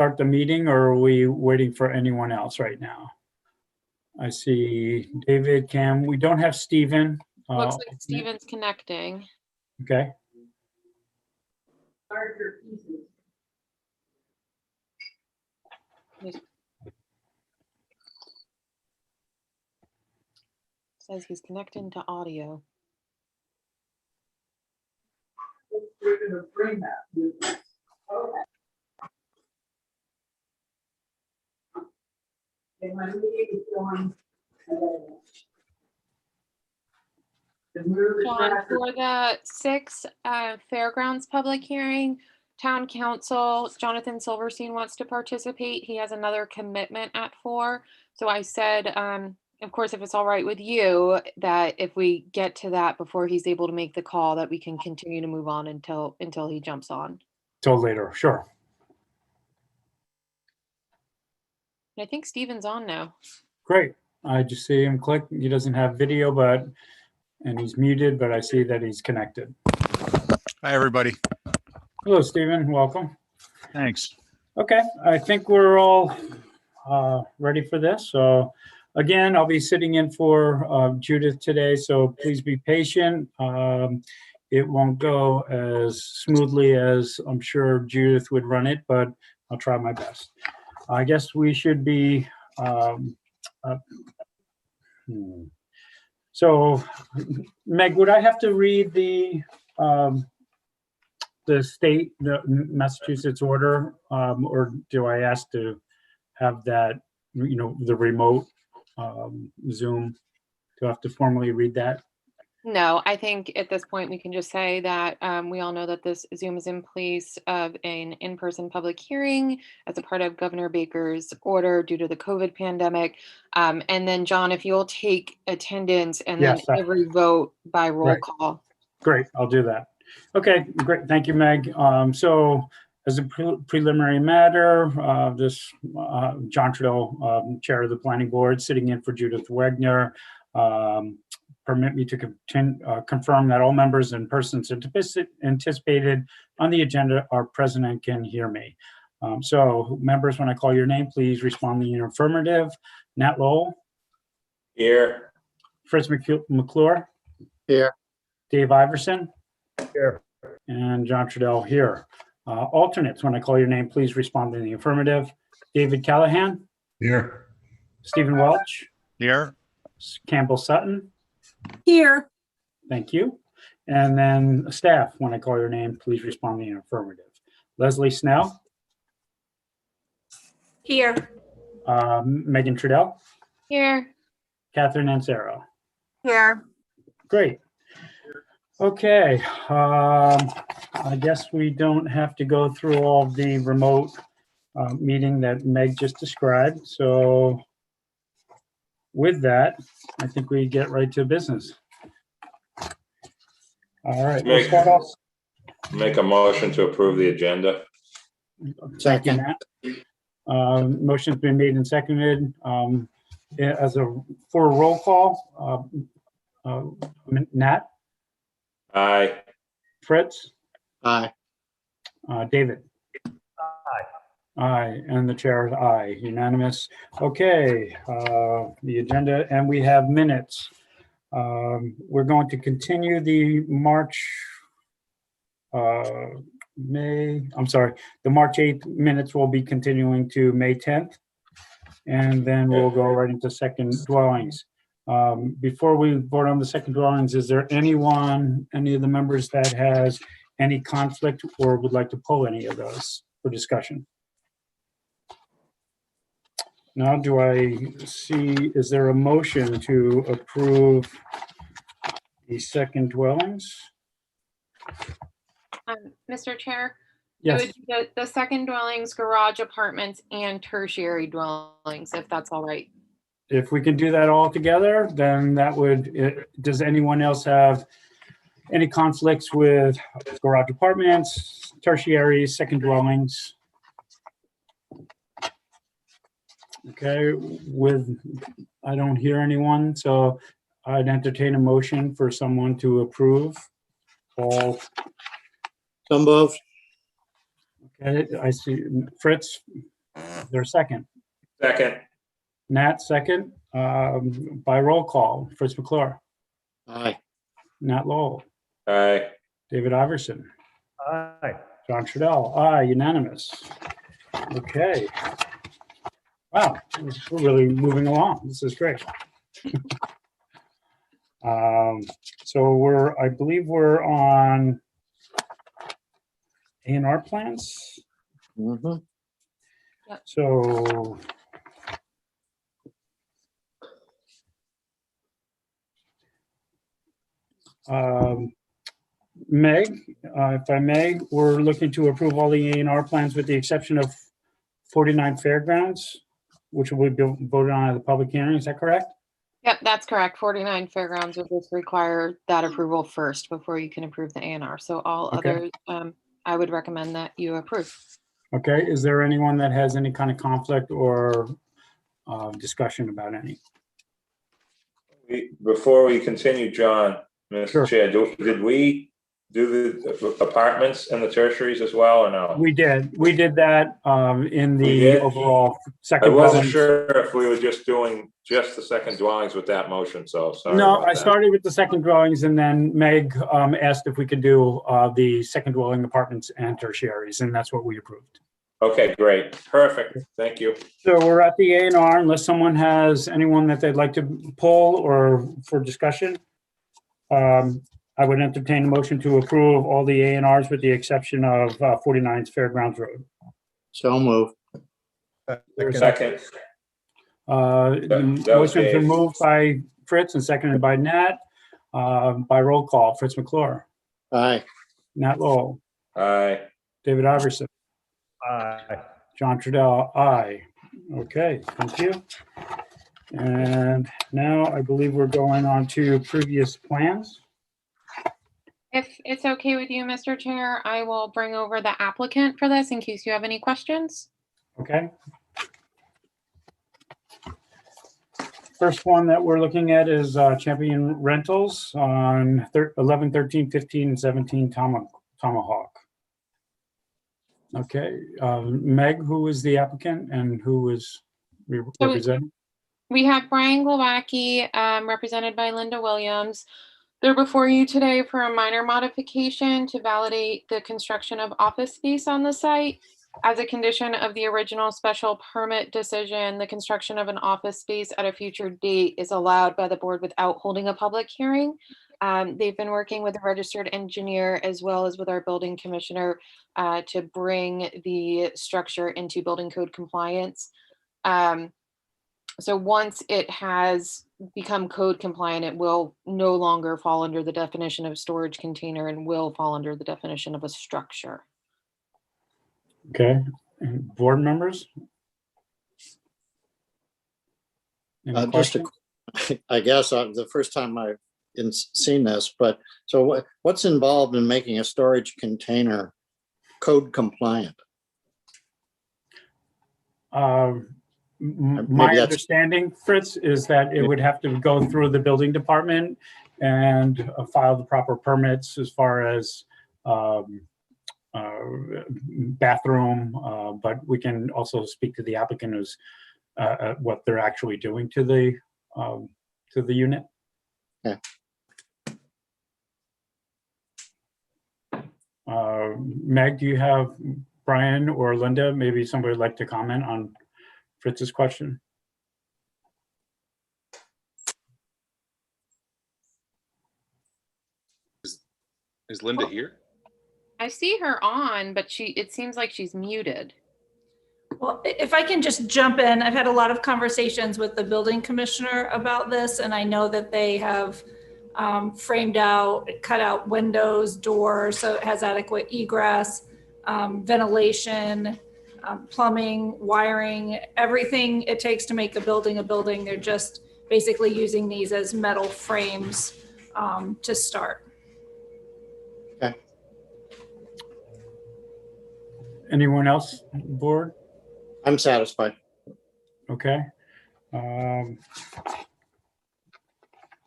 start the meeting, or are we waiting for anyone else right now? I see David, Cam. We don't have Stephen. Looks like Stephen's connecting. Okay. Says he's connecting to audio. John, for the 6 Fairgrounds public hearing, Town Council Jonathan Silverstein wants to participate. He has another commitment at 4. So I said, of course, if it's all right with you, that if we get to that before he's able to make the call, that we can continue to move on until he jumps on. Till later, sure. I think Stephen's on now. Great. I just see him click. He doesn't have video, and he's muted, but I see that he's connected. Hi, everybody. Hello, Stephen. Welcome. Thanks. Okay, I think we're all ready for this. So again, I'll be sitting in for Judith today, so please be patient. It won't go as smoothly as I'm sure Judith would run it, but I'll try my best. I guess we should be, so Meg, would I have to read the Massachusetts order, or do I ask to have that, the remote Zoom? Do I have to formally read that? No, I think at this point we can just say that we all know that this Zoom is in place of an in-person public hearing as a part of Governor Baker's order due to the COVID pandemic. And then John, if you'll take attendance and then every vote by roll call. Great, I'll do that. Okay, great. Thank you, Meg. So as a preliminary matter, John Trudeau, Chair of the Planning Board, sitting in for Judith Wagner, permit me to confirm that all members and persons anticipated on the agenda are present and can hear me. So members, when I call your name, please respond in the affirmative. Nat Lowell. Here. Fritz McClure. Here. Dave Iverson. Here. And John Trudeau here. Alternates, when I call your name, please respond in the affirmative. David Callahan. Here. Stephen Welch. Here. Campbell Sutton. Here. Thank you. And then staff, when I call your name, please respond in the affirmative. Leslie Snell. Here. Megan Trudell. Here. Catherine Ansero. Here. Great. Okay. I guess we don't have to go through all the remote meeting that Meg just described. So with that, I think we get right to business. All right. We'll start off. Make a motion to approve the agenda. Second. Motion's been made and seconded. For a roll call, Nat. Aye. Fritz. Aye. David. Aye, and the chair is aye, unanimous. Okay, the agenda, and we have minutes. We're going to continue the March 8th minutes will be continuing to May 10th. And then we'll go right into second dwellings. Before we vote on the second dwellings, is there any of the members that has any conflict or would like to pull any of those for discussion? Now, do I see, is there a motion to approve the second dwellings? Mr. Chair? Yes. It would be the second dwellings, garage apartments, and tertiary dwellings, if that's all right. If we can do that all together, then that would, does anyone else have any conflicts with garage apartments, tertiary, second dwellings? Okay, I don't hear anyone, so I'd entertain a motion for someone to approve all. So moved. Okay, I see Fritz, there's a second. Second. Nat, second. By roll call, Fritz McClure, Aye. Nat Lowell, Aye. David Iverson, Aye. John Trudell, aye, unanimous. Okay. Wow, we're really moving along. This is great. So I believe we're on A&R plans. Mhm. So Meg, if I may, we're looking to approve all the A&R plans with the exception of 49 Fairgrounds, which will be voted on at the public hearing. Is that correct? Yep, that's correct. 49 Fairgrounds would just require that approval first before you can approve the A&R. So all Okay. others, I would recommend that you approve. Okay, is there anyone that has any kind of conflict or discussion about any? Before we continue, John, Sure. Mr. Chair, did we do the apartments and the tertiaries as well, or no? We did that in We the did? overall I second. wasn't dwellings. sure if we were just doing just the second dwellings with that motion, so sorry No, about I that. started with the second dwellings and then Meg asked if we could do the second dwelling apartments and tertiaries, and that's what we approved. Okay, great. Perfect. Thank you. So we're at the A&R unless someone has anyone that they'd like to pull or for discussion. I would entertain a motion to approve all the A&Rs with the exception of 49 Fairgrounds Road. So move. Second. The That was motion's been Dave. moved by Fritz and seconded by Nat. By roll call, Fritz McClure, Aye. Nat Lowell, Aye. David Iverson, Aye. John Trudell, aye. Okay, thank you. And now I believe we're going on to previous plans. If it's okay with you, Mr. Chair, I will bring over the applicant for this in case you have any questions. Okay. First one that we're looking at is Champion Rentals on 11, 13, 15, and 17 Tomahawk. Okay, Meg, who is the applicant and who is representing? We have Brian Glowacki, represented by Linda Williams. They're before you today for a minor modification to validate the construction of office space on the site. As a condition of the original special permit decision, the construction of an office space at a future date is allowed by the board without holding a public hearing. They've been working with a registered engineer as well as with our building commissioner to bring the structure into building code compliance. So once it has become code compliant, it will no longer fall under the definition of storage container and will fall under the definition of a structure. Okay, and board members? Any Just questions? I guess the first time I've seen this, but so what's involved in making a storage container code compliant? My Maybe that's- understanding, Fritz, is that it would have to go through the building department and file the proper permits as far as bathroom, but we can also speak to the applicant as what they're actually doing to the unit. Yeah. Meg, do you have Brian or Linda? Maybe somebody would like to comment on Fritz's question. Is Linda here? I see her on, but it seems like she's muted. Well, if I can just jump in, I've had a lot of conversations with the building commissioner about this, and I know that they have framed out, cut out windows, doors, so it has adequate egress, ventilation, plumbing, wiring, everything it takes to make a building a building. They're just basically using these as metal frames to start. Okay. Anyone else board? I'm satisfied. Okay.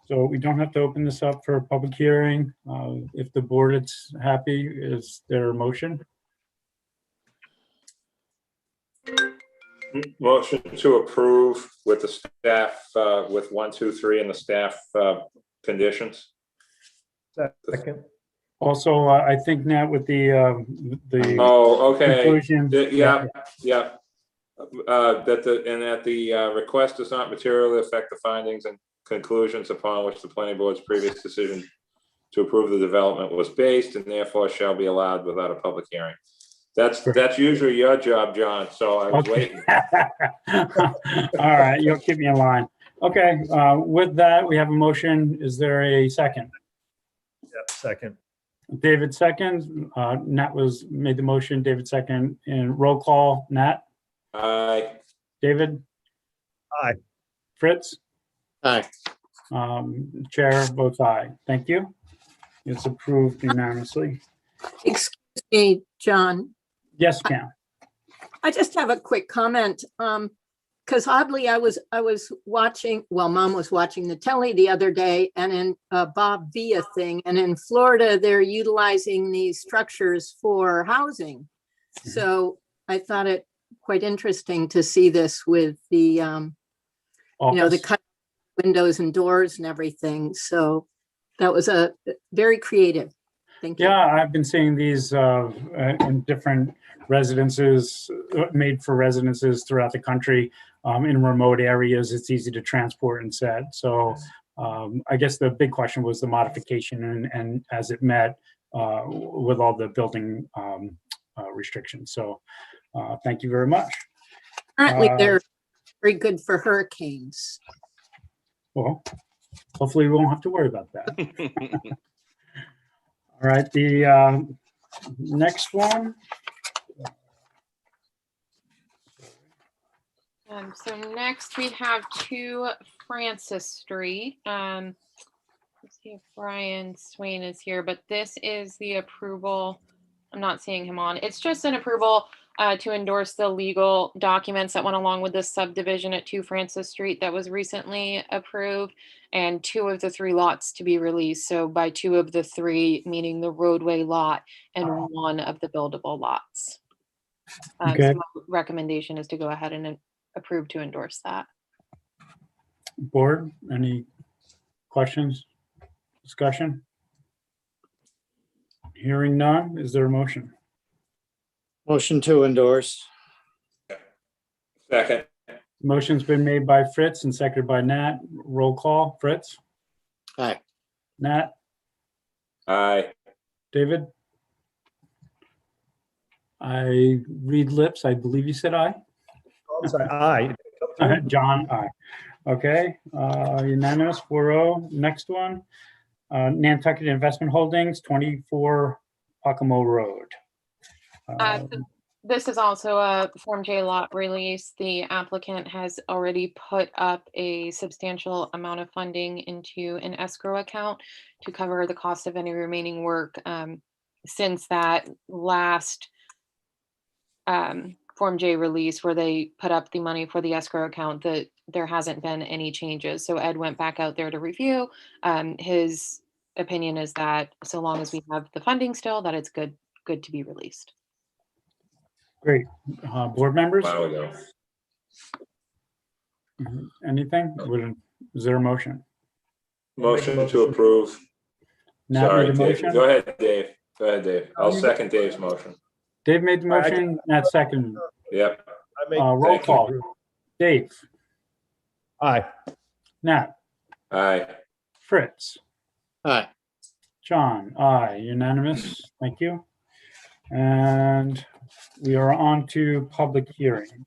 So we don't have to open this up for a public hearing. If the board is happy, is there a motion? Motion to approve with the staff, with 1, 2, 3 and the staff conditions. Second. Also, I think Nat with the Oh, okay. conclusion. Yeah. That the request does not materially affect the findings and conclusions upon which the planning board's previous decision to approve the development was based, and therefore shall be allowed without a public hearing. That's usually your job, John, so I was Okay. waiting. All right, you'll keep me in line. Okay, with that, we have a motion. Is there a second? Yep, second. David seconds. Nat made the motion. David second. And roll call. Nat, Aye. David, Aye. Fritz, Aye. Chair votes aye. Thank you. It's approved unanimously. Excuse me, John. Yes, Cam. I just have a quick comment. Because oddly, I was watching, well, Mom was watching the telly the other day, and in Bob Villa thing, and in Florida, they're utilizing these structures for housing. So I thought it quite interesting to see this with the, the Office. cut windows and doors and everything. So that was a very creative. Thank you. Yeah, I've been seeing these in different residences, made for residences throughout the country. In remote areas, it's easy to transport and set. So I guess the big question was the modification and as it met with all the building restrictions. So thank you very much. Apparently, they're very good for hurricanes. Well, hopefully we won't have to worry about that. All right, the next one. So next we have 2 Francis Street. Let's see if Brian Swain is here, but this is the approval. I'm not seeing him on. It's just an approval to endorse the legal documents that went along with this subdivision at 2 Francis Street that was recently approved, and 2 of the 3 lots to be released. So by 2 of the 3, meaning the roadway lot and 1 of the buildable lots. Okay. So my recommendation is to go ahead and approve to endorse that. Board, any questions, discussion? Hearing none, is there a motion? Motion to endorse. Second. Motion's been made by Fritz and seconded by Nat. Roll call. Fritz, Aye. Nat, Aye. David? I read lips. I believe you said aye. I'm sorry, aye. John, aye. Okay, unanimous 4-0. Next one, Nantucket Investment Holdings, 24 Miacomet Road. So this is also a Form J lot release. The applicant has already put up a substantial amount of funding into an escrow account to cover the cost of any remaining work. Since that last Form J release where they put up the money for the escrow account, that there hasn't been any changes. So Ed went back out there to review. His opinion is that so long as we have the funding still, that it's good to be released. Great. Board members, Wow, we go. anything? Is there a motion? Motion to approve. Nat Sorry, made the Dave. motion. Go ahead, Dave. Go ahead, Dave. I'll second Dave's motion. Dave made the motion, Nat second. Yep. I make- Roll Thank you. call. Dave, Aye. Nat, Aye. Fritz, Aye. John, aye, unanimous. Thank you. And we are on to public hearing.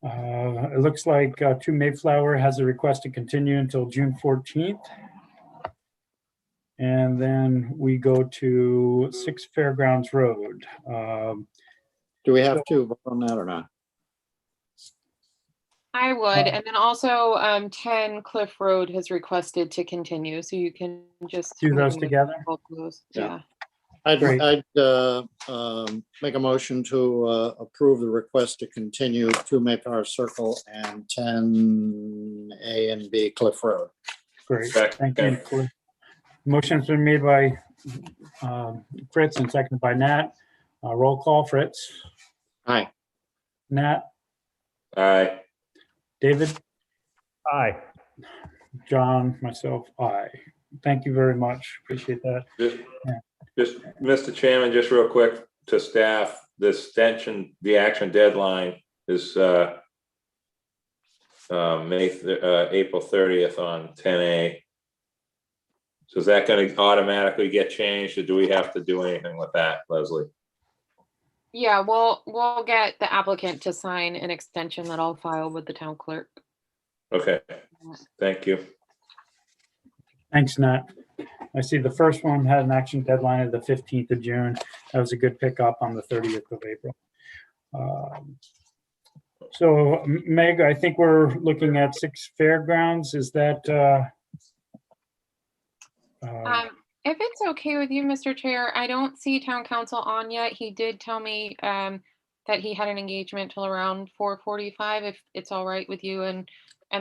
It looks like 2 Mayflower has a request to continue until June 14th. And then we go to 6 Fairgrounds Road. Do we have to vote on that or not? I would, and then also 10 Cliff Road has requested to continue, so you can just Do those together? both of those. Yeah. Yeah. Great. I'd make a motion to approve the request to continue 2 Mayflower Circle and 10 A and B Cliff Road. Great, Second. thank you. Motion's been made by Fritz and seconded by Nat. Roll call, Fritz, Aye. Nat, Aye. David, Aye. John, myself, aye. Thank you very much. Appreciate that. Just, Mr. Chairman, just real quick to staff, the extension, the action deadline is April 30th on 10A. So is that going to automatically get changed, or do we have to do anything with that, Leslie? Yeah, we'll get the applicant to sign an extension that I'll file with the town clerk. Okay, thank you. Thanks, Nat. I see the first one had an action deadline of the 15th of June. That was a good pickup on the 30th of April. So Meg, I think we're looking at 6 Fairgrounds. Is that? If it's okay with you, Mr. Chair, I don't see town council on yet. He did tell me that he had an engagement till around 4:45. If it's all right with you and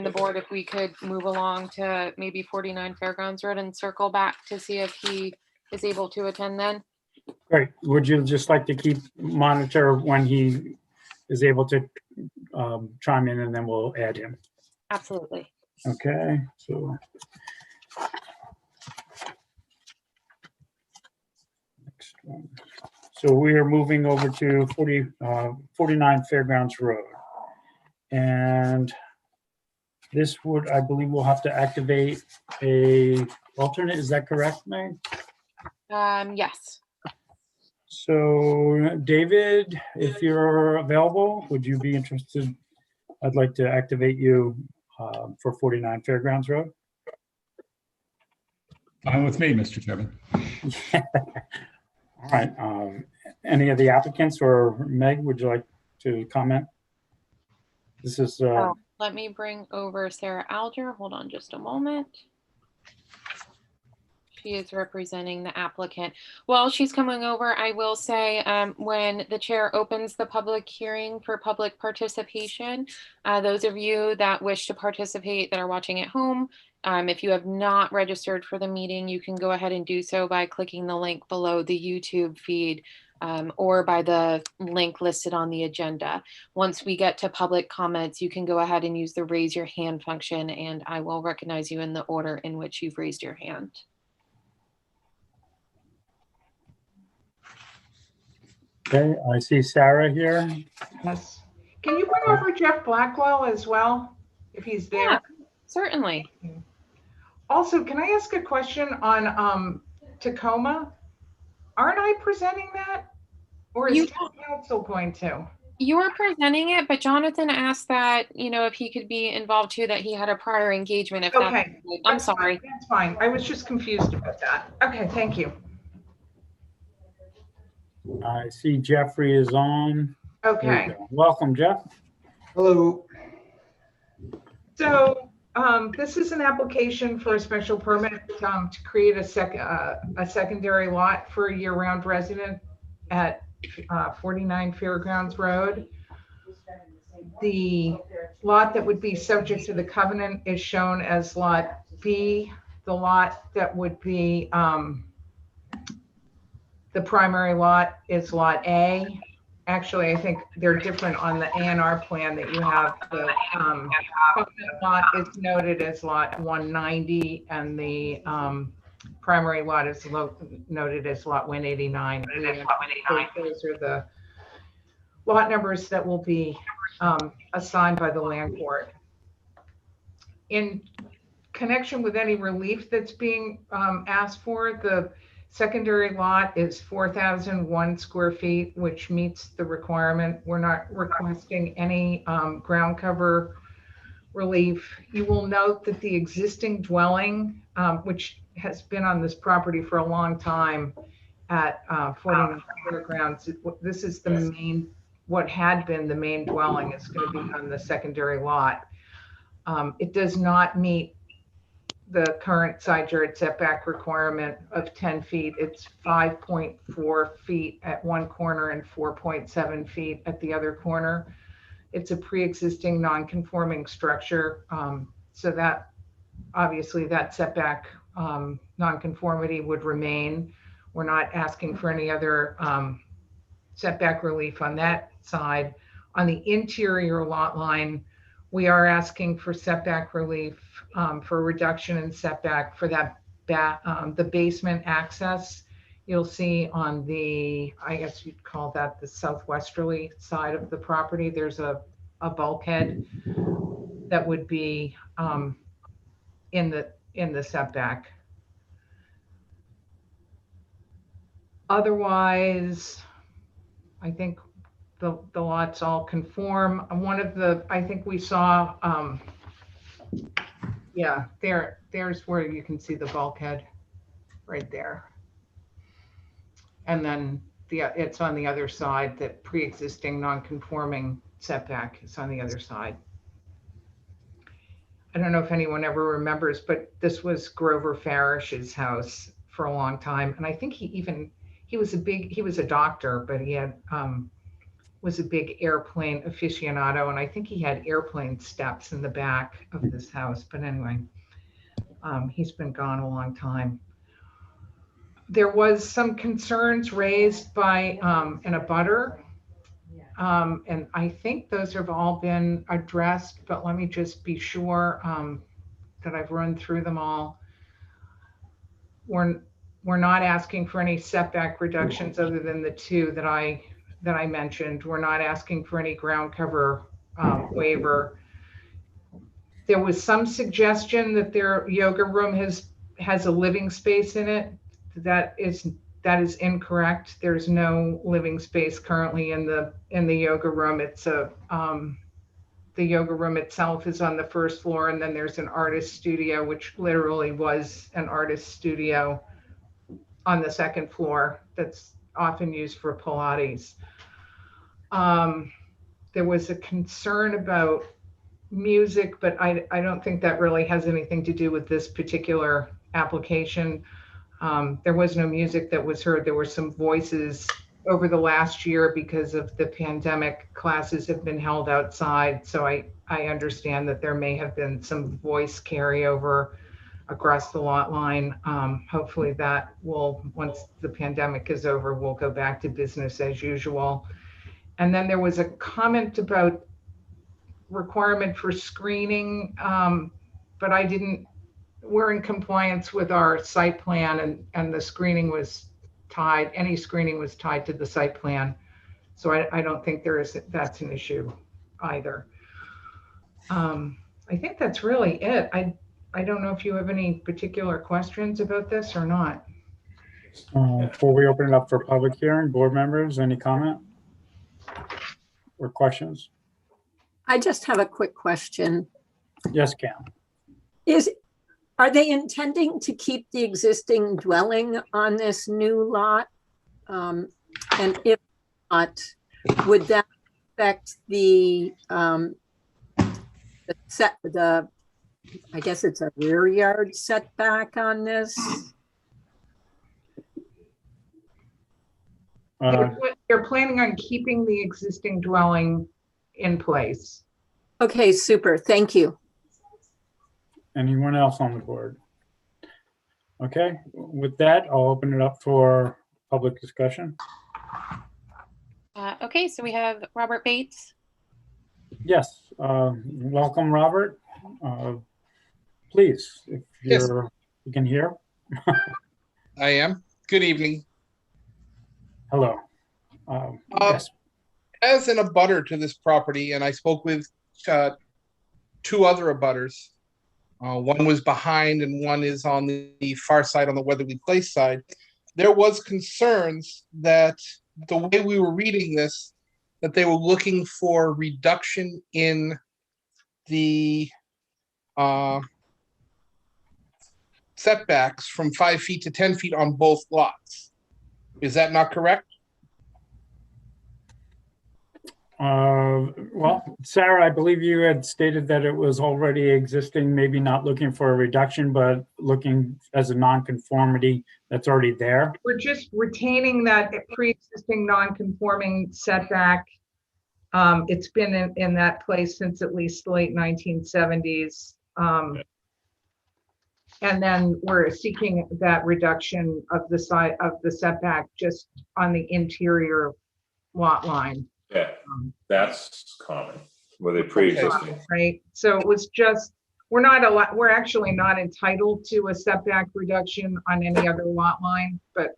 the board, if we could move along to maybe 49 Fairgrounds Road and circle back to see if he is able to attend then. Great. Would you just like to monitor when he is able to chime in, and then we'll add him? Absolutely. Okay, so. Next one. So we are moving over to 49 Fairgrounds Road. And this would, I believe we'll have to activate a alternate. Is that correct, Meg? Yes. So David, if you're available, would you be interested? I'd like to activate you for 49 Fairgrounds Road. Fine with me, Mr. Chairman. All right. Any of the applicants, or Meg, would you like to comment? This is. Let me bring over Sarah Alger. Hold on just a moment. She is representing the applicant. While she's coming over, I will say when the chair opens the public hearing for public participation, those of you that wish to participate that are watching at home, if you have not registered for the meeting, you can go ahead and do so by clicking the link below the YouTube feed or by the link listed on the agenda. Once we get to public comments, you can go ahead and use the raise your hand function, and I will recognize you in the order in which you've raised your hand. Okay, I see Sarah here. Yes. Can you bring over Jeff Blackwell as well, if he's there? Yeah, certainly. Also, can I ask a question on Tacoma? Aren't I presenting that? Or is town council going to? You are presenting it, but Jonathan asked that, if he could be involved too, that he had a prior engagement. If Okay. I'm sorry. That's fine. I was just confused about that. Okay, thank you. I see Jeffrey is on. Okay. Welcome, Jeff. Hello. So this is an application for a special permit to create a secondary lot for a year-round resident at 49 Fairgrounds Road. The lot that would be subject to the covenant is shown as Lot B. The lot that would be the primary lot is Lot A. Actually, I think they're different on the A&R plan that you have. The covenant lot is noted as Lot 190, and the primary lot is noted as Lot 189. Those are the lot numbers that will be assigned by the land court. In connection with any relief that's being asked for, the secondary lot is 4,001 square feet, which meets the requirement. We're not requesting any ground cover relief. You will note that the existing dwelling, which has been on this property for a long time at 49 Fairgrounds, this is the main, what had been the main dwelling is going to be on the secondary lot. It does not meet the current side yard setback requirement of 10 feet. It's 5.4 feet at one corner and 4.7 feet at the other corner. It's a pre-existing non-conforming structure. So that obviously that setback non-conformity would remain. We're not asking for any other setback relief on that side. on the interior lot line, we are asking for setback relief, for reduction in setback for that the basement access. You'll see on the, I guess you'd call that the southwesterly side of the property, there's a bulkhead that would be in the setback. Otherwise, I think the lots all conform. One of the, I think we saw, yeah, there's where you can see the bulkhead right there. And then it's on the other side, that pre-existing non-conforming setback is on the other side. I don't know if anyone ever remembers, but this was Grover Farish's house for a long time. And I think he was a doctor, but he had, was a big airplane aficionado. And I think he had airplane steps in the back of this house. But anyway, he's been gone a long time. There was some concerns raised by an abutter. And I think those have all been addressed, but let me just be sure that I've run through them all. We're not asking for any setback reductions other than the two that I mentioned. We're not asking for any ground cover waiver. There was some suggestion that their yoga room has a living space in it. That is incorrect. There's no living space currently in the yoga room. It's the yoga room itself is on the first floor, and then there's an artist studio, which literally was an artist studio on the second floor that's often used for Pilates. There was a concern about music, but I don't think that really has anything to do with this particular application. There was no music that was heard. There were some voices over the last year because of the pandemic. Classes have been held outside. So I understand that there may have been some voice carryover across the lot line. Hopefully that will, once the pandemic is over, we'll go back to business as usual. And then there was a comment about requirement for screening, but we're in compliance with our site plan, and the screening was tied, any screening was tied to the site plan. So I don't think that's an issue either. I think that's really it. I don't know if you have any particular questions about this or not. Before we open it up for public hearing, board members, any comment or questions? I just have a quick question. Yes, Cam. Are they intending to keep the existing dwelling on this new lot? And if not, would that affect I guess it's a rear yard setback on this? You're planning on keeping the existing dwelling in place. Okay, super. Thank you. Anyone else on the board? Okay, with that, I'll open it up for public discussion. Okay, so we have Robert Bates. Yes, welcome, Robert. Please, if Yes. you can hear. I am. Good evening. Hello. Yes. As an abutter to this property, and I spoke with two other abutters. One was behind and one is on the far side on the Weatherly Place side. There was concerns that the way we were reading this, that they were looking for reduction in the setbacks from 5 feet to 10 feet on both lots. Is that not correct? Well, Sarah, I believe you had stated that it was already existing, maybe not looking for a reduction, but looking as a non-conformity that's already there. We're just retaining that pre-existing non-conforming setback. It's been in that place since at least the late 1970s. And then we're seeking that reduction of the side of the setback just on the interior lot line. Yeah, that's common with a pre-existing. Right, so it was just, we're actually not entitled to a setback reduction on any other lot line, but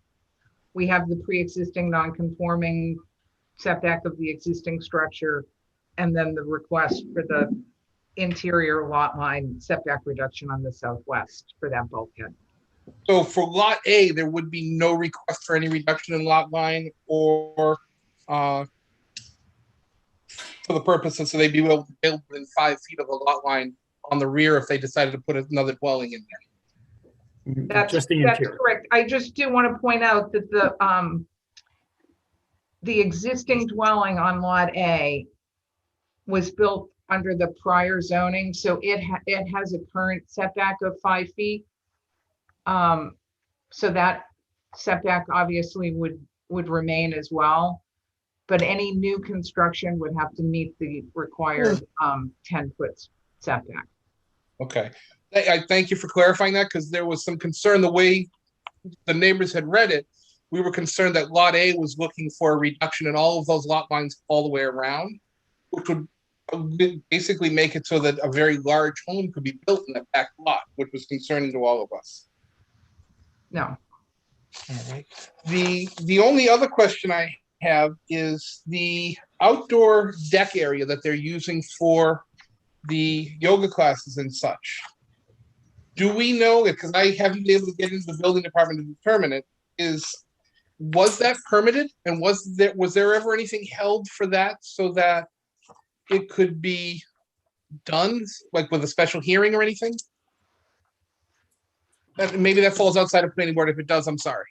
we have the pre-existing non-conforming setback of the existing structure, and then the request for the interior lot line setback reduction on the southwest for that bulkhead. So for lot A, there would be no request for any reduction in lot line or for the purposes, so they'd be able to build within 5 feet of the lot line on the rear if they decided to put another dwelling in there. That's Just the that's interior. correct. I just do want to point out that the existing dwelling on lot A was built under the prior zoning, so it has a current setback of 5 feet. So that setback obviously would remain as well, but any new construction would have to meet the required 10-foot setback. Okay, I thank you for clarifying that, because there was some concern the way the neighbors had read it. We were concerned that lot A was looking for a reduction in all of those lot lines all the way around, which would basically make it so that a very large home could be built in that back lot, which was concerning to all of us. No. All right. The only other question I have is the outdoor deck area that they're using for the yoga classes and such. Do we know, because I haven't been able to get into the building department to determine it, was that permitted, and was there ever anything held for that so that it could be done, like with a special hearing or anything? Maybe that falls outside of planning board. If it does, I'm sorry.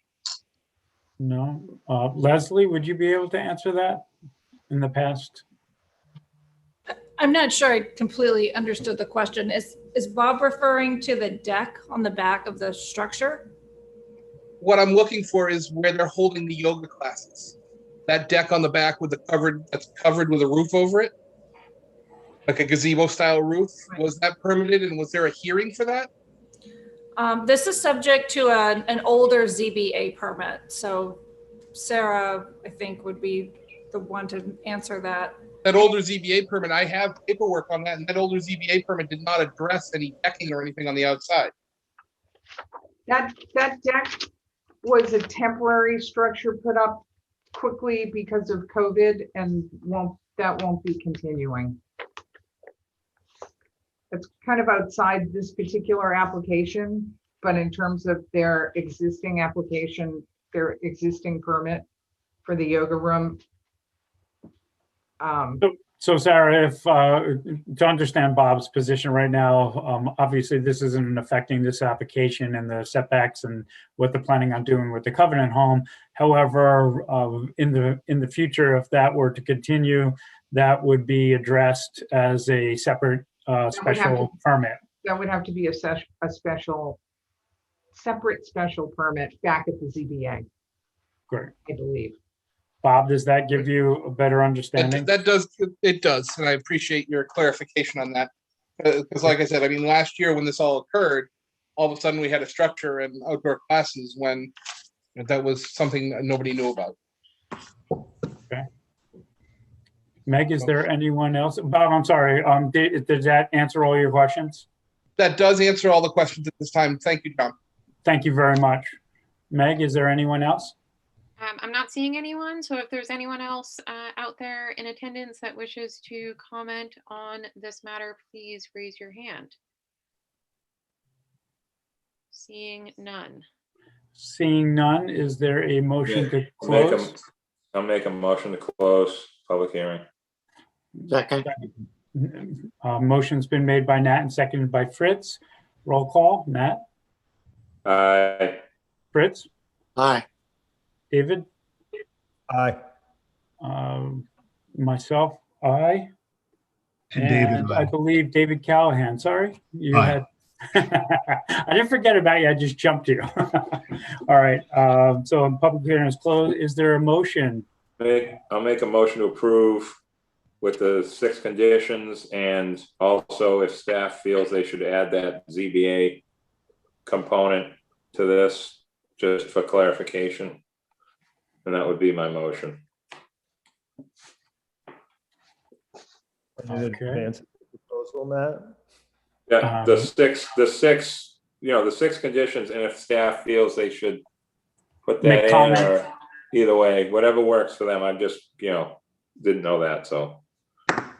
No. Leslie, would you be able to answer that in the past? I'm not sure I completely understood the question. Is Bob referring to the deck on the back of the structure? What I'm looking for is where they're holding the yoga classes. That deck on the back with that's covered with a roof over it, like a gazebo style roof. Right. Was that permitted, and was there a hearing for that? This is subject to an older ZBA permit. So Sarah, I think, would be the one to answer that. That older ZBA permit, I have paperwork on that, and that older ZBA permit did not address any decking or anything on the outside. That deck was a temporary structure put up quickly because of COVID, and that won't be continuing. It's kind of outside this particular application, but in terms of their existing application, their existing permit for the yoga room. So Sarah, if to understand Bob's position right now, obviously this isn't affecting this application and the setbacks and what they're planning on doing with the covenant home. However, in the future, if that were to continue, that would be addressed as a separate special permit. That would have to be a separate special permit back at the ZBA, Great. I believe. Bob, does that give you a better understanding? It does, and I appreciate your clarification on that. Because like I said, I mean, last year when this all occurred, all of a sudden we had a structure and outdoor classes when that was something that nobody knew about. Okay. Meg, is there anyone else? Bob, I'm sorry. Did that answer all your questions? That does answer all the questions at this time. Thank you, John. Thank you very much. Meg, is there anyone else? I'm not seeing anyone, so if there's anyone else out there in attendance that wishes to comment on this matter, please raise your hand. Seeing none. Seeing none, is there a motion to close? I'll make a motion to close public hearing. Second. Motion's been made by Nat and seconded by Fritz. Roll call. Nat? Aye. Fritz? Aye. David? Aye. Myself, aye. And David, I aye. believe David Callahan, sorry. You Aye. had, I didn't forget about you, I just jumped you. All right, so public hearing is closed. Is there a motion? I'll make a motion to approve with the 6 conditions, and also if staff feels they should add that ZBA component to this, just for clarification. And that would be my motion. In Okay. advance of the proposal, Matt? Yeah, the six conditions, and if staff feels they should put Make that in, comment. or either way, whatever works for them. I just, didn't know that, so that's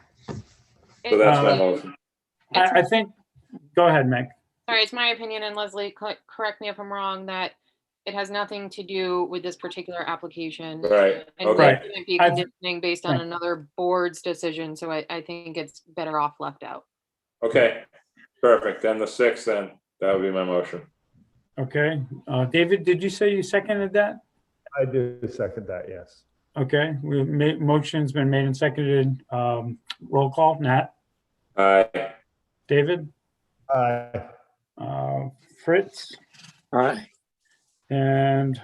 my motion. I think, go ahead, Meg. Sorry, it's my opinion, and Leslie, correct me if I'm wrong, that it has nothing to do with this particular application. Right, And we okay, shouldn't be I- conditioning based on Right. another board's decision, so I think it's better off left out. okay, perfect. Then the six, then, that would be my motion. Okay. David, did you say you seconded that? I do second that, yes. Okay, motion's been made and seconded. Roll call, Nat, Aye. David, Aye. Fritz, Aye. and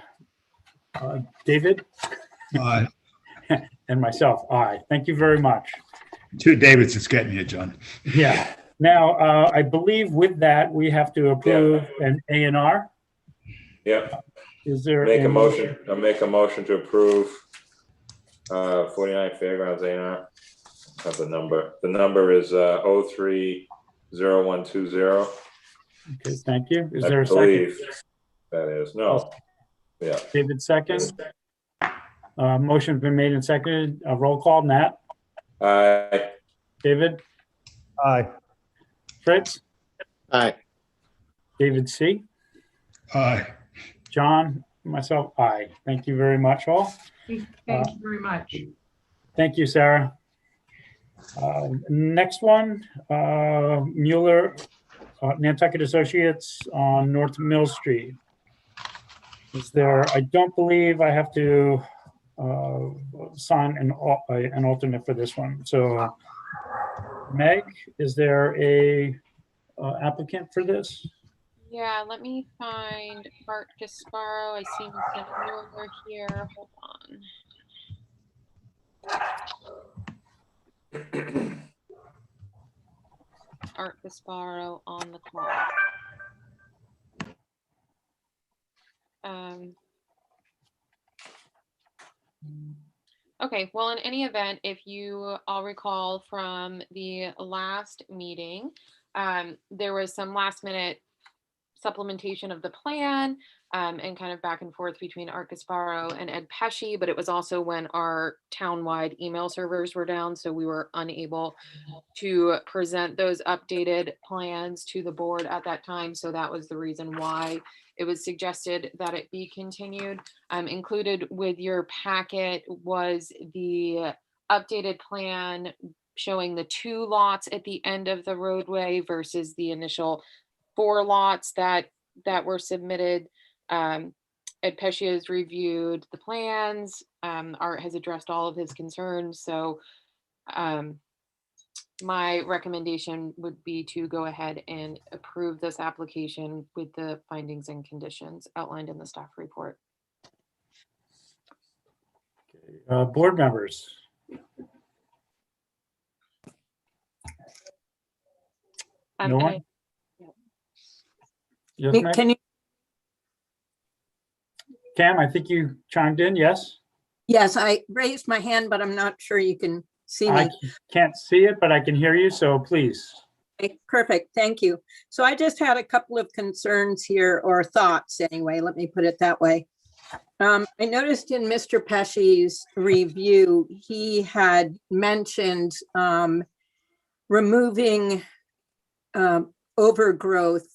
David, Aye. and myself. Aye. Thank you very much. Two Davids is getting you, John. Yeah. Now, I believe with that, we have to approve an A&R. Yep, Is there? make a motion, I'll make a motion to approve 49 Fairgrounds A&R. Have the number. The number is 030120. Okay, thank you. Is I there a second? believe that is, no. Yeah, David, second. Motion's been made and seconded. Roll call, Nat, aye. David, Aye. Fritz, Aye. David C, Aye. John, myself, aye. Thank you very much, all. Thank you very much. Thank you, Sarah. Next one, Mueller, Nantucket Associates on North Mill Street. Is there, I don't believe I have to sign an alternate for this one. So Meg, is there a applicant for this? Yeah, let me find Art Gasparo. I see Mr. Miller here. Hold on. Art Gasparo on the call. Okay, well, in any event, if you all recall from the last meeting, there was some last minute supplementation of the plan and kind of back and forth between Art Gasparo and Ed Pesci, but it was also when our townwide email servers were down, so we were unable to present those updated plans to the board at that time. So that was the reason why it was suggested that it be continued. Included with your packet was the updated plan showing the 2 lots at the end of the roadway versus the initial 4 lots that were submitted. Ed Pesci has reviewed the plans. Art has addressed all of his concerns. So my recommendation would be to go ahead and approve this application with the findings and conditions outlined in the staff report. Board members. No one? Yes, Meg? Can you, Cam, I think you chimed in, yes? yes, I raised my hand, but I'm not sure you can see I me. can't see it, but I can hear you, so please. Okay, perfect, thank you. So I just had a couple of concerns here, or thoughts anyway, let me put it that way. I noticed in Mr. Pesci's review, he had mentioned removing overgrowth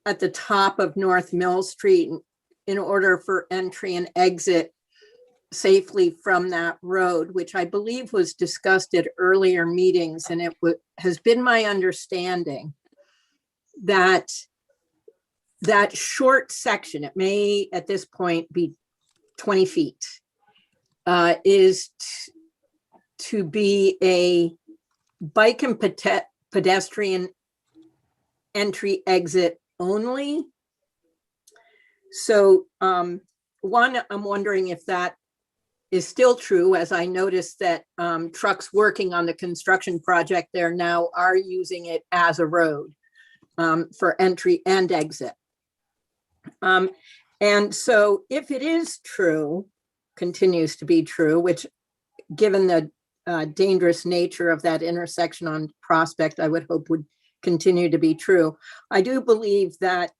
at the top of North Mill Street in order for entry and exit safely from that road, which I believe was discussed at earlier meetings. And it has been my understanding that that short section, it may at this point be 20 feet, is to be a bike and pedestrian entry exit only. So one, I'm wondering if that is still true, as I noticed that trucks working on the construction project there now are using it as a road for entry and exit. And so if it is true, continues to be true, which given the dangerous nature of that intersection on Prospect, I would hope would continue to be true. I do believe that,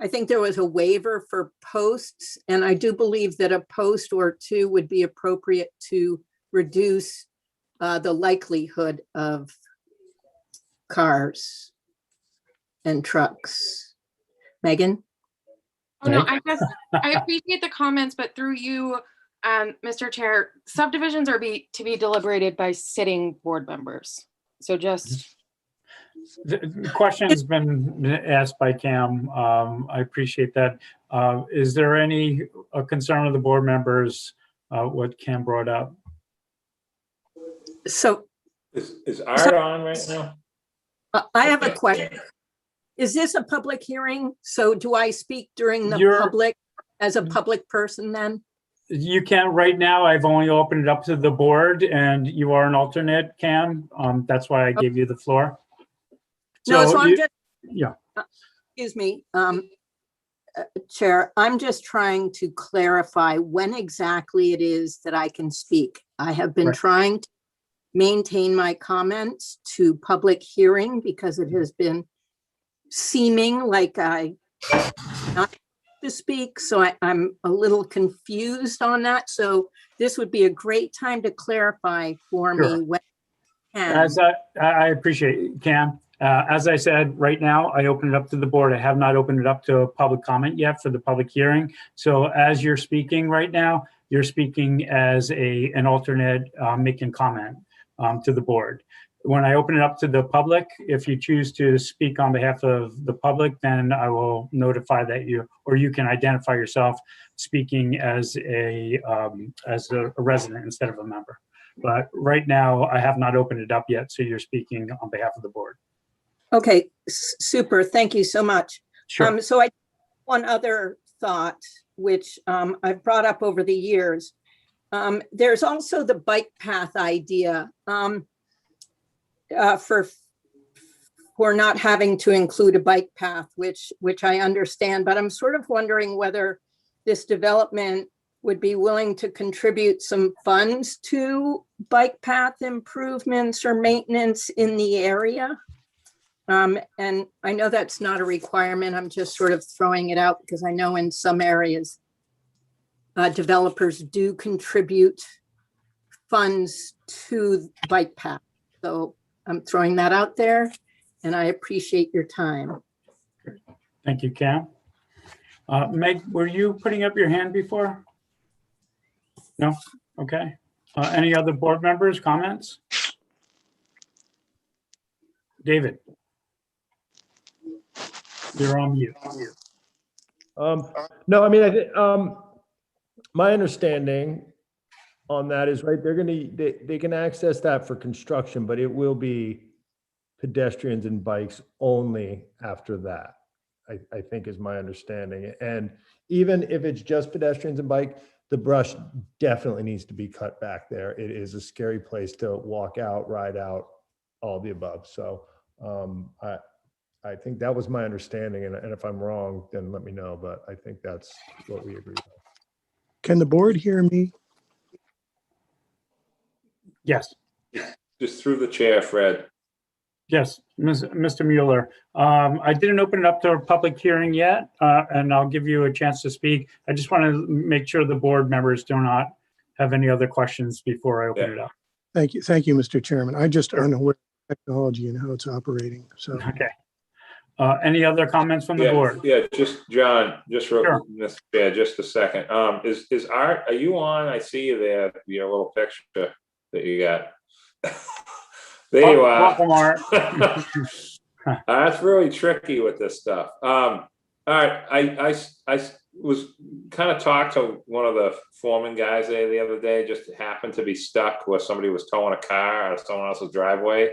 I think there was a waiver for posts, and I do believe that a post or two would be appropriate to reduce the likelihood of cars and trucks. Megan? Oh, no, Meg? I appreciate the comments, but through you, Mr. Chair, subdivisions are to be deliberated by sitting board members. So just, The question's been asked by Cam. I appreciate that. Is there any concern of the board members, what Cam brought up? So Is Art on right now? I have a question. Is this a public hearing? So do I speak during the You're- public as a public person then? You can't right now. I've only opened it up to the board, and you are an alternate, Cam. That's why I gave you the floor. No, so I'm you- just, Yeah, excuse me, Chair, I'm just trying to clarify when exactly it is that I can speak. I have been Right. trying to maintain my comments to public hearing because it has been seeming like I not to speak, so I'm a little confused on that. So this would be a great time to clarify for me Sure. when. as I appreciate it, Cam. As I said, right now, I opened it up to the board. I have not opened it up to public comment yet for the public hearing. So as you're speaking right now, you're speaking as an alternate making comment to the board. When I open it up to the public, if you choose to speak on behalf of the public, then I will notify that you, or you can identify yourself speaking as a resident instead of a member. But right now, I have not opened it up yet, so you're speaking on behalf of the board. Okay, super. Thank you so much. Sure. So I, one other thought, which I've brought up over the years. There's also the bike path idea for not having to include a bike path, which I understand, but I'm sort of wondering whether this development would be willing to contribute some funds to bike path improvements or maintenance in the area. And I know that's not a requirement. I'm just sort of throwing it out because I know in some areas, developers do contribute funds to bike path. So I'm throwing that out there and I appreciate your time. Thank you, Cam. Meg, were you putting up your hand before? No? Okay. Any other board members, comments? David? You're on mute. No, I mean, my understanding on that is, right, they can access that for construction, but it will be pedestrians and bikes only after that, I think is my understanding. And even if it's just pedestrians and bike, the brush definitely needs to be cut back there. It is a scary place to walk out, ride out, all the above. So I think that was my understanding, and if I'm wrong, then let me know, but I think that's what we agreed on. Can the board hear me? Yes. Just through the chair, Fred. Yes, Mr. Mueller. I didn't open it up to a public hearing yet, and I'll give you a chance to speak. I just want to make sure the board members do not have any other questions before I open it up. Thank you, Mr. Chairman. I just unaware of technology and how it's operating, so. Okay. Any other comments from the board? Yeah, just John, Sure. Mr. Chair, just a second. Is Art, are you on? I see you there, your little picture that you got. There you are. Welcome, Art. That's really tricky with this stuff. All right, I was kind of talked to one of the foreman guys there the other day, just happened to be stuck where somebody was towing a car out of someone else's driveway.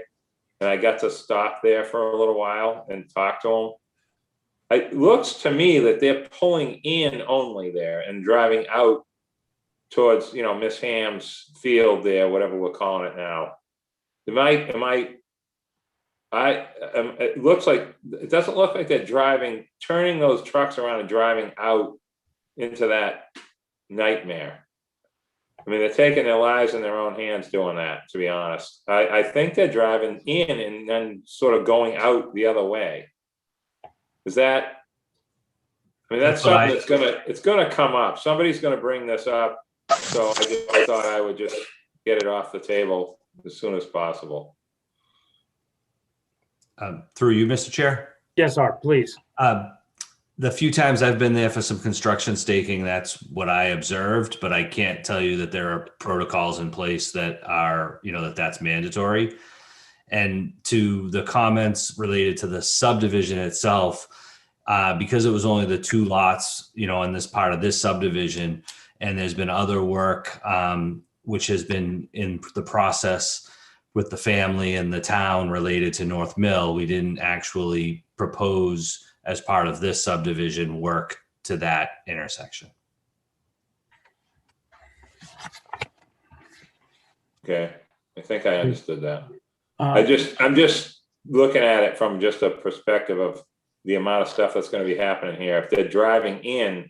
And I got to stop there for a little while and talk to them. It looks to me that they're pulling in only there and driving out towards, Miss Ham's field there, whatever we're calling it now. It looks like, it doesn't look like they're turning those trucks around and driving out into that nightmare. I mean, they're taking their lives in their own hands doing that, to be honest. I think they're driving in and then sort of going out the other way. Is that? I mean, that's something it's gonna come up. Somebody's gonna bring this up. So I thought I would just get it off the table as soon as possible. Through you, Mr. Chair. Yes, Art, please. The few times I've been there for some construction staking, that's what I observed, but I can't tell you that there are protocols in place that are, that's mandatory. And to the comments related to the subdivision itself, because it was only the 2 lots, in this part of this subdivision, and there's been other work, which has been in the process with the family and the town related to North Mill, we didn't actually propose as part of this subdivision work to that intersection. Okay, I think I understood that. I'm just looking at it from just a perspective of the amount of stuff that's going to be happening here. If they're driving in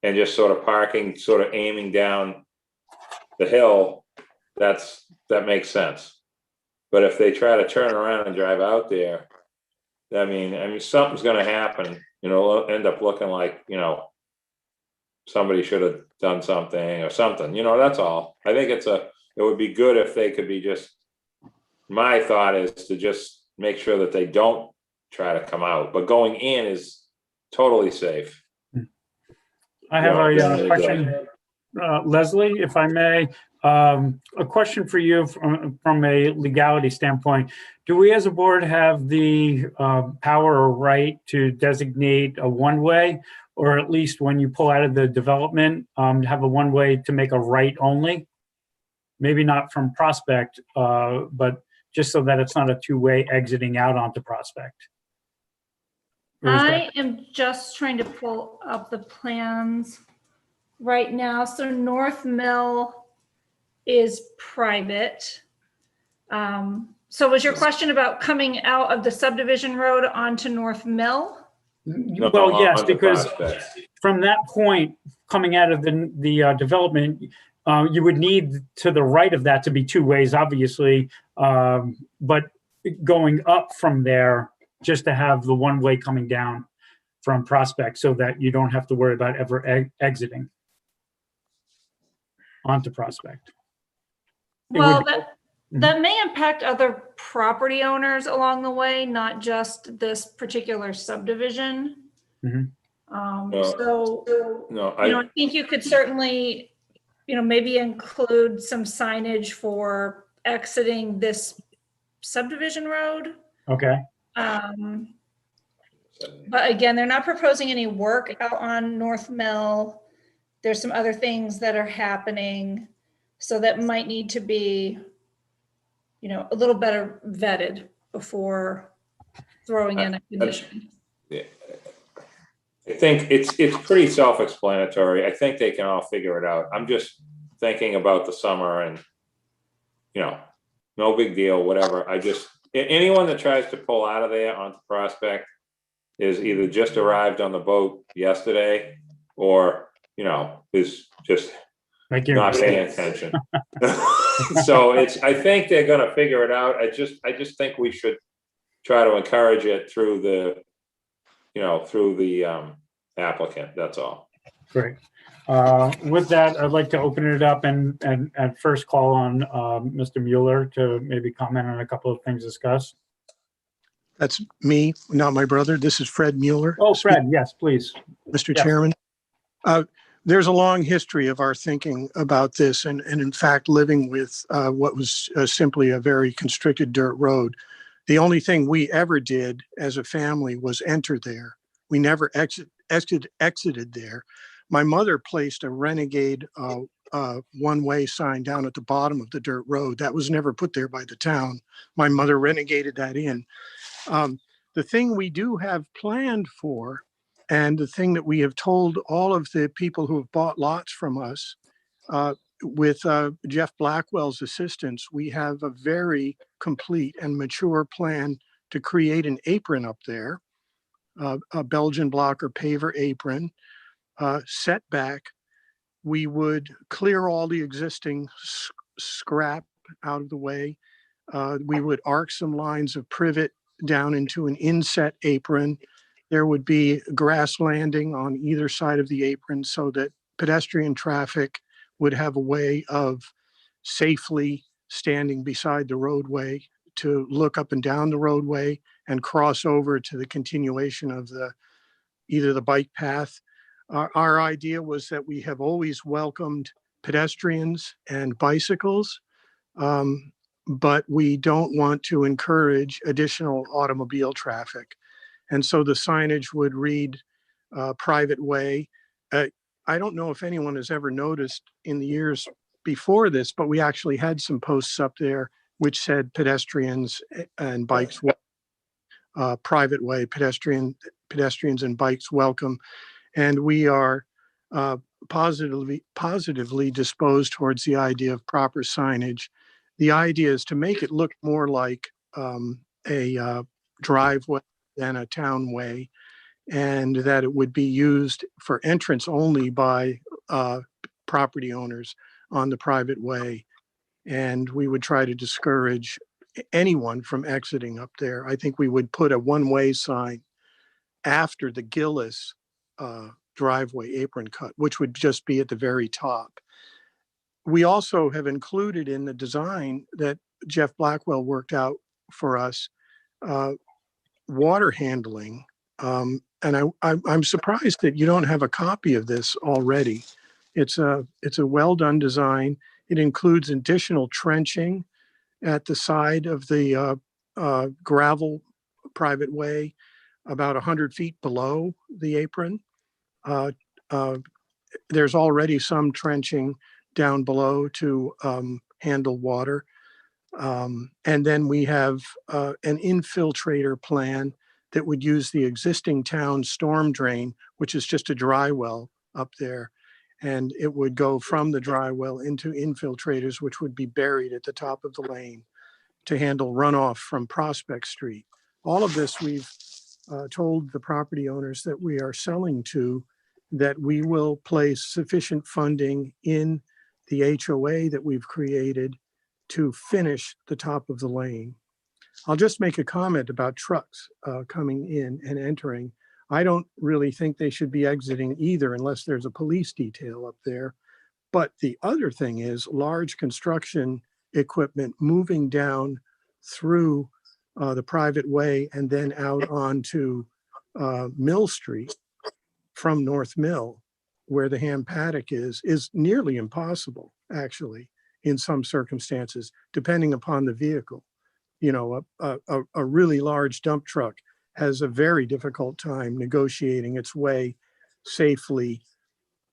and just sort of parking, sort of aiming down the hill, that makes sense. But if they try to turn around and drive out there, I mean, something's going to happen. It'll end up looking like, somebody should have done something or something. That's all. I think it would be good if they could be just. My thought is to just make sure that they don't try to come out, but going in is totally safe. I have a question, Leslie, if I may. A question for you from a legality standpoint. Do we as a board have the power or right to designate a one-way, or at least when you pull out of the development, have a one-way to make a right only? Maybe not from Prospect, but just so that it's not a two-way exiting out onto Prospect. I am just trying to pull up the plans right now. So North Mill is private. So was your question about coming out of the subdivision road onto North Mill? Well, yes, because from that point, coming out of the development, you would need to the right of that to be two ways, obviously, but going up from there, just to have the one way coming down from Prospect so that you don't have to worry about ever exiting onto Prospect. Well, that may impact other property owners along the way, not just this particular subdivision. Mm-hmm. I think you could certainly, maybe include some signage for exiting this subdivision road. Okay. But again, they're not proposing any work out on North Mill. There's some other things that are happening. So that might need to be, a little better vetted before throwing in a condition. Yeah. I think it's pretty self-explanatory. I think they can all figure it out. I'm just thinking about the summer and, no big deal, whatever. Anyone that tries to pull out of there onto Prospect is either just arrived on the boat yesterday or, is just not paying attention. So I think they're going to figure it out. I just think we should try to encourage it through the applicant. That's all. Great. With that, I'd like to open it up and first call on Mr. Mueller to maybe comment on a couple of things discussed. That's me, not my brother. This is Fred Mueller. Oh, Fred, yes, please. Mr. Yes. Chairman. There's a long history of our thinking about this and in fact, living with what was simply a very constricted dirt road. The only thing we ever did as a family was enter there. We never exited there. My mother placed a renegade one-way sign down at the bottom of the dirt road. That was never put there by the town. My mother renegaded that in. The thing we do have planned for, and the thing that we have told all of the people who have bought lots from us, with Jeff Blackwell's assistance, we have a very complete and mature plan to create an apron up there, a Belgian block or paver apron, setback We would clear all the existing scrap out of the way. We would arc some lines of privet down into an inset apron. There would be grass landing on either side of the apron so that pedestrian traffic would have a way of safely standing beside the roadway to look up and down the roadway and cross over to the continuation of either the bike path. Our idea was that we have always welcomed pedestrians and bicycles, but we don't want to encourage additional automobile traffic. And so the signage would read private way. I don't know if anyone has ever noticed in the years before this, but we actually had some posts up there which said pedestrians and bikes, private way, pedestrians and bikes welcome. And we are positively disposed towards the idea of proper signage. The idea is to make it look more like a driveway than a town way, and that it would be used for entrance only by property owners on the private way. And we would try to discourage anyone from exiting up there. I think we would put a one-way sign after the Gillis driveway apron cut, which would just be at the very top. We also have included in the design that Jeff Blackwell worked out for us, water handling. And I'm surprised that you don't have a copy of this already. It's a well-done design. It includes additional trenching at the side of the gravel private way, about 100 feet below the apron. There's already some trenching down below to handle water. And then we have an infiltrator plan that would use the existing town storm drain, which is just a dry well up there. And it would go from the dry well into infiltrators, which would be buried at the top of the lane to handle runoff from Prospect Street. All of this we've told the property owners that we are selling to, that we will place sufficient funding in the HOA that we've created to finish the top of the lane. I'll just make a comment about trucks coming in and entering. I don't really think they should be exiting either unless there's a police detail up there. But the other thing is large construction equipment moving down through the private way and then out onto Mill Street from North Mill, where the ham paddock is nearly impossible, actually, in some circumstances, depending upon the vehicle. You know, a really large dump truck has a very difficult time negotiating its way safely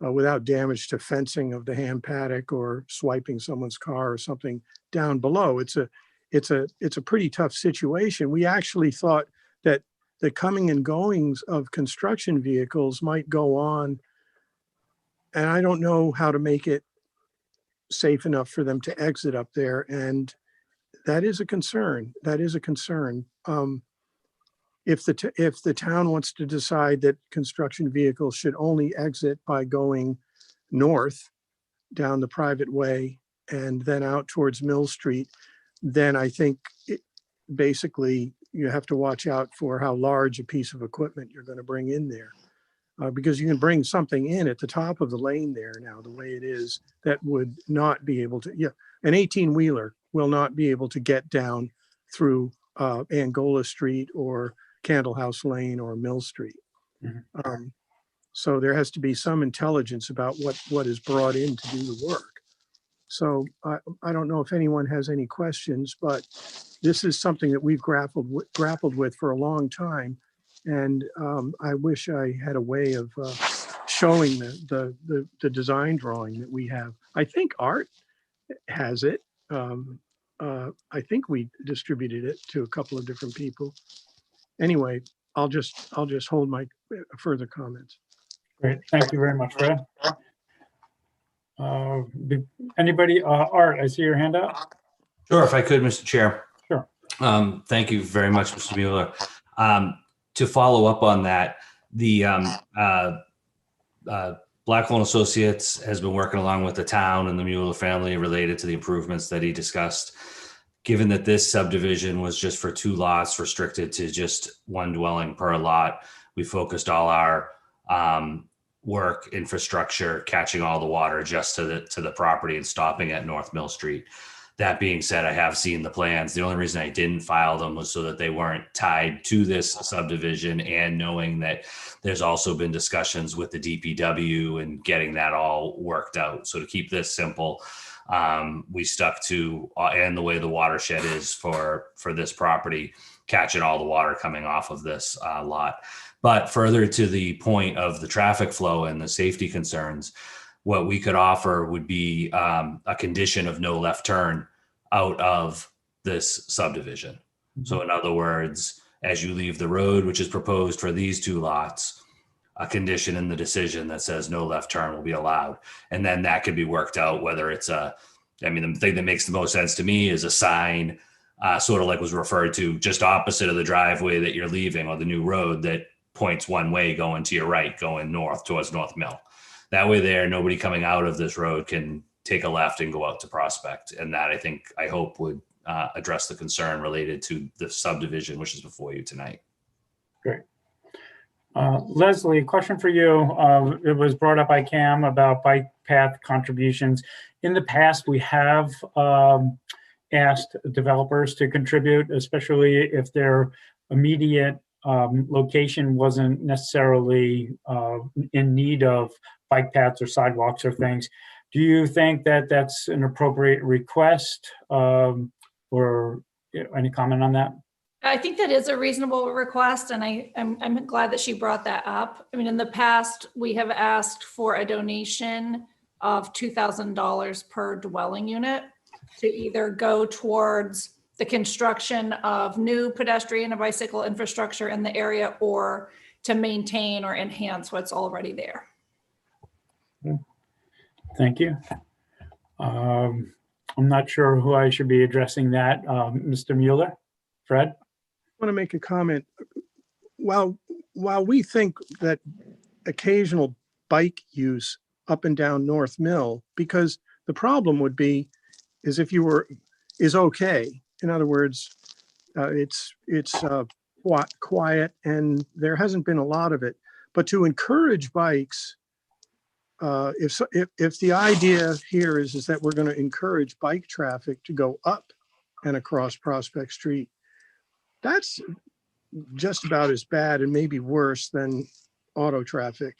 without damage to fencing of the ham paddock or swiping someone's car or something down below. It's a pretty tough situation. We actually thought that the coming and goings of construction vehicles might go on, and I don't know how to make it safe enough for them to exit up there. And that is a concern. That is a concern. If the town wants to decide that construction vehicles should only exit by going north down the private way and then out towards Mill Street, then I think basically you have to watch out for how large a piece of equipment you're going to bring in there. Because you can bring something in at the top of the lane there now, the way it is, that would not be able to, an 18-wheeler will not be able to get down through Angola Street or Candlehouse Lane or Mill Street. Mm-hmm. So there has to be some intelligence about what is brought in to do the work. So I don't know if anyone has any questions, but this is something that we've grappled with for a long time. And I wish I had a way of showing the design drawing that we have. I think Art has it. I think we distributed it to a couple of different people. Anyway, I'll just hold my further comments. Great, thank you very much, Fred. Anybody, Art, I see your hand up. Sure, if I could, Mr. Chair. Sure. Thank you very much, Mr. Mueller. To follow up on that, the Blackwell and Associates has been working along with the town and the Mueller family related to the improvements that he discussed. Given that this subdivision was just for 2 lots, restricted to just 1 dwelling per lot, we focused all our work, infrastructure, catching all the water just to the property and stopping at North Mill Street. That being said, I have seen the plans. The only reason I didn't file them was so that they weren't tied to this subdivision, and knowing that there's also been discussions with the DPW and getting that all worked out. So to keep this simple, we stuck to and the way the watershed is for this property, catching all the water coming off of this lot. But further to the point of the traffic flow and the safety concerns, what we could offer would be a condition of no left turn out of this subdivision. So in other words, as you leave the road, which is proposed for these 2 lots, a condition in the decision that says no left turn will be allowed. And then that could be worked out, whether it's the thing that makes the most sense to me is a sign, sort of like was referred to just opposite of the driveway that you're leaving, or the new road that points one way going to your right, going north towards North Mill. That way there, nobody coming out of this road can take a left and go out to Prospect. And that, I hope would address the concern related to the subdivision, which is before you tonight. Great. Leslie, question for you. It was brought up by Cam about bike path contributions. In the past, we have asked developers to contribute, especially if their immediate location wasn't necessarily in need of bike paths or sidewalks or things. Do you think that that's an appropriate request, or any comment on that? I think that is a reasonable request, and I'm glad that she brought that up. I mean, in the past, we have asked for a donation of $2,000 per dwelling unit to either go towards the construction of new pedestrian and bicycle infrastructure in the area, or to maintain or enhance what's already there. Thank you. I'm not sure who I should be addressing that. Mr. Mueller, Fred? I want to make a comment. While we think that occasional bike use up and down North Mill, because the problem would be is if you were is okay. In other words, it's quiet and there hasn't been a lot of it. But to encourage bikes, if the idea here is that we're going to encourage bike traffic to go up and across Prospect Street, that's just about as bad and maybe worse than auto traffic.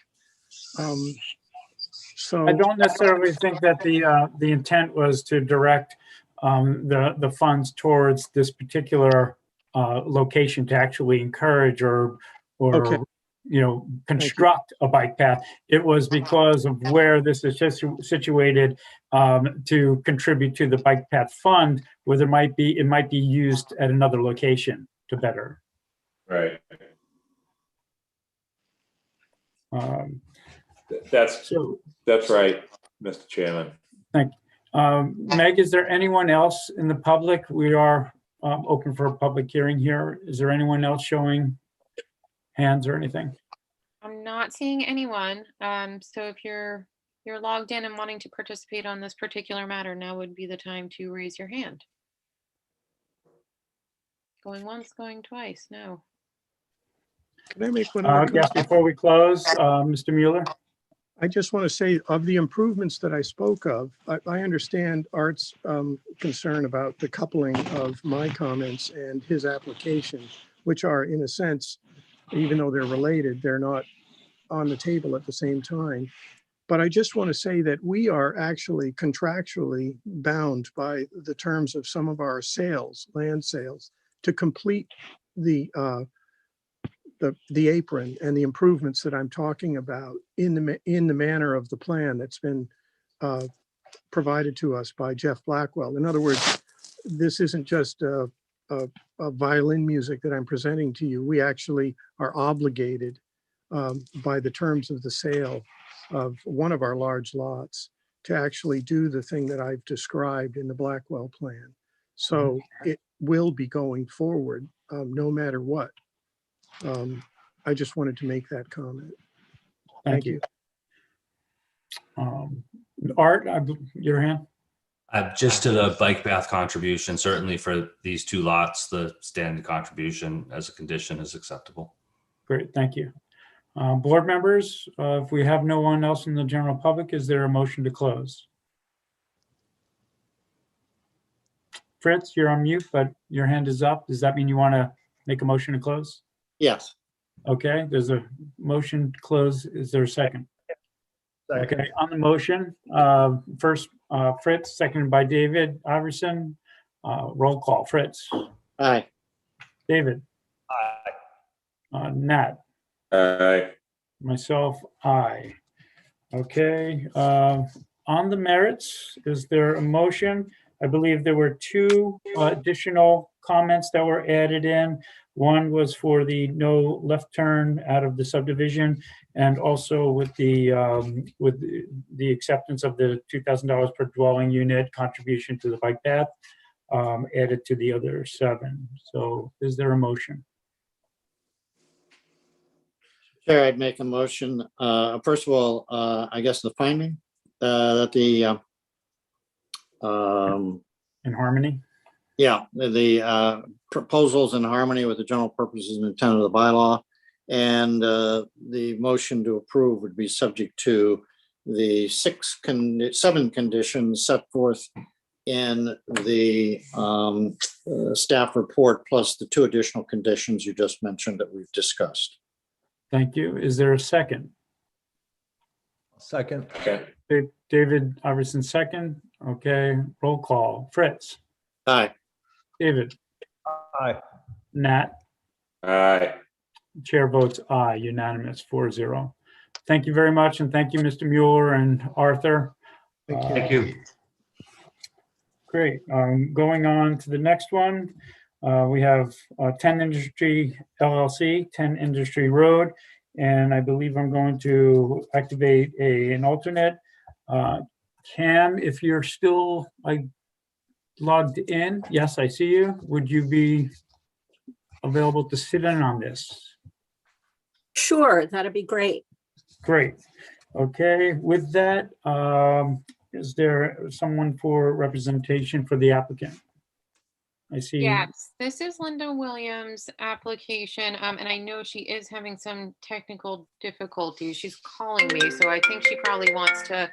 So I don't necessarily think that the intent was to direct the funds towards this particular location to actually encourage or Okay. construct a bike path. It was because of where this is situated to contribute to the bike path fund, where it might be used at another location to better. Right. That's right, Mr. Chairman. Thank you. Meg, is there anyone else in the public? We are open for a public hearing here. Is there anyone else showing hands or anything? I'm not seeing anyone. So if you're logged in and wanting to participate on this particular matter, now would be the time to raise your hand. Going once, going twice. No. can I make one other Yes, comment? before we close, Mr. Mueller? I just want to say, of the improvements that I spoke of, I understand Art's concern about the coupling of my comments and his application, which are, in a sense, even though they're related, they're not on the table at the same time. But I just want to say that we are actually contractually bound by the terms of some of our sales, land sales, to complete the apron and the improvements that I'm talking about in the manner of the plan that's been provided to us by Jeff Blackwell. In other words, this isn't just a violin music that I'm presenting to you. We actually are obligated by the terms of the sale of one of our large lots to actually do the thing that I've described in the Blackwell plan. So it will be going forward no matter what. I just wanted to make that comment. Thank you. Art, your hand? Just to the bike path contribution, certainly for these two lots, the standard contribution as a condition is acceptable. Great, thank you. Board members, if we have no one else in the general public, is there a motion to close? Fritz, you're on mute, but your hand is up. Does that mean you want to make a motion to close? Yes. Okay, there's a motion to close. Is there a second? Second. Okay, on the motion, first Fritz, seconded by David Iverson. Roll call. Fritz. Aye. David. Aye. Nat. Aye. Myself, aye. Okay, on the merits, is there a motion? I believe there were two additional comments that were added in. One was for the no left turn out of the subdivision, and also with the acceptance of the $2,000 per dwelling unit contribution to the bike path added to the other 7. So is there a motion? Chair, I'd make a motion. First of all, I guess the finding that the In harmony? yeah, the proposals in harmony with the general purposes and intent of the bylaw, and the motion to approve would be subject to the 7 conditions set forth in the staff report, plus the 2 additional conditions you just mentioned that we've discussed. Thank you. Is there a second? Second. Okay. David Iverson, second. Okay, roll call. Fritz. Aye. David. Aye. Nat. Aye. Chair votes aye, unanimous, 4-0. Thank you very much, and thank you, Mr. Mueller and Arthur. Thank you. Great. Going on to the next one, we have 10 Industry LLC, 10 Industry Road, and I believe I'm going to activate an alternate. Cam, if you're still logged in, yes, I see you. Would you be available to sit in on this? Sure, that'd be great. Great. Okay, with that, is there someone for representation for the applicant? I see. Yes, this is Linda Williams' application, and I know she is having some technical difficulties. She's calling me, so I think she probably wants to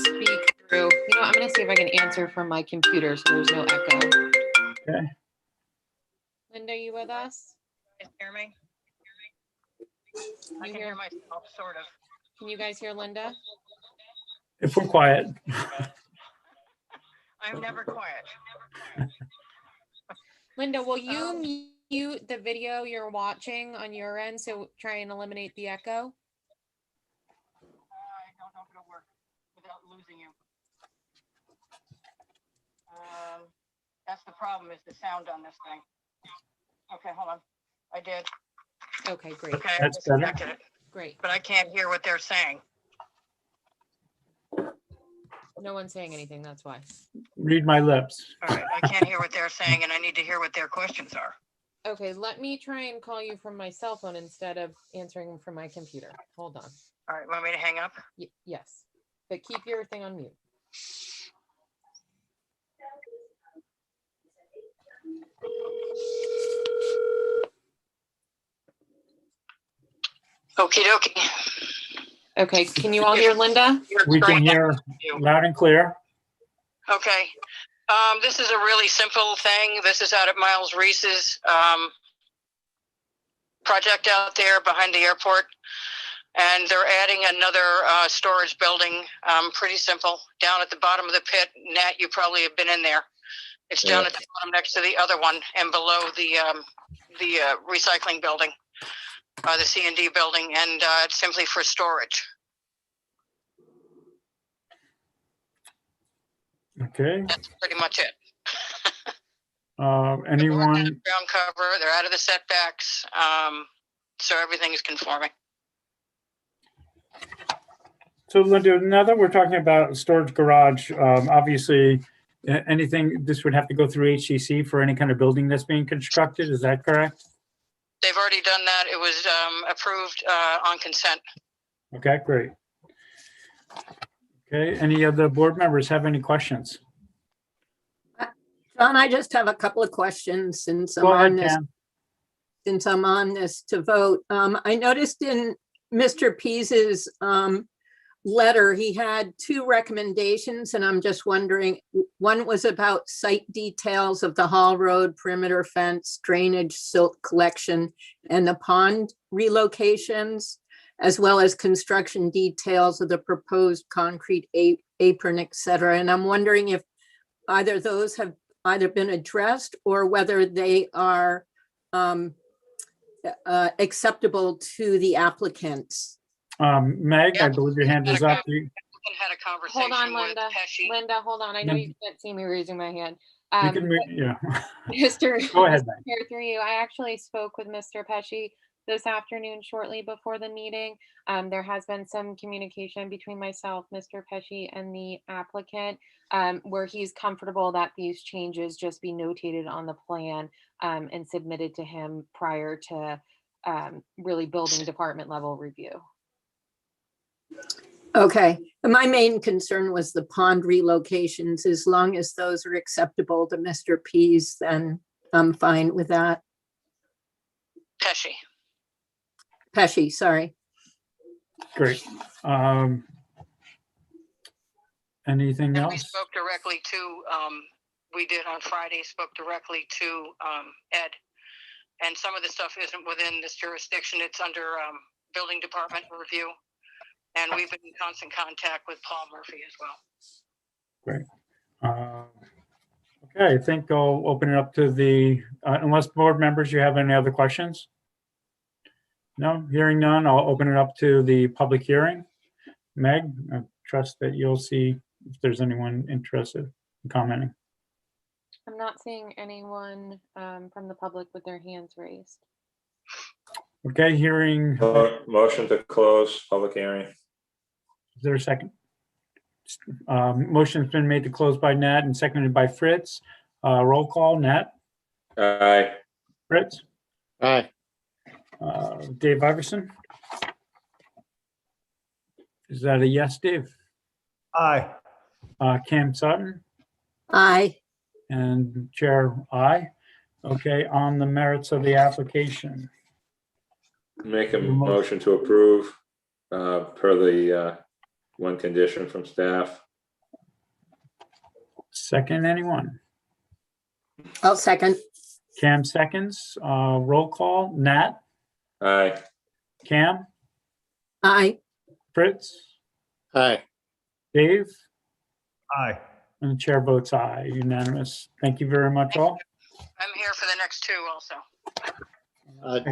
speak through. You know, I'm going to see if I can answer from my computer so there's no echo. Okay. Linda, you with us? Can you hear me? I You can hear- hear myself, sort of. Can you guys hear Linda? If we're quiet. I'm never quiet. Linda, will you mute the video you're watching on your end, so try and eliminate the echo? I don't know if it'll work without losing you. That's the problem, is the sound on this thing. Okay, hold on. I did. Okay, great. Okay, I That's better. disconnected it, Great. but I can't hear what they're saying. No one's saying anything, that's why. Read my lips. All right, I can't hear what they're saying, and I need to hear what their questions are. Okay, let me try and call you from my cell phone instead of answering from my computer. Hold on. All right, want me to hang up? Yes, but keep your thing on mute. Okie dokie. Okay, can you all hear Linda? We can hear loud and clear. Okay. This is a really simple thing. This is out at Miles Reese's project out there behind the airport. And they're adding another storage building. Pretty simple. Down at the bottom of the pit. Nat, you probably have been in there. It's down at the bottom next to the other one and below the recycling building, the C&D building, and it's simply for storage. Okay. That's pretty much it. Anyone? Ground cover, they're out of the setbacks, so everything is conforming. So Linda, now that we're talking about storage garage, obviously anything, this would have to go through HCC for any kind of building that's being constructed. Is that correct? They've already done that. It was approved on consent. Okay, great. Okay, any other board members have any questions? John, I just have a couple of questions since I'm Go ahead, on this, Cam. since I'm on this to vote. I noticed in Mr. Pease's letter, he had two recommendations, and I'm just wondering, one was about site details of the Hall Road perimeter fence, drainage, silt collection, and the pond relocations, as well as construction details of the proposed concrete apron, et cetera. And I'm wondering if either those have either been addressed or whether they are acceptable to the applicants. Meg, I believe your hand is up. Had a conversation Hold on, with Linda. Pesci. Linda, hold on. I know you can't see me raising my hand. You can, yeah. Mr. Go ahead, Meg. Chair, through you, I actually spoke with Mr. Pesci this afternoon shortly before the meeting. There has been some communication between myself, Mr. Pesci, and the applicant, where he's comfortable that these changes just be notated on the plan and submitted to him prior to really building department level review. Okay, my main concern was the pond relocations. As long as those are acceptable to Mr. Pease, then I'm fine with that. Pesci. Pesci, sorry. Great. Anything And we else? spoke directly to, we did on Friday, spoke directly to Ed. And some of the stuff isn't within this jurisdiction. It's under building department review. And we've been in constant contact with Paul Murphy as well. Great. Okay, I think I'll open it up to the, unless board members, you have any other questions? No, hearing none, I'll open it up to the public hearing. Meg, I trust that you'll see if there's anyone interested in commenting. I'm not seeing anyone from the public with their hands raised. Okay, hearing, Motion to close public hearing. is there a second? Motion's been made to close by Nat and seconded by Fritz. Roll call, Nat, Aye. Fritz, Aye. Dave Iverson. Is that a yes, Dave? Aye. Cam Sutton Aye. and Chair I. Okay, on the merits of the application. Make a motion to approve per the one condition from staff. Second, anyone? I'll second. Cam seconds. Roll call, Nat, Aye. Cam, Aye. Fritz, Aye. Dave, Aye. and the chair votes aye, unanimous. Thank you very much all. I'm here for the next two also.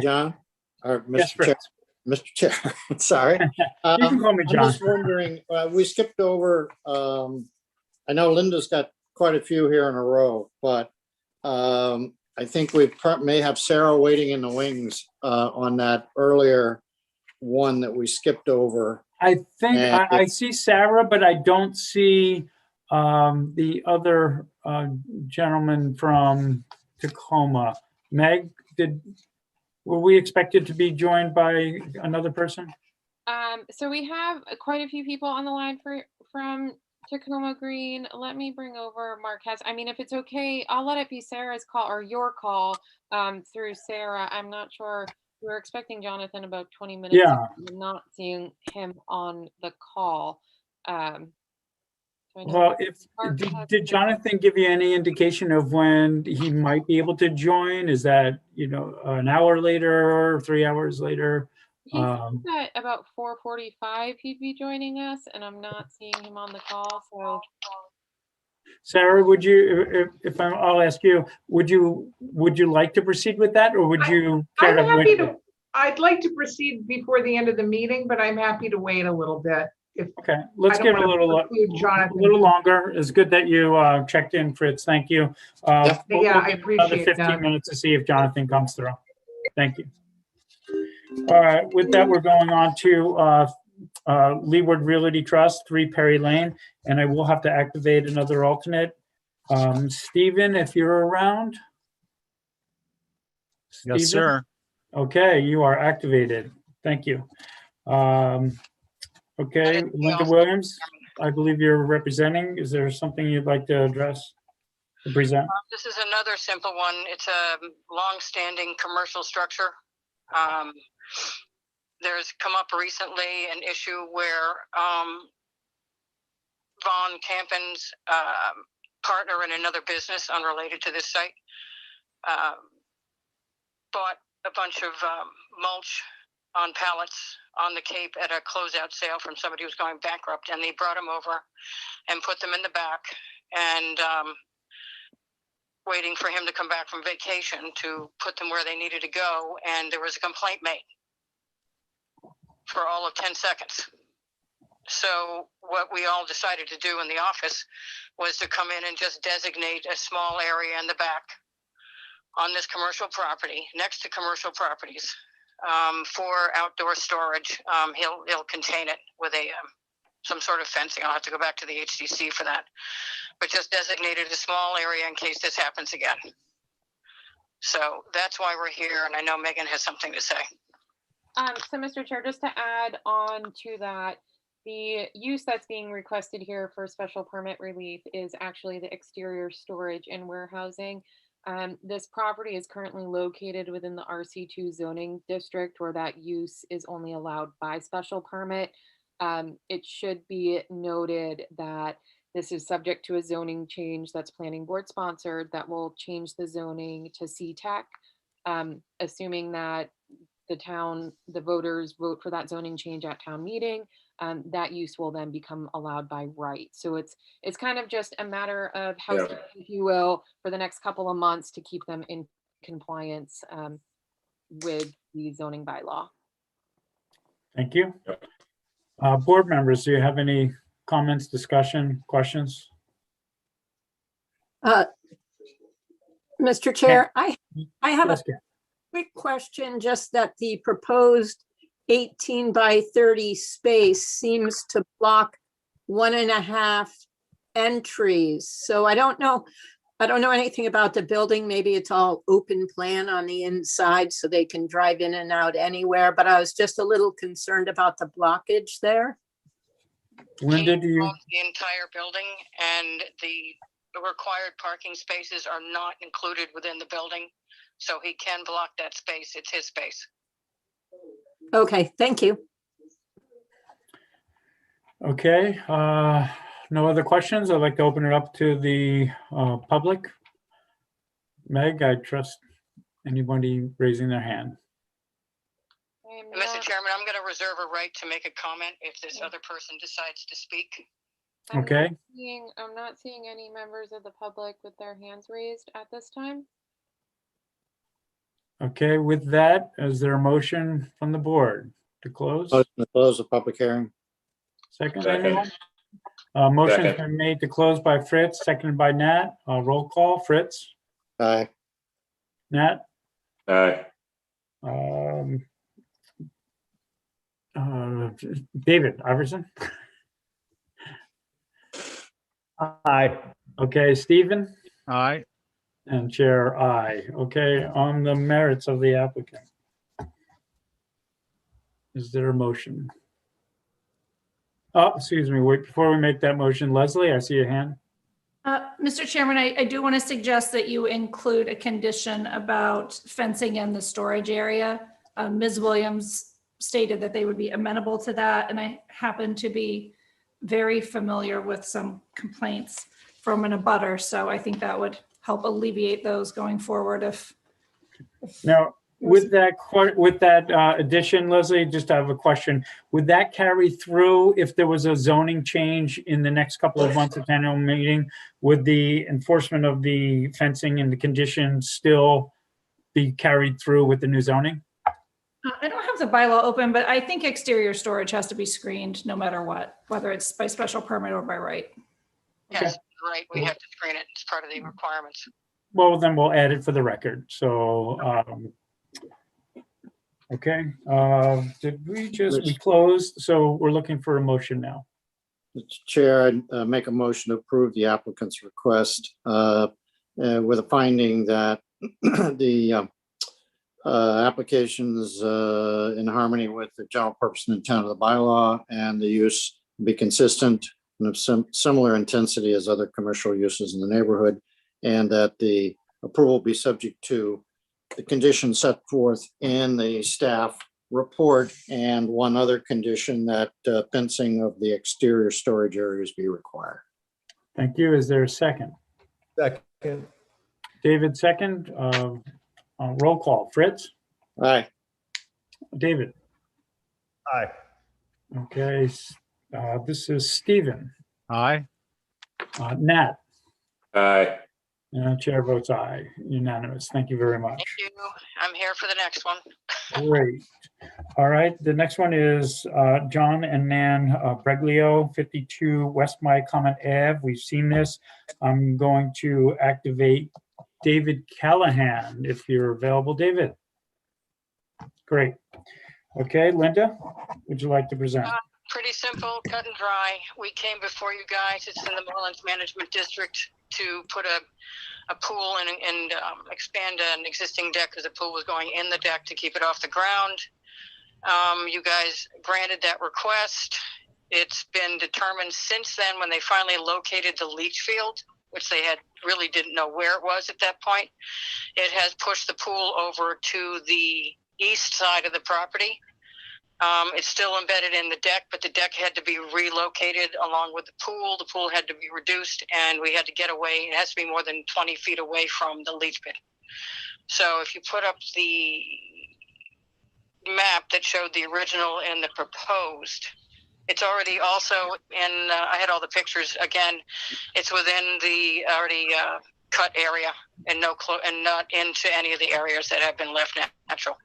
John, or Yes, Mr. Chair, Fritz. Mr. Chair, sorry. You can call me I'm John. just wondering, we skipped over, I know Linda's got quite a few here in a row, but I think we may have Sarah waiting in the wings on that earlier one that we skipped over. I think And I see Sarah, but I don't see the other gentleman from Tacoma. Meg, were we expected to be joined by another person? So we have quite a few people on the line from Tacoma Green. Let me bring over Marquez. I mean, if it's okay, I'll let it be Sarah's call or your call through Sarah. I'm not sure. We were expecting Jonathan about 20 minutes. Yeah. I'm not seeing him on the call. So I know Well, Marquez did Jonathan give you any indication of when he might be able to join? Is that, an hour later or 3 hours later? He said that about 4:45 he'd be joining us, and I'm not seeing him on the call. So, Sarah, would you, I'll ask you, would you like to proceed with that, or would you care I'm to happy wait? to, I'd like to proceed before the end of the meeting, but I'm happy to wait a little bit. Okay, let's I give don't it a wanna little, preclude Jonathan. longer. It's good that you checked in, Fritz. Thank you. Yeah, We'll I give another appreciate 15 that. minutes to see if Jonathan comes through. Thank you. All right, with that, we're going on to Leeward Realty Trust, 3 Perry Lane, and I will have to activate another alternate. Stephen, if you're around. Yes, Stephen? sir. Okay, you are activated. Thank you. Okay, Linda Williams, I believe you're representing. Is there something you'd like to address, to present? This is another simple one. It's a long-standing commercial structure. There's come up recently an issue where Von Campen's partner in another business unrelated to this site bought a bunch of mulch on pallets on the Cape at a closeout sale from somebody who was going bankrupt, and they brought them over and put them in the back and waiting for him to come back from vacation to put them where they needed to go, and there was a complaint made for all of 10 seconds. So what we all decided to do in the office was to come in and just designate a small area in the back on this commercial property, next to commercial properties, for outdoor storage. He'll contain it with a some sort of fencing. I'll have to go back to the HDC for that, but just designated a small area in case this happens again. So that's why we're here, and I know Megan has something to say. So Mr. Chair, just to add on to that, the use that's being requested here for special permit relief is actually the exterior storage and warehousing. This property is currently located within the RC2 zoning district where that use is only allowed by special permit. It should be noted that this is subject to a zoning change that's planning board sponsored that will change the zoning to C-Tech, assuming that the voters vote for that zoning change at town meeting. That use will then become allowed by right. So it's kind of just a matter of housekeeping, if you will, for the next couple of months to keep them in compliance with the zoning bylaw. Thank you. Board members, do you have any comments, discussion, questions? Mr. Chair, I have Yes, a quick question, just that the proposed 18 by 30 space seems to block 1.5 entries. So I don't know anything about the building. Maybe it's all open plan on the inside so they can drive in and out anywhere, but I was just a little concerned about the blockage there. Linda, do you? The entire building, and the required parking spaces are not included within the building. So he can block that space. It's his space. Okay, thank you. Okay, no other questions? I'd like to open it up to the public. Meg, I trust anybody raising their hand. Mr. Chairman, I'm going to reserve a right to make a comment if this other person decides to speak. Okay. I'm not seeing any members of the public with their hands raised at this time. Okay, with that, is there a motion from the board to close? Motion to close the public hearing. Second, Second. anyone? Motion's Second. been made to close by Fritz, seconded by Nat. Roll call, Fritz, Aye. Nat, Aye. David Iverson. Aye. Okay, Stephen, Aye. and Chair I. Okay, on the merits of the applicant. Is there a motion? Oh, excuse me, wait, before we make that motion, Leslie, I see a hand. Mr. Chairman, I do want to suggest that you include a condition about fencing in the storage area. Ms. Williams stated that they would be amenable to that, and I happen to be very familiar with some complaints from an abutter, so I think that would help alleviate those going forward. Now, with that addition, Leslie, just have a question. Would that carry through if there was a zoning change in the next couple of months at annual meeting? Would the enforcement of the fencing and the conditions still be carried through with the new zoning? I don't have the bylaw open, but I think exterior storage has to be screened no matter what, whether it's by special permit or by right. Yes, right. We have to screen it. It's part of the requirements. Well, then we'll add it for the record. So, okay. Did we closed? So we're looking for a motion now. Mr. Chair, I make a motion to approve the applicant's request with a finding that the applications in harmony with the general purpose and intent of the bylaw, and the use be consistent and of similar intensity as other commercial uses in the neighborhood, and that the approval be subject to the conditions set forth in the staff report, and one other condition, that fencing of the exterior storage areas be required. Thank you. Is there a second? Second. David, second. Roll call. Fritz? Aye. David? Aye. Okay. This is Stephen. Aye. Nat? Aye. Chair votes aye. Unanimous. Thank you very much. Thank you. I'm here for the next one. Great. All right. The next one is John and Nan Breglio, 52 West Miacomet Ave. We've seen this. I'm going to activate David Callahan if you're available. David. Great. Okay, Linda, would you like to present? Pretty simple, cut and dry. We came before you guys. It's in the Morelands Management District to put a pool and expand an existing deck, because the pool was going in the deck to keep it off the ground. You guys granted that request. It's been determined since then, when they finally located the leach field, which they had really didn't know where it was at that point. It has pushed the pool over to the east side of the property. It's still embedded in the deck, but the deck had to be relocated along with the pool. The pool had to be reduced, and we had to get away. It has to be more than 20 feet away from the leach pit. So if you put up the map that showed the original and the proposed, it's already also in, I had all the pictures again. It's within the already cut area, and and not into any of the areas that have been left natural.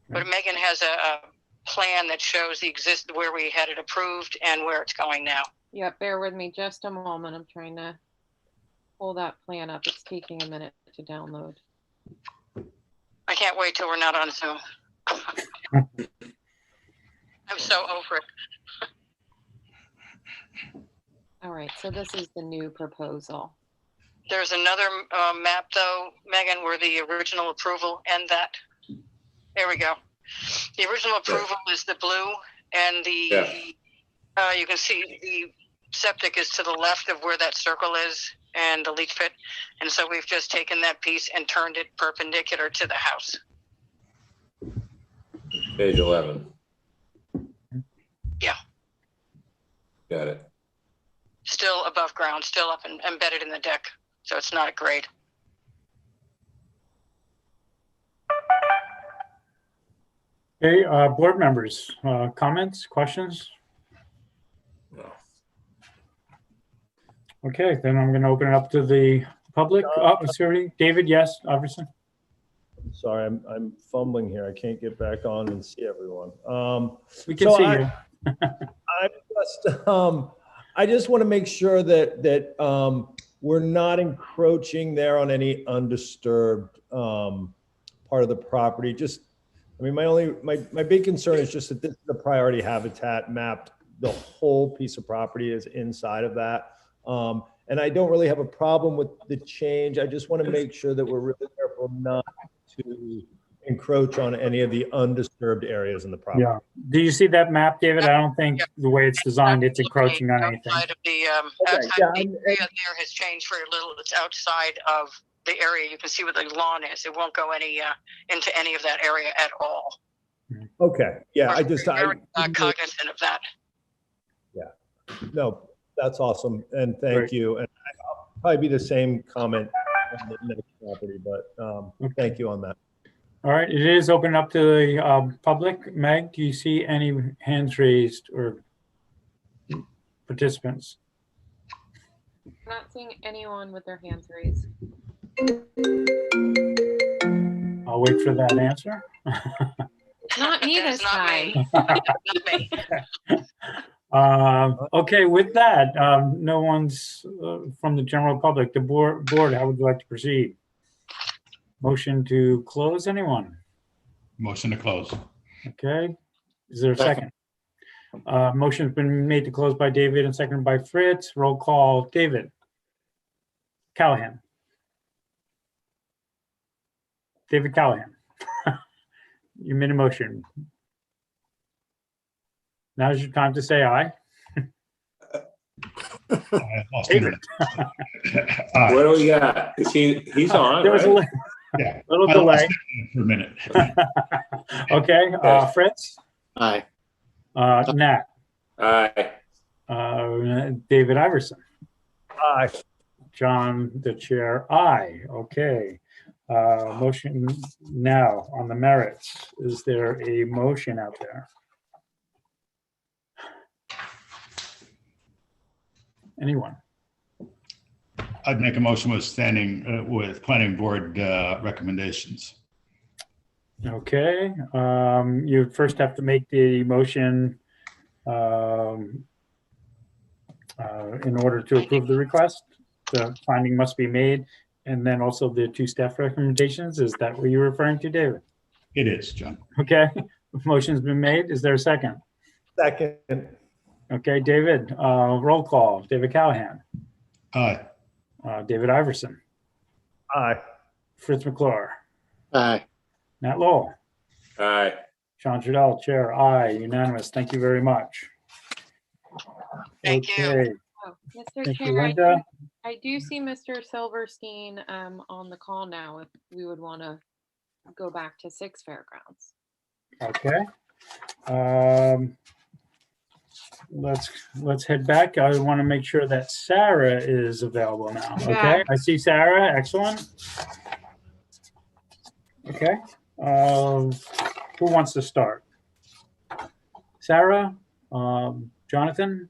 But Megan has a plan that shows where we had it approved and where it's going now. Yep, bear with me just a moment. I'm trying to pull that plan up. It's taking a minute to download. I can't wait till we're not on Zoom. I'm so over it. All right, so this is the new proposal. There's another map though, Megan, where the original approval and that. There we go. The original approval is the blue, and you can see the septic is to the left of where that circle is, and the leach pit. And so we've just taken that piece and turned it perpendicular to the house. Page 11. Yeah. Got it. Still above ground, still up and embedded in the deck. So it's not a grade. Okay, board members, comments, questions? No. Okay, then I'm going to open it up to the public. Oh, sorry, David, yes, obviously. Sorry, I'm fumbling here. I can't get back on and see everyone. We can see you. I just want to make sure that we're not encroaching there on any undisturbed part of the property. My big concern is just that this is the priority habitat mapped. The whole piece of property is inside of that. And I don't really have a problem with the change. I just want to make sure that we're really careful not to encroach on any of the undisturbed areas in the property. Yeah. Do you see that map, David? I don't think the way it's designed, it's encroaching on anything. Outside of the area there has changed very little. It's outside of the area. You can see where the lawn is. It won't go into any of that area at all. Okay. Yeah. I'm very cognizant of that. Yeah. No, that's awesome. And thank you. And I'll probably be the same comment on the next property, but thank you on that. All right, it is open up to the public. Meg, do you see any hands raised or participants? I'm not seeing anyone with their hands raised. I'll wait for that answer. Not me this time. Not me. Okay, with that, no one's from the general public. The board, how would you like to proceed? Motion to close, anyone? Motion to close. Okay, is there a second? Motion's been made to close by David and seconded by Fritz. Roll call, David. Callahan. David Callahan. You made a motion. Now's your time to say aye. I lost David. internet. What do we got? Is he's on, There was a right? Yeah. little I lost delay. internet for a minute. Okay, Fritz, Aye. Nat, Aye. David Iverson, Aye. John, the chair, aye. Okay. Motion now on the merits. Is there a motion out there? Anyone? I'd make a motion with standing with planning board recommendations. Okay, you first have to make the motion in order to approve the request. The finding must be made, and then also the two staff recommendations. Is that what you're referring to, David? It is, John. Okay, motion's been made. Is there a second? Second. Okay, David, roll call. David Callahan, Aye. David Iverson, Aye. Fritz McClure, Aye. Nat Lowell, Aye. John Trudell, chair, aye, unanimous. Thank you very much. Thank you. Okay, Oh, Mr. thank you, Chair, Linda. I do see Mr. Silverstein on the call now if we would want to go back to 6 Fairgrounds. Okay. Let's head back. I want to make sure that Sarah is available now. Okay, Yeah. I see Sarah. Excellent. Okay. Who wants to start? Sarah? Jonathan?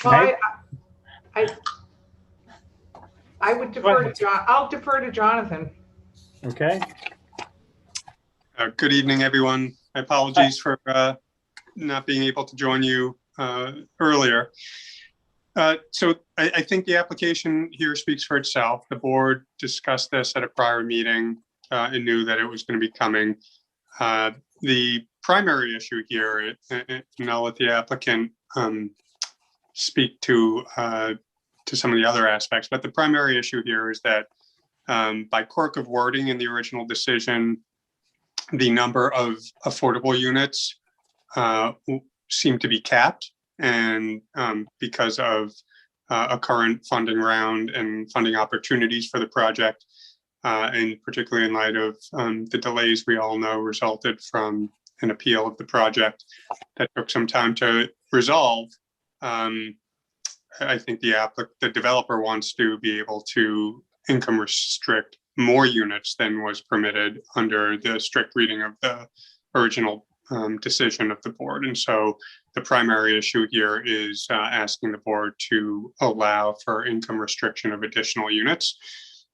Well, I would defer to John. I'll defer to Jonathan. Okay. Good evening, everyone. My apologies for not being able to join you earlier. So I think the application here speaks for itself. The board discussed this at a prior meeting and knew that it was going to be coming. The primary issue here, and I'll let the applicant speak to some of the other aspects, but the primary issue here is that by quirk of wording in the original decision, the number of affordable units seem to be capped, and because of a current funding round and funding opportunities for the project, and particularly in light of the delays we all know resulted from an appeal of the project that took some time to resolve. I think the developer wants to be able to income restrict more units than was permitted under the strict reading of the original decision of the board. And so the primary issue here is asking the board to allow for income restriction of additional units.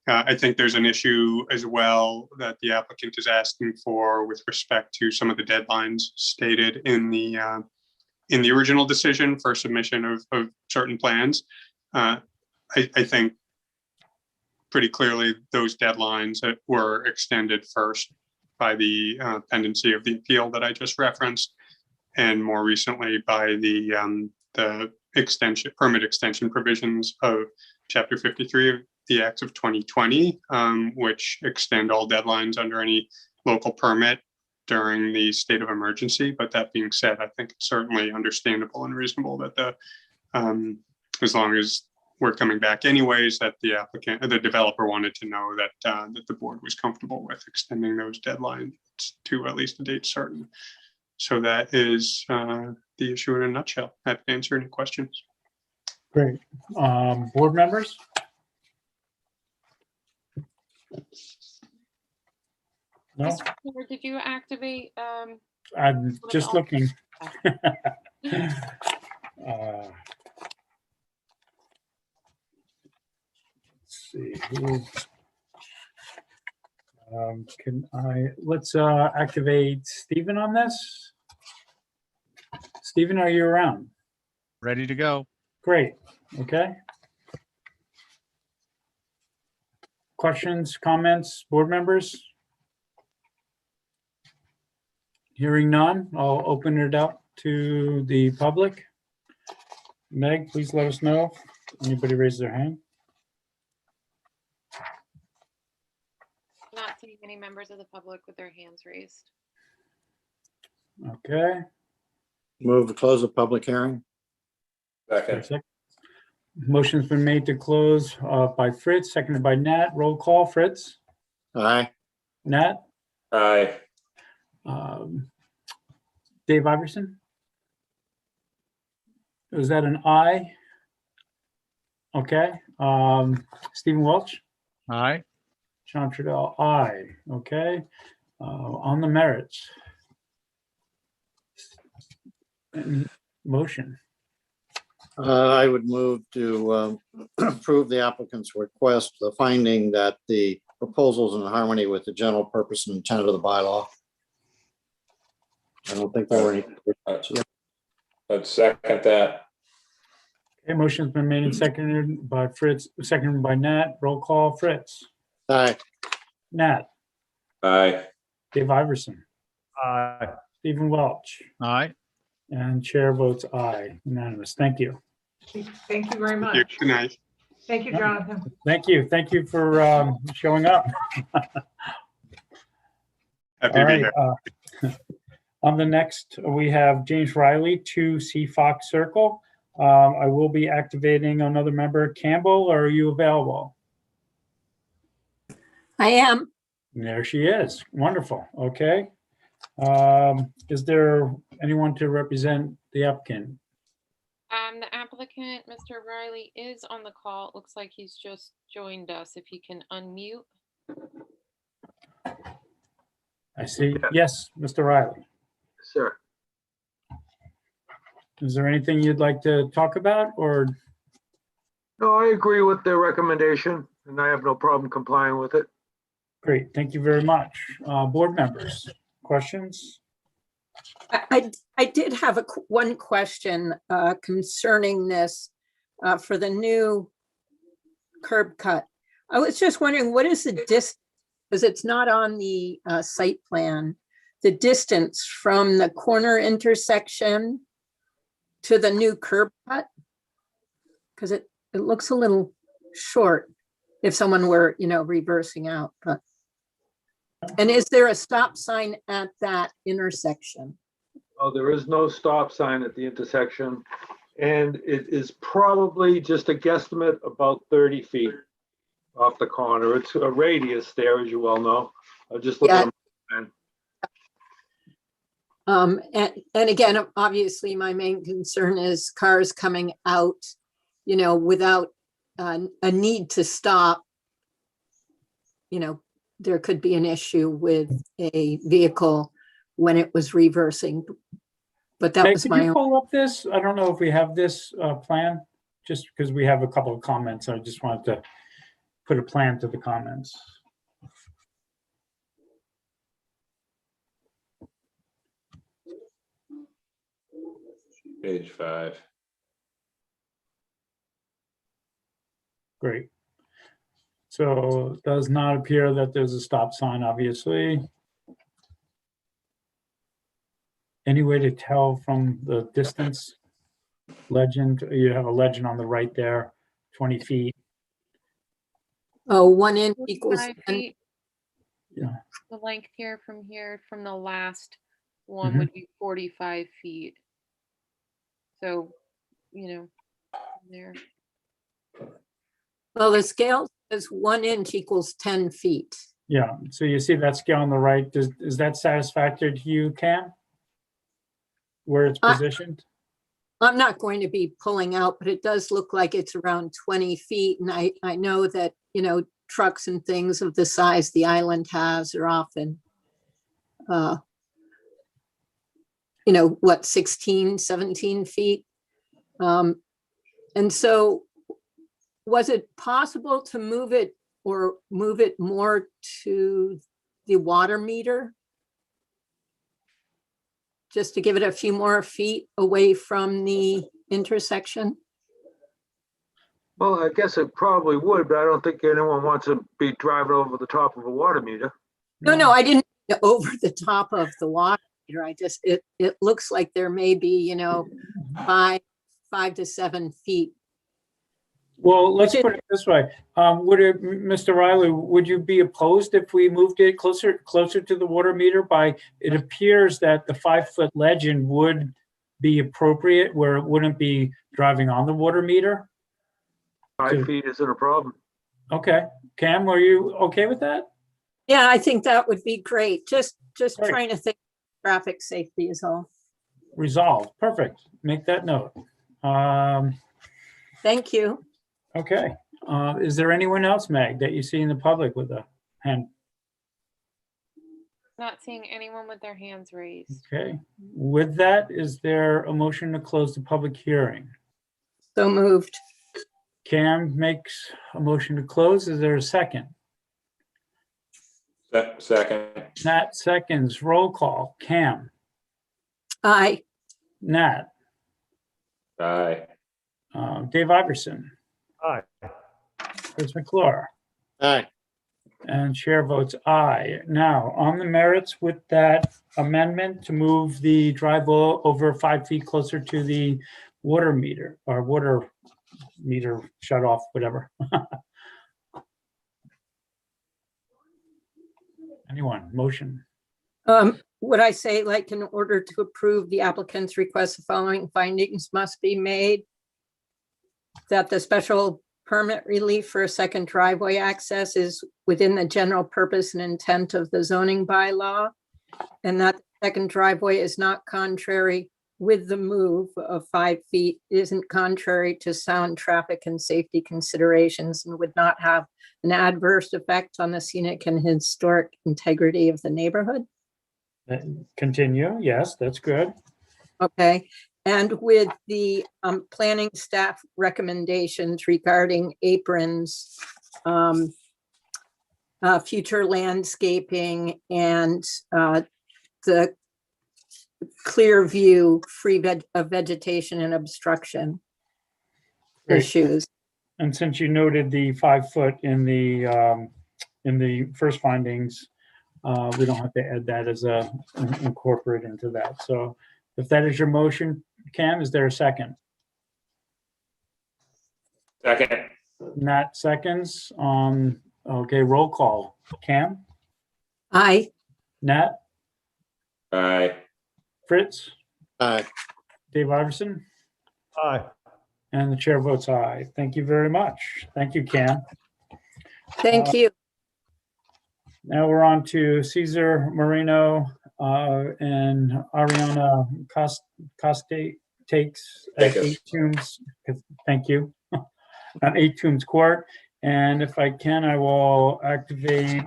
I think there's an issue as well that the applicant is asking for with respect to some of the deadlines stated in the original decision for submission of certain plans. I think pretty clearly those deadlines that were extended first by the pendency of the appeal that I just referenced, and more recently by the permit extension provisions of Chapter 53 of the Acts of 2020, which extend all deadlines under any local permit during the state of emergency. But that being said, I think it's certainly understandable and reasonable that as long as we're coming back anyways, that the developer wanted to know that that the board was comfortable with extending those deadlines to at least a date certain. So that is the issue in a nutshell. Happy to answer any questions. Great. Board members? No, Mr. Chair, did you activate? I'm just looking. See who, let's activate Stephen on this. Stephen, are you around? Ready to go. Great. Okay. Questions, comments, board members? Hearing none, I'll open it up to the public. Meg, please let us know if anybody raises their hand. Not seeing any members of the public with their hands raised. Okay. Move to close the public hearing. Second. Motion's been made to close by Fritz, seconded by Nat. Roll call, Fritz, Aye. Nat, Aye. Dave Iverson? Is that an aye? Okay. Stephen Welch? Aye. John Trudell, aye. Okay. On the merits. Motion. I would move to approve the applicant's request, the finding that the proposals in harmony with the general purpose and intent of the bylaw. I don't think there were any. Let's second that. Okay, motion's been made and seconded by Fritz, seconded by Nat. Roll call, Fritz. Aye. Nat, Aye. Dave Iverson, Aye. Stephen Welch, Aye. and chair votes aye. Unanimous. Thank you. Thank you very much. Good night. Thank you, Jonathan. Thank you. Thank you for showing up. Happy to All be right. here. On the next, we have James Riley, 2 C Fox Circle. I will be activating another member. Campbell, are you available? I am. There she is. Wonderful. Okay. Is there anyone to represent the applicant? The applicant, Mr. Riley, is on the call. It looks like he's just joined us. If he can unmute. I see. Yes, Mr. Riley. Sir. Is there anything you'd like to talk about or? No, I agree with the recommendation and I have no problem complying with it. Great. Thank you very much. Board members, questions? I did have one question concerning this for the new curb cut. I was just wondering, what is the distance, because it's not on the site plan, the distance from the corner intersection to the new curb cut? Because it looks a little short if someone were, reversing out, but. And is there a stop sign at that intersection? Oh, there is no stop sign at the intersection. And it is probably just a guesstimate about 30 feet off the corner. It's a radius there, as you well know. I'll just look at them. And again, obviously, my main concern is cars coming out, without a need to stop. There could be an issue with a vehicle when it was reversing. But that Hey, was could my you own. pull up this? I don't know if we have this plan, just because we have a couple of comments. I just wanted to put a plan to the comments. Page 5. Great. So it does not appear that there's a stop sign, obviously. Any way to tell from the distance? Legend, you have a legend on the right there, 20 feet. Oh, 1 inch equals 45 10. feet. Yeah. The length here from the last one would be 45 feet. So, there. Well, the scale says 1 inch equals 10 feet. Yeah, so you see that scale on the right. Is that satisfactory to you, Cam? Where it's positioned? I'm not going to be pulling out, but it does look like it's around 20 feet. And I know that, trucks and things of the size the island has are often, 16, 17 feet. And so was it possible to move it more to the water meter? Just to give it a few more feet away from the intersection? Well, I guess it probably would, but I don't think anyone wants to be driving over the top of a water meter. No, I didn't over the top of the water meter. It looks like there may be, 5 to 7 feet Well, let's put it this way. Mr. Riley, would you be opposed if we moved it closer to the water meter it appears that the 5-foot legend would be appropriate where it wouldn't be driving on the water meter? 5 feet isn't a problem. Okay. Cam, are you okay with that? Yeah, I think that would be great. Just Great. trying to think traffic safety is all. Resolved. Perfect. Make that note. Thank you. Okay. Is there anyone else, Meg, that you see in the public with a hand? Not seeing anyone with their hands raised. Okay. With that, is there a motion to close the public hearing? So moved. Cam makes a motion to close. Is there a second? Second. Nat seconds. Roll call. Cam. Aye. Nat. Aye. Dave Iverson. Aye. Chris McClure. Aye. And chair votes aye. Now, on the merits with that amendment to move the drive over 5 feet closer to the water meter or water meter shut off, whatever. Anyone? Motion. Would I say, like, in order to approve the applicant's request, the following findings must be made? That the special permit relief for a second driveway access is within the general purpose and intent of the zoning bylaw, and that the second driveway is not contrary with the move of 5 feet, isn't contrary to sound traffic and safety considerations, and would not have an adverse effect on the scenic and historic integrity of the neighborhood. Continue. Yes, that's good. Okay, and with the planning staff recommendations regarding aprons, future landscaping, and the clear view, free of vegetation and obstruction Great. issues. And since you noted the 5 foot in the first findings, we don't have to add that as incorporate into that. So if that is your motion, Cam, is there a second? Second. Nat seconds. Okay, roll call. Cam? Aye. Nat? Aye. Fritz? Aye. Dave Iverson? Aye. And the chair votes aye. Thank you very much. Thank you, Cam. Thank you. Now we're on to Cesar Moreno and Ariana Coste takes at 8 Tombs. Thank you. At 8 Tombs Court. And if I can, I will activate.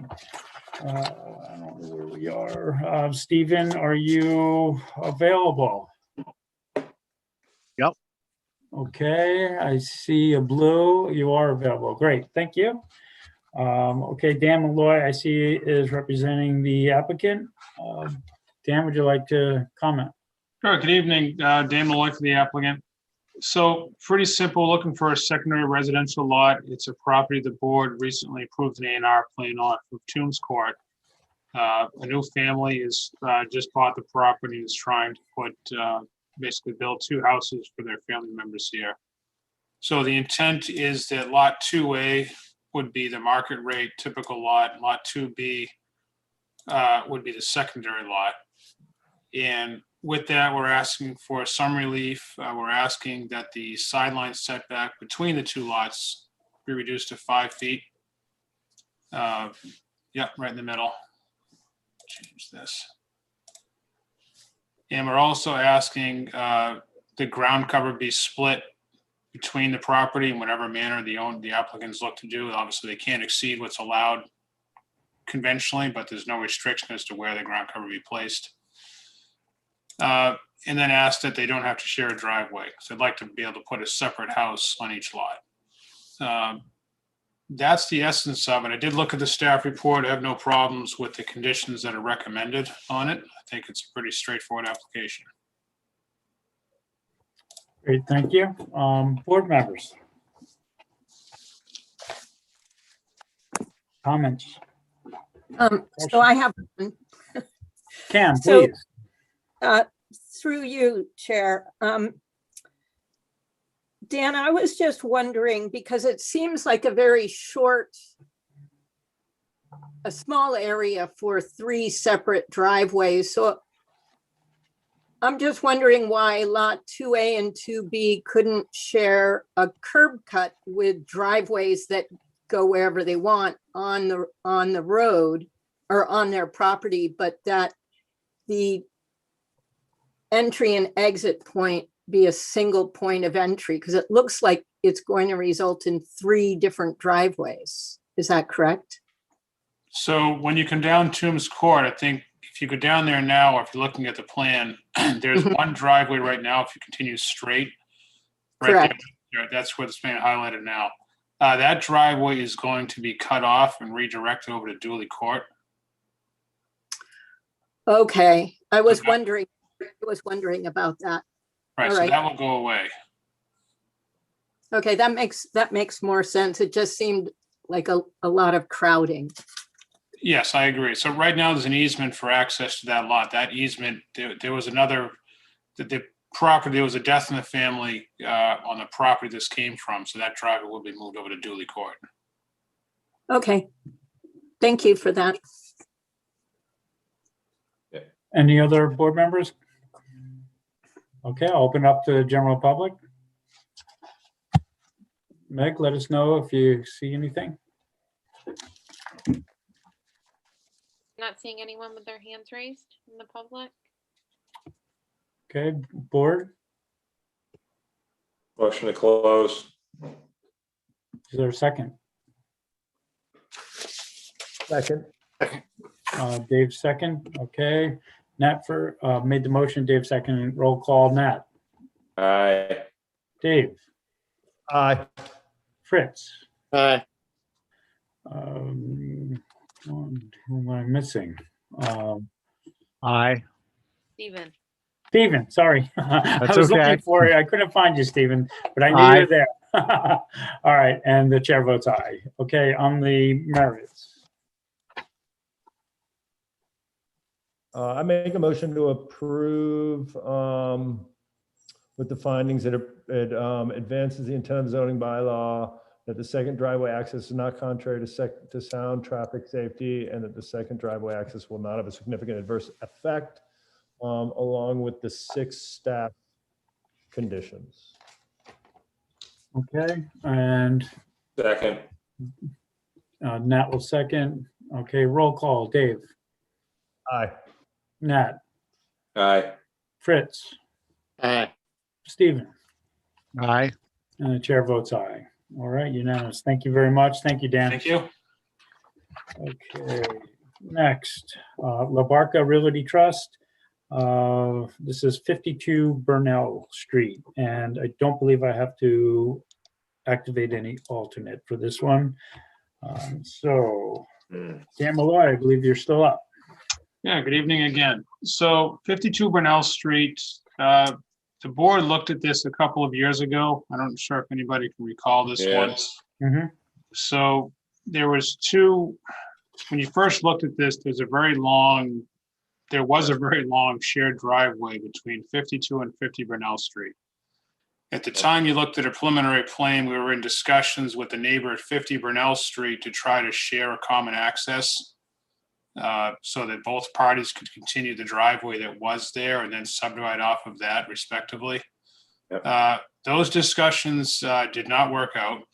I don't know where we are. Stephen, are you available? Yep. Okay, I see a blue. You are available. Great, thank you. Okay, Dan Malloy, I see is representing the applicant. Dan, would you like to comment? Sure. Good evening, Dan Malloy for the applicant. So pretty simple, looking for a secondary residential lot. It's a property the board recently approved an A&R plan on for Tombs Court. A new family is just bought the property and is trying to put basically build 2 houses for their family members here. So the intent is that lot 2A would be the market rate typical lot, and lot 2B would be the secondary lot. And with that, we're asking for some relief. We're asking that the sideline setback between the 2 lots be reduced to 5 feet. Yeah, right in the middle. Change this. And we're also asking the ground cover be split between the property in whatever manner the applicants look to do. Obviously, they can't exceed what's allowed conventionally, but there's no restriction as to where the ground cover be placed. And then ask that they don't have to share a driveway. So I'd like to be able to put a separate house on each lot. That's the essence of it. I did look at the staff report. I have no problems with the conditions that are recommended on it. I think it's a pretty straightforward application. Great, thank you. Board members. Comments? So I have one. Cam, So, please. through you, Chair. Dan, I was just wondering, because it seems like a very short, a small area for 3 separate driveways. So I'm just wondering why lot 2A and 2B couldn't share a curb cut with driveways that go wherever they want on the road or on their property, but that the entry and exit point be a single point of entry, because it looks like it's going to result in 3 different driveways. Is that correct? So when you come down Toombs Court, I think if you go down there now, or if you're looking at the plan, there's one driveway right now. If you continue straight, right Correct. there, that's where it's being highlighted now. That driveway is going to be cut off and redirected over to Dooley Court. Okay, I was wondering about that. Right, All so right. that will go away. Okay, that makes more sense. It just seemed like a lot of crowding. Yes, I agree. So right now there's an easement for access to that lot. That easement, there was another, the property, there was a death in the family on the property this came from. So that driveway will be moved over to Dooley Court. Okay, thank you for that. Any other board members? Okay, I'll open up to the general public. Meg, let us know if you see anything. Not seeing anyone with their hands raised in the public. Okay, board, Motion to close. is there a second? Second. Dave second, okay. Nat made the motion, Dave second, roll call, Nat. Aye. Dave, Aye. Fritz. Aye. Who am I missing? Aye. Steven. Steven, sorry. I That's was okay. looking for you. I couldn't find you, Steven, but I knew Aye. you were there. All right, and the chair votes aye. Okay, on the merits. I make a motion to approve with the findings that it advances the intent of the zoning bylaw, that the second driveway access is not contrary to sound traffic safety, and that the second driveway access will not have a significant adverse effect, along with the 6 staff conditions. Okay, and Second. Nat will second. Okay, roll call, Dave, Aye. Nat, Aye. Fritz, Aye. Steven, Aye. and the chair votes aye. All right, unanimous. Thank you very much. Thank you, Dan. Thank you. Okay, next, La Barca Realty Trust. This is 52 Burnell Street, and I don't believe I have to activate any alternate for this one. So, Dan Malloy, I believe you're still up. Yeah, good evening again. So 52 Burnell Street, the board looked at this a couple of years ago. I'm not sure if anybody can recall this one. Mhm. So there was when you first looked at this, there was a very long shared driveway between 52 and 50 Burnell Street. At the time you looked at a preliminary plan, we were in discussions with the neighbor at 50 Burnell Street to try to share a common access so that both parties could continue the driveway that was there and then subdivide off of that respectively. Those discussions did not work out.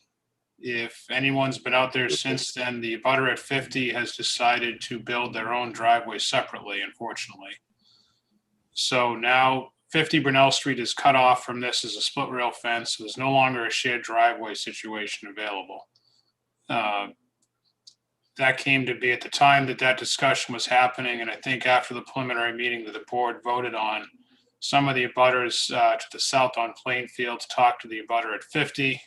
If anyone's been out there since then, the abutter at 50 has decided to build their own driveway separately, unfortunately. So now 50 Burnell Street is cut off from this as a split rail fence. So there's no longer a shared driveway situation available. That came to be at the time that discussion was happening. And I think after the preliminary meeting that the board voted on, some of the abutters to the south on Plainfield talked to the abutter at 50.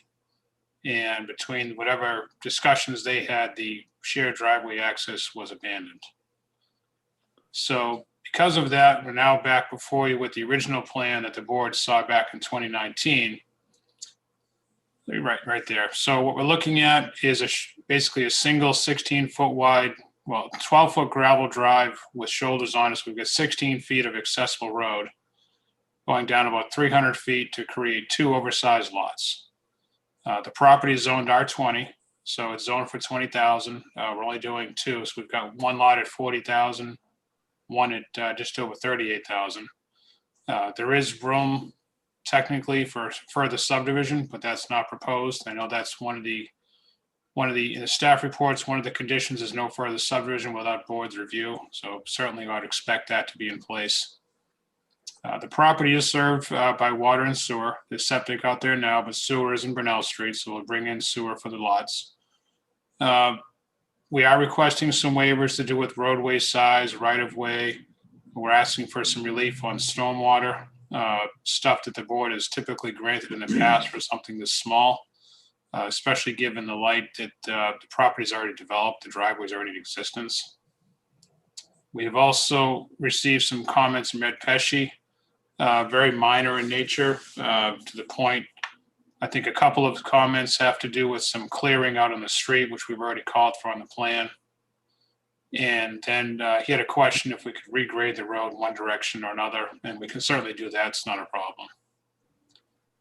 And between whatever discussions they had, the shared driveway access was abandoned. So because of that, we're now back before you with the original plan that the board saw back in 2019. Right there. So what we're looking at is basically a single 16-foot wide, 12-foot gravel drive with shoulders on it. So we've got 16 feet of accessible road. going down about 300 feet to create 2 oversized lots. The property is zoned R20, so it's zoned for 20,000. We're only doing 2, so we've got 1 lot at 40,000, 1 at just over 38,000. There is room technically for further subdivision, but that's not proposed. I know that's in the staff reports, one of the conditions is no further subdivision without board's review. So certainly I'd expect that to be in place. The property is served by water and sewer. There's septic out there now, but sewer is in Burnell Street, so we'll bring in sewer for the lots. We are requesting some waivers to do with roadway size, right-of-way. We're asking for some relief on stormwater, stuff that the board has typically granted in the past for something this small, especially given the light that the property is already developed, the driveway is already in existence. We have also received some comments from Ed Pesci, very minor in nature, to the point. I think a couple of comments have to do with some clearing out on the street, which we've already called for on the plan. And then he had a question if we could regrade the road one direction or another, and we can certainly do that. It's not a problem.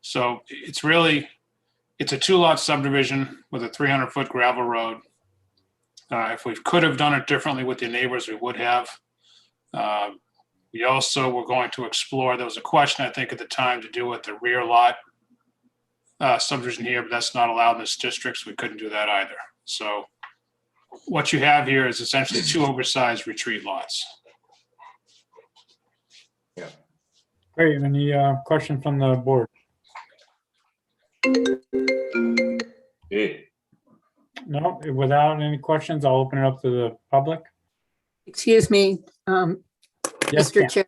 So it's a 2-lot subdivision with a 300-foot gravel road. If we could have done it differently with the neighbors, we would have. We also were going to explore, there was a question, I think, at the time to do with the rear lot subdivision here, but that's not allowed in this district, so we couldn't do that either. So what you have here is essentially 2 oversized retreat lots. Yeah. Great. Any question from the board? Yeah. No, without any questions, I'll open it up to the public. Excuse me, Yes, Mr. ma'am. Chair.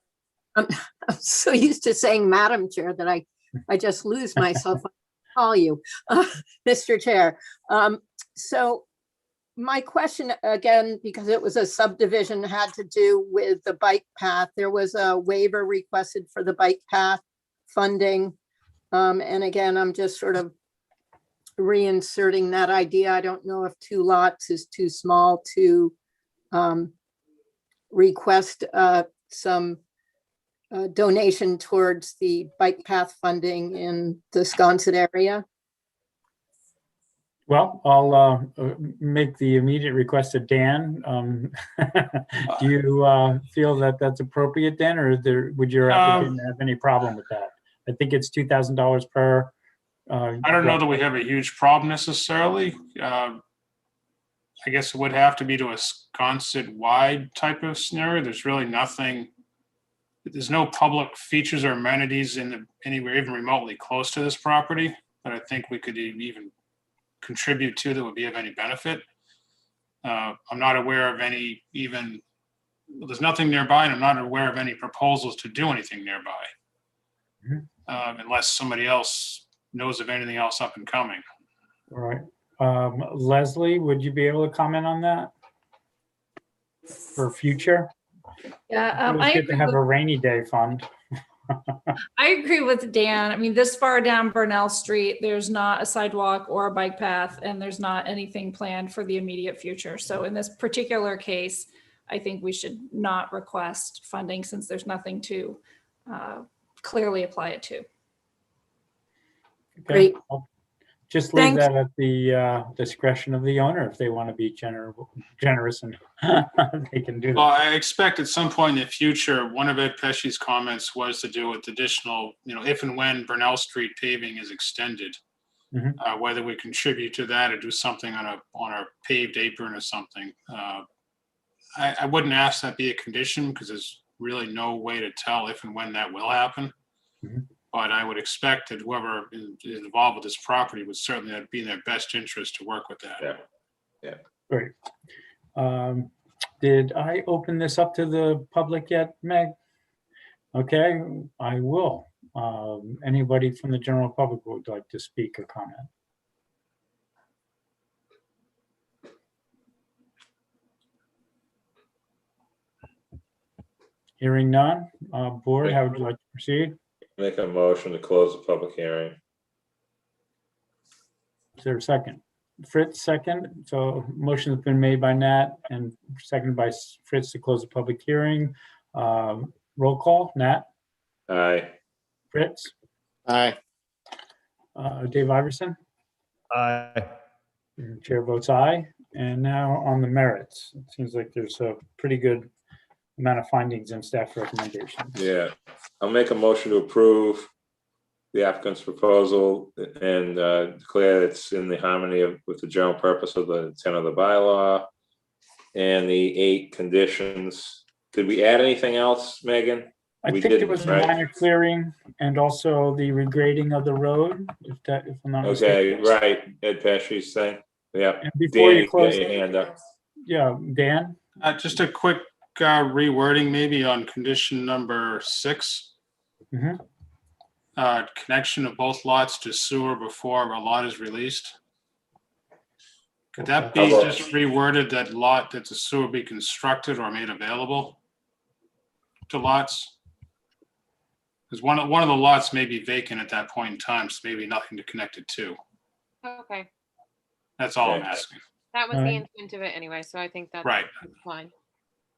I'm so used to saying Madam Chair that I just lose myself. when I call you, Mr. Chair. So my question again, because it was a subdivision, had to do with the bike path. There was a waiver requested for the bike path funding. And again, I'm just sort of reinserting that idea. I don't know if 2 lots is too small to request some donation towards the bike path funding in the Sconset area. Well, I'll make the immediate request to Dan. Do you feel that that's appropriate, Dan, or would your applicant have any problem with that? I think it's $2,000 per. I don't know that we have a huge problem necessarily. I guess it would have to be to a Sconset-wide type of scenario. There's really nothing, there's no public features or amenities anywhere even remotely close to this property that I think we could even contribute to that would be of any benefit. I'm not aware of any there's nothing nearby, and I'm not aware of any proposals to do anything nearby. Unless somebody else knows of anything else up and coming. All right. Leslie, would you be able to comment on that for future? Yeah, It was good to have a rainy day fund. I agree with Dan. I mean, this far down Burnell Street, there's not a sidewalk or a bike path, and there's not anything planned for the immediate future. So in this particular case, I think we should not request funding since there's nothing to clearly apply it to. Okay. Great. I'll just leave Thanks. that at the discretion of the owner. If they want to be generous and they can do Well, that. I expect at some point in the future, one of Ed Pesci's comments was to do with additional, if and when Burnell Street paving is extended, whether we contribute to that or do something on a paved apron or something. I wouldn't ask that be a condition because there's really no way to tell if and when that will happen. But I would expect that whoever is involved with this property would certainly be in their best interest to work with that. Yeah. Great. Did I open this up to the public yet, Meg? Okay, I will. Anybody from the general public who would like to speak or comment? Hearing none. Board, how would you like to proceed? Make a motion to close the public hearing. Is there a second? Fritz, second. So motion has been made by Nat and seconded by Fritz to close the public hearing. Roll call, Nat, Aye. Fritz, Aye. Dave Iverson, Aye. and chair votes aye. And now on the merits, it seems like there's a pretty good amount of findings and staff recommendations. Yeah, I'll make a motion to approve the applicant's proposal and declare it's in the harmony with the general purpose of the intent of the bylaw and the 8 conditions. Did we add anything else, Megan? I We think there didn't, was a right? minor clearing and also the regrading of the road, if I'm not Okay, mistaken. right, Ed Pesci's thing. Yeah. And before Dan, you close, got your hand up. yeah, Dan? Just a quick rewording maybe on condition number 6. Mhm. Connection of both lots to sewer before a lot is released. Could that be How about- just reworded that the sewer be constructed or made available to lots? Because one of the lots may be vacant at that point in time, so maybe nothing to connect it to. Okay, That's all I'm Okay. asking. that was the Alright. intent of it anyway, so I think that's Right. fine.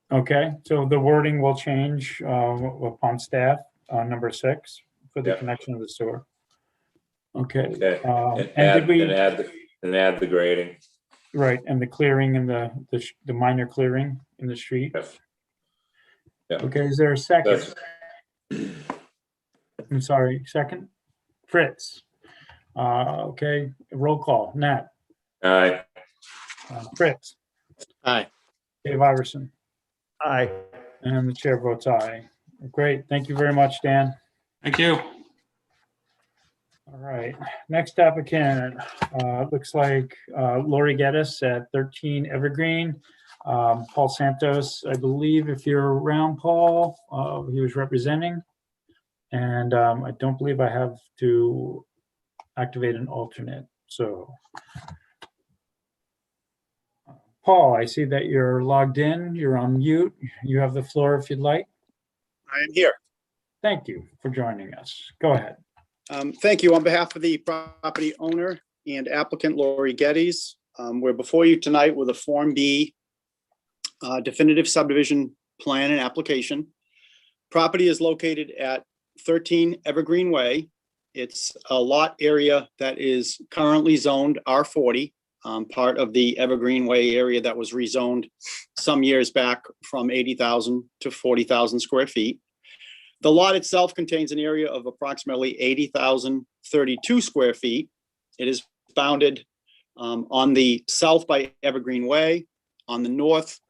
Okay, so the wording will change upon staff, number 6, for the Yeah. connection of the sewer. Okay. Okay, And and did we, add the grading. right, and the clearing and the minor clearing in the street? Yes. Yeah. Okay, is there a second? That's- I'm sorry, second? Fritz? Okay, roll call. Nat? Aye. Fritz? Aye. Dave Iverson? Aye. And the chair votes aye. Great, thank you very much, Dan. Thank you. All right, next applicant, looks like Lori Geddes at 13 Evergreen. Paul Santos, I believe if you're around, Paul, he was representing. And I don't believe I have to activate an alternate, so. Paul, I see that you're logged in, you're on mute. You have the floor if you'd like. I am here. Thank you for joining us. Go ahead. Thank you. On behalf of the property owner and applicant Lori Geddes, we're before you tonight with a Form B definitive subdivision plan and application. Property is located at 13 Evergreen Way. It's a lot area that is currently zoned R40, part of the Evergreen Way area that was rezoned some years back from 80,000 to 40,000 square feet. The lot itself contains an area of approximately 80,032 square feet. It is bounded on the south by Evergreen Way, on the north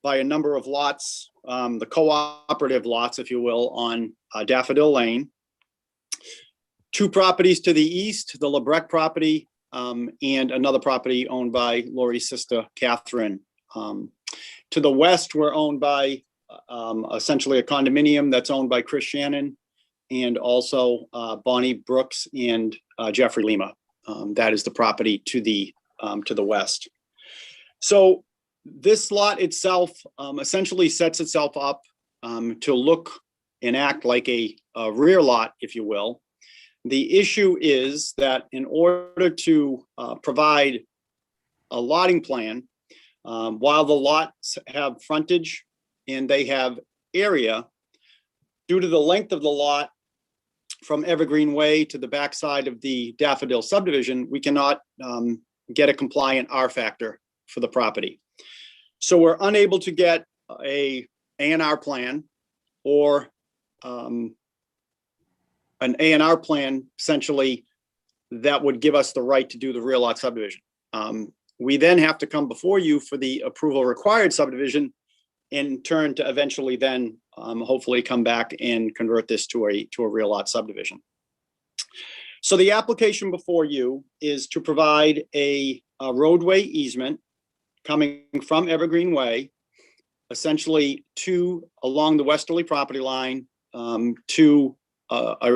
by a number of lots, the cooperative lots, if you will, on Daffodil Lane. 2 properties to the east, the LeBrecq property, and another property owned by Lori's sister, Catherine. To the west, we're owned by essentially a condominium that's owned by Chris Shannon and also Bonnie Brooks and Jeffrey Lima. That is the property to the west. So this lot itself essentially sets itself up to look and act like a rear lot, if you will. The issue is that in order to provide a lotting plan, while the lots have frontage and they have area, due to the length of the lot from Evergreen Way to the backside of the Daffodil subdivision, we cannot get a compliant R factor for the property. So we're unable to get a A&R plan or an A&R plan essentially that would give us the right to do the rear lot subdivision. We then have to come before you for the approval required subdivision in turn to eventually then hopefully come back and convert this to a rear lot subdivision. So the application before you is to provide a roadway easement coming from Evergreen Way, essentially along the westerly property line to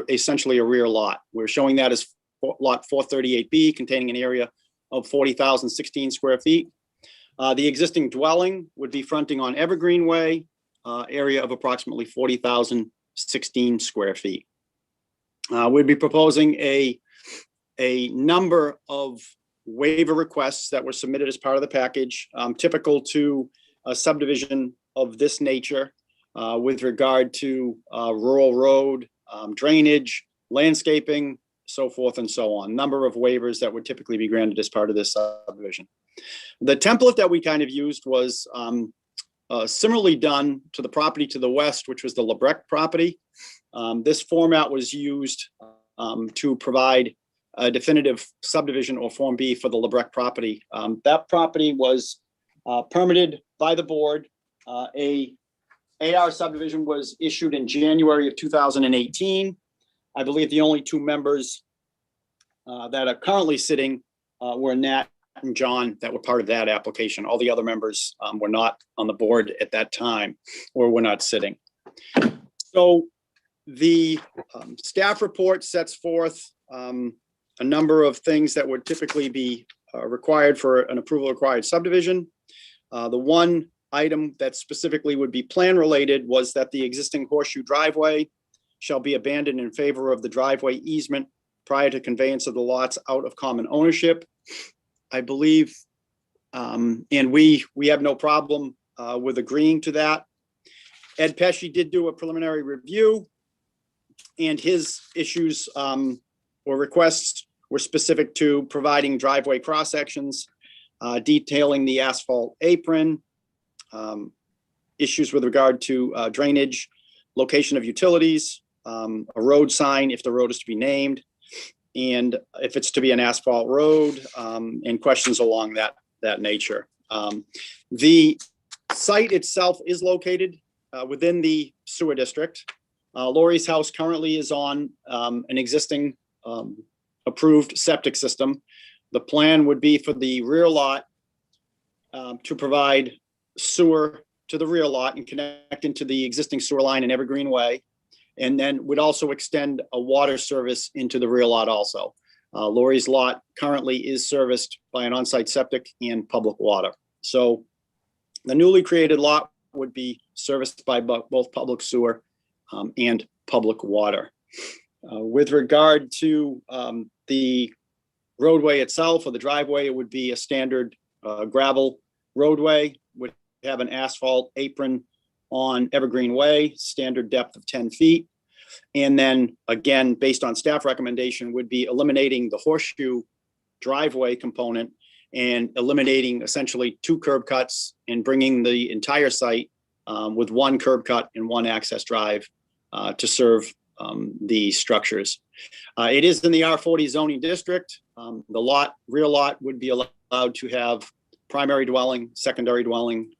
essentially a rear lot. We're showing that as lot 438B, containing an area of 40,016 square feet. The existing dwelling would be fronting on Evergreen Way, area of approximately 40,016 square feet. We'd be proposing a number of waiver requests that were submitted as part of the package, typical to a subdivision of this nature with regard to rural road, drainage, landscaping, so forth and so on. Number of waivers that would typically be granted as part of this subdivision. The template that we kind of used was similarly done to the property to the west, which was the LeBrecq property. This format was used to provide a definitive subdivision or Form B for the LeBrecq property. That property was permitted by the board. A AR subdivision was issued in January of 2018. I believe the only two members that are currently sitting were Nat and John that were part of that application. All the other members were not on the board at that time or were not sitting. So the staff report sets forth a number of things that would typically be required for an approval required subdivision. The one item that specifically would be plan related was that the existing horseshoe driveway shall be abandoned in favor of the driveway easement prior to conveyance of the lots out of common ownership. I believe, and we have no problem with agreeing to that. Ed Pesci did do a preliminary review, and his issues or requests were specific to providing driveway cross sections, detailing the asphalt apron, issues with regard to drainage, location of utilities, a road sign if the road is to be named, and if it's to be an asphalt road, and questions along that nature. The site itself is located within the sewer district. Lori's house currently is on an existing approved septic system. The plan would be for the rear lot to provide sewer to the rear lot and connect into the existing sewer line in Evergreen Way, and then would also extend a water service into the rear lot also. Lori's lot currently is serviced by an on-site septic and public water. So the newly created lot would be serviced by both public sewer and public water. With regard to the roadway itself or the driveway, it would be a standard gravel roadway, would have an asphalt apron on Evergreen Way, standard depth of 10 feet. And then again, based on staff recommendation, would be eliminating the horseshoe driveway component and eliminating essentially 2 curb cuts and bringing the entire site with 1 curb cut and 1 access drive to serve the structures. It is in the R40 zoning district. The rear lot would be allowed to have primary dwelling, secondary dwelling,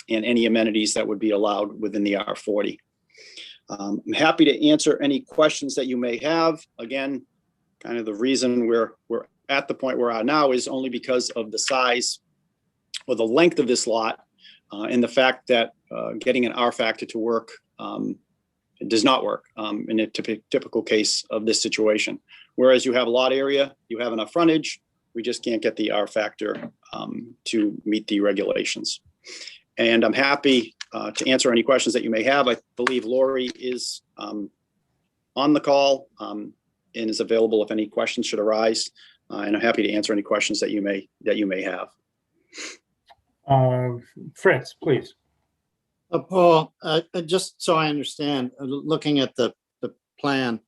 and any amenities that would be allowed within the R40. I'm happy to answer any questions that you may have. Again, kind of the reason we're at the point we're at now is only because of the size or the length of this lot and the fact that getting an R factor to work it does not work in a typical case of this situation. Whereas you have a lot area, you have enough frontage, we just can't get the R factor to meet the regulations. And I'm happy to answer any questions that you may have. I believe Lori is on the call and is available if any questions should arise. And I'm happy to answer any questions that you may have. Fritz, please. Paul, just so I understand, looking at the plan,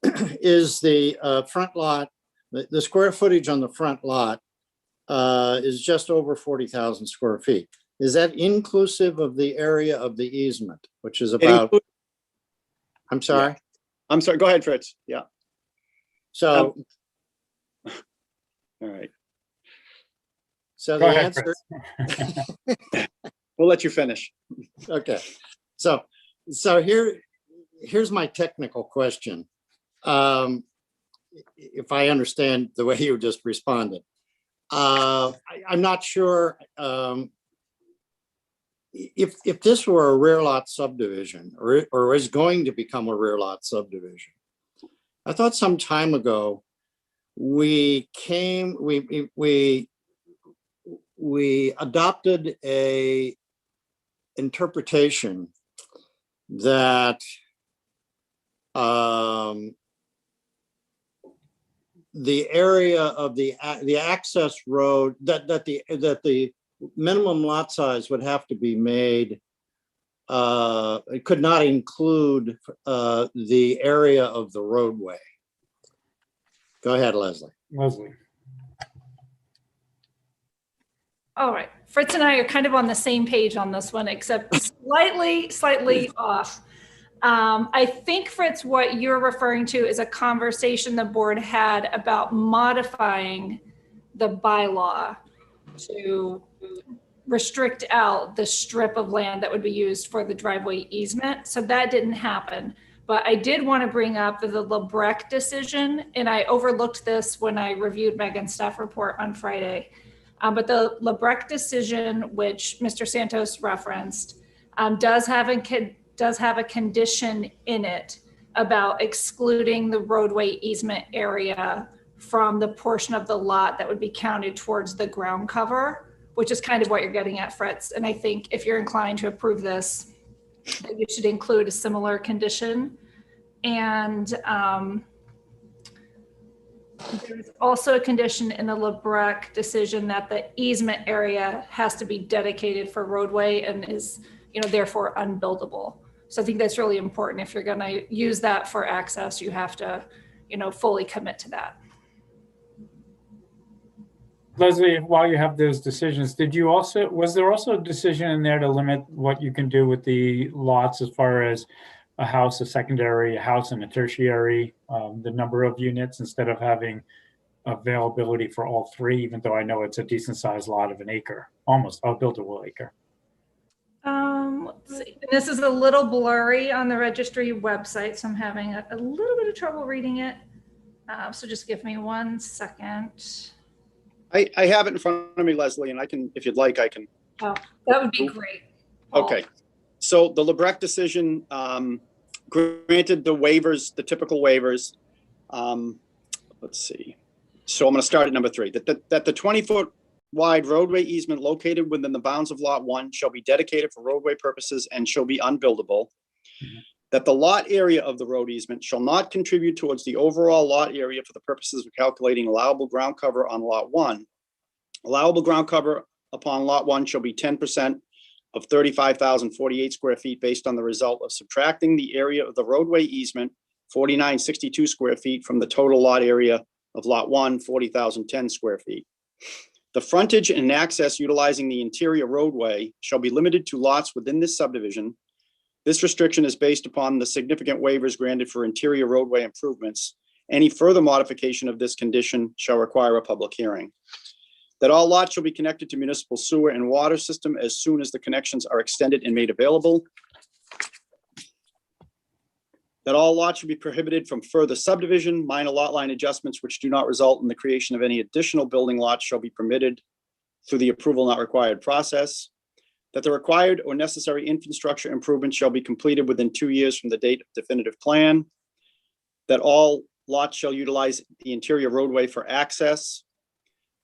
is the front lot, the square footage on the front lot is just over 40,000 square feet. Is that inclusive of the area of the easement, which is about, I'm sorry? Yeah. I'm sorry, go ahead, Fritz. Yeah. So, all right. So Go the ahead, answer, we'll let you finish. Okay. So here's my technical question. If I understand the way you just responded, I'm not sure if this were a rear lot subdivision or is going to become a rear lot subdivision. I thought some time ago we adopted a interpretation that the area of the access road that the minimum lot size would have to be made it could not include the area of the roadway. Go ahead, Leslie. Leslie. All right, Fritz and I are kind of on the same page on this one, except slightly off. I think, Fritz, what you're referring to is a conversation the board had about modifying the bylaw to restrict out the strip of land that would be used for the driveway easement. So that didn't happen. But I did want to bring up the Lebrecht decision, and I overlooked this when I reviewed Megan's staff report on Friday. But the Lebrecht decision, which Mr. Santos referenced, does have a condition in it about excluding the roadway easement area from the portion of the lot that would be counted towards the ground cover, which is kind of what you're getting at, Fritz. And I think if you're inclined to approve this, that you should include a similar condition. And there's also a condition in the Lebrecht decision that the easement area has to be dedicated for roadway and is, therefore unbuildable. So I think that's really important. If you're going to use that for access, you have to, fully commit to that. Leslie, while you have those decisions, was there also a decision in there to limit what you can do with the lots as far as a house, a secondary, a house and a tertiary, the number of units instead of having availability for all three, even though I know it's a decent sized lot of an acre, almost a buildable acre? Let's see. This is a little blurry on the registry website, so I'm having a little bit of trouble reading it. So just give me 1 second. I have it in front of me, Leslie, and I can, if you'd like, I can. Oh, that would be great. Okay. So the Lebrecht decision granted the waivers, the typical waivers. Let's see. So I'm going to start at number 3. That the 20-foot wide roadway easement located within the bounds of Lot 1 shall be dedicated for roadway purposes and shall be unbuildable. That the lot area of the road easement shall not contribute towards the overall lot area for the purposes of calculating allowable ground cover on Lot 1. Allowable ground cover upon Lot 1 shall be 10% of 35,048 square feet based on the result of subtracting the area of the roadway easement, 4,962 square feet, from the total lot area of Lot 1, 40,010 square feet. The frontage and access utilizing the interior roadway shall be limited to lots within this subdivision. This restriction is based upon the significant waivers granted for interior roadway improvements. Any further modification of this condition shall require a public hearing. That all lots shall be connected to municipal sewer and water system as soon as the connections are extended and made available. That all lots should be prohibited from further subdivision. Minor lot line adjustments which do not result in the creation of any additional building lots shall be permitted through the approval not required process. That the required or necessary infrastructure improvements shall be completed within 2 years from the date of definitive plan. That all lots shall utilize the interior roadway for access.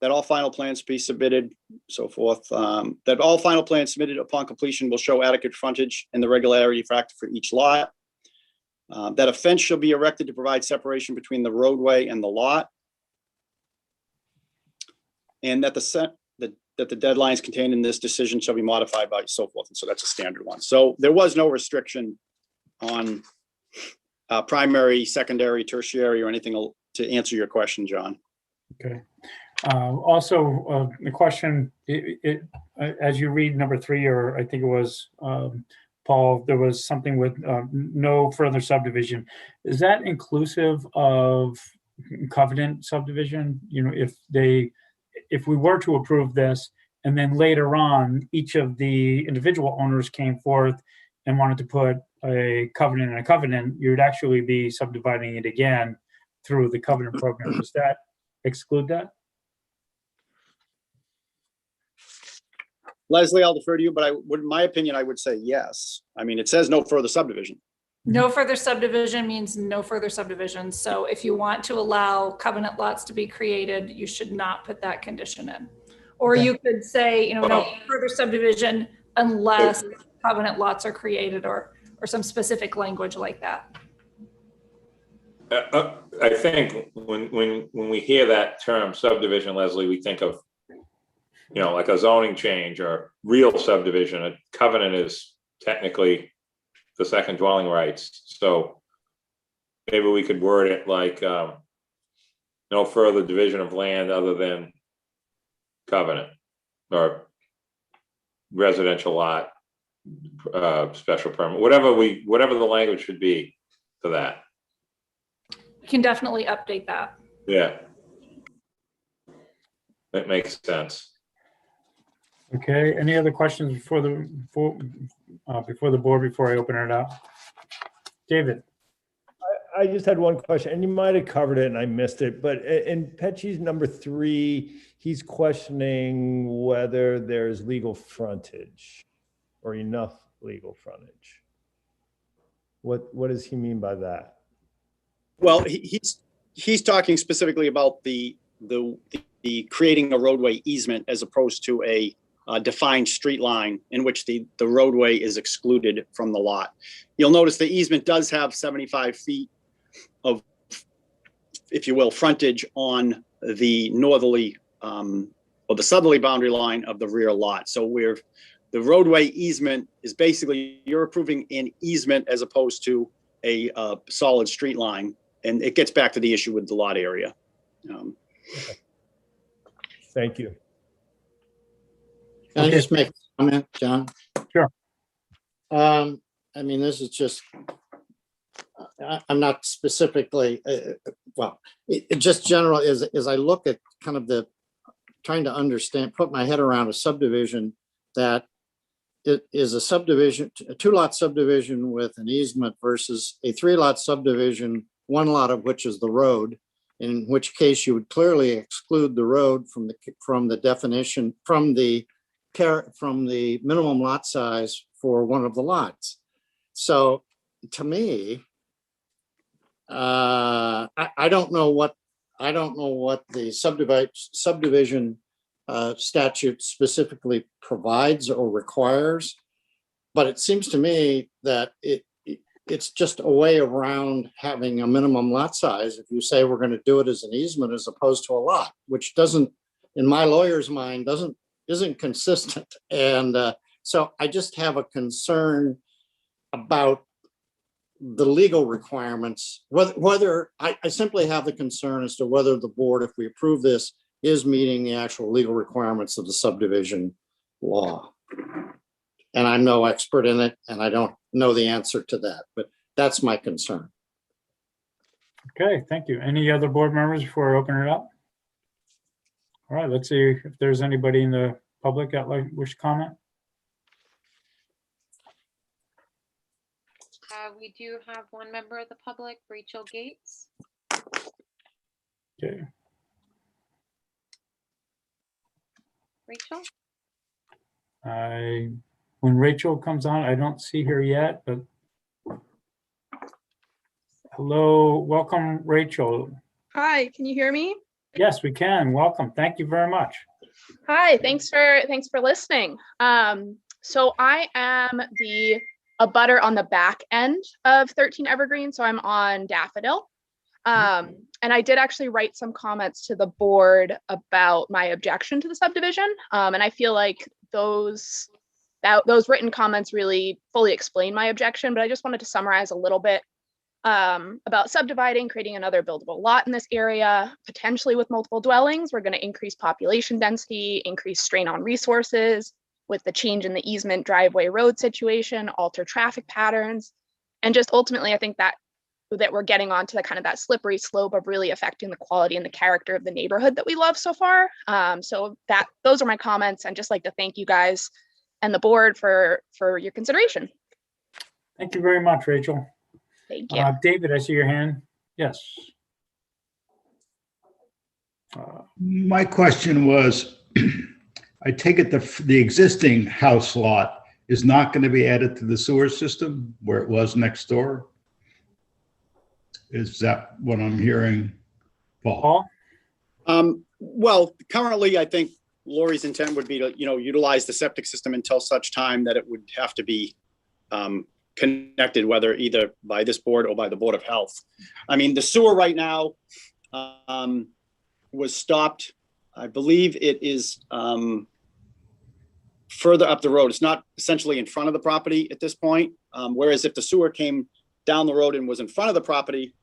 That all final plans be submitted, so forth. That all final plans submitted upon completion will show adequate frontage and the regularity factor for each lot. That a fence shall be erected to provide separation between the roadway and the lot. And that the deadlines contained in this decision shall be modified by so forth. And so that's a standard one. So there was no restriction on primary, secondary, tertiary, or anything to answer your question, John. Okay. Also, the question, as you read number 3, or I think it was Paul, there was something with no further subdivision. Is that inclusive of covenant subdivision? If we were to approve this and then later on each of the individual owners came forth and wanted to put a covenant and a covenant, you'd actually be subdividing it again through the covenant program. Does that exclude that? Leslie, I'll defer to you, but in my opinion, I would say yes. I mean, it says no further subdivision. No further subdivision means no further subdivision. So if you want to allow covenant lots to be created, you should not put that condition in. Or you could say, no further subdivision unless covenant lots are created, or some specific language like that. I think when we hear that term subdivision, Leslie, we think of, like a zoning change or real subdivision. A covenant is technically the second dwelling rights. So maybe we could word it like, no further division of land other than covenant or residential lot, special permit, whatever the language should be for that. We can definitely update that. Yeah. That makes sense. Okay, any other questions before the board, before I open it up? David? I just had one question, and you might have covered it and I missed it, but in Petchy's number 3, he's questioning whether there's legal frontage or enough legal frontage. What does he mean by that? Well, he's talking specifically about the creating a roadway easement as opposed to a defined street line in which the roadway is excluded from the lot. You'll notice the easement does have 75 feet of, if you will, frontage on the northerly or the southerly boundary line of the rear lot. So the roadway easement is basically, you're approving an easement as opposed to a solid street line. And it gets back to the issue with the lot area. Thank you. Can I just make a comment, John? Sure. I mean, this is just, I'm not specifically, well, it just general as I look at kind of trying to understand, put my head around a subdivision that it is a subdivision, a 2-lot subdivision with an easement versus a 3-lot subdivision, 1 lot of which is the road, in which case you would clearly exclude the road from the definition, from the minimum lot size for one of the lots. So to me, I don't know what the subdivision statute specifically provides or requires, but it seems to me that it's just a way around having a minimum lot size. If you say we're going to do it as an easement as opposed to a lot, which doesn't, in my lawyer's mind, isn't consistent. And so I just have a concern about the legal requirements, whether I simply have the concern as to whether the board, if we approve this, is meeting the actual legal requirements of the subdivision law. And I'm no expert in it, and I don't know the answer to that, but that's my concern. Okay, thank you. Any other board members before I open it up? All right, let's see if there's anybody in the public that wish to comment. We do have one member of the public, Rachel Gates. Okay. Rachel? When Rachel comes on, I don't see her yet, but hello, welcome, Rachel. Hi, can you hear me? Yes, we can. Welcome. Thank you very much. Hi, thanks for listening. So I am a butter on the back end of 13 Evergreen, so I'm on Daffodil. And I did actually write some comments to the board about my objection to the subdivision. And I feel like those written comments really fully explain my objection, but I just wanted to summarize a little bit about subdividing, creating another buildable lot in this area, potentially with multiple dwellings. We're going to increase population density, increase strain on resources with the change in the easement driveway road situation, alter traffic patterns. And just ultimately, I think that we're getting onto the kind of that slippery slope of really affecting the quality and the character of the neighborhood that we love so far. So those are my comments. I'd just like to thank you guys and the board for your consideration. Thank you very much, Rachel. Thank you. David, I see your hand. Yes. My question was, I take it the existing house lot is not going to be added to the sewer system where it was next door? Is that what I'm hearing, Paul? Well, currently, I think Lori's intent would be to, utilize the septic system until such time that it would have to be connected, whether either by this board or by the Board of Health. I mean, the sewer right now was stopped. I believe it is further up the road. It's not essentially in front of the property at this point. Whereas if the sewer came down the road and was in front of the property,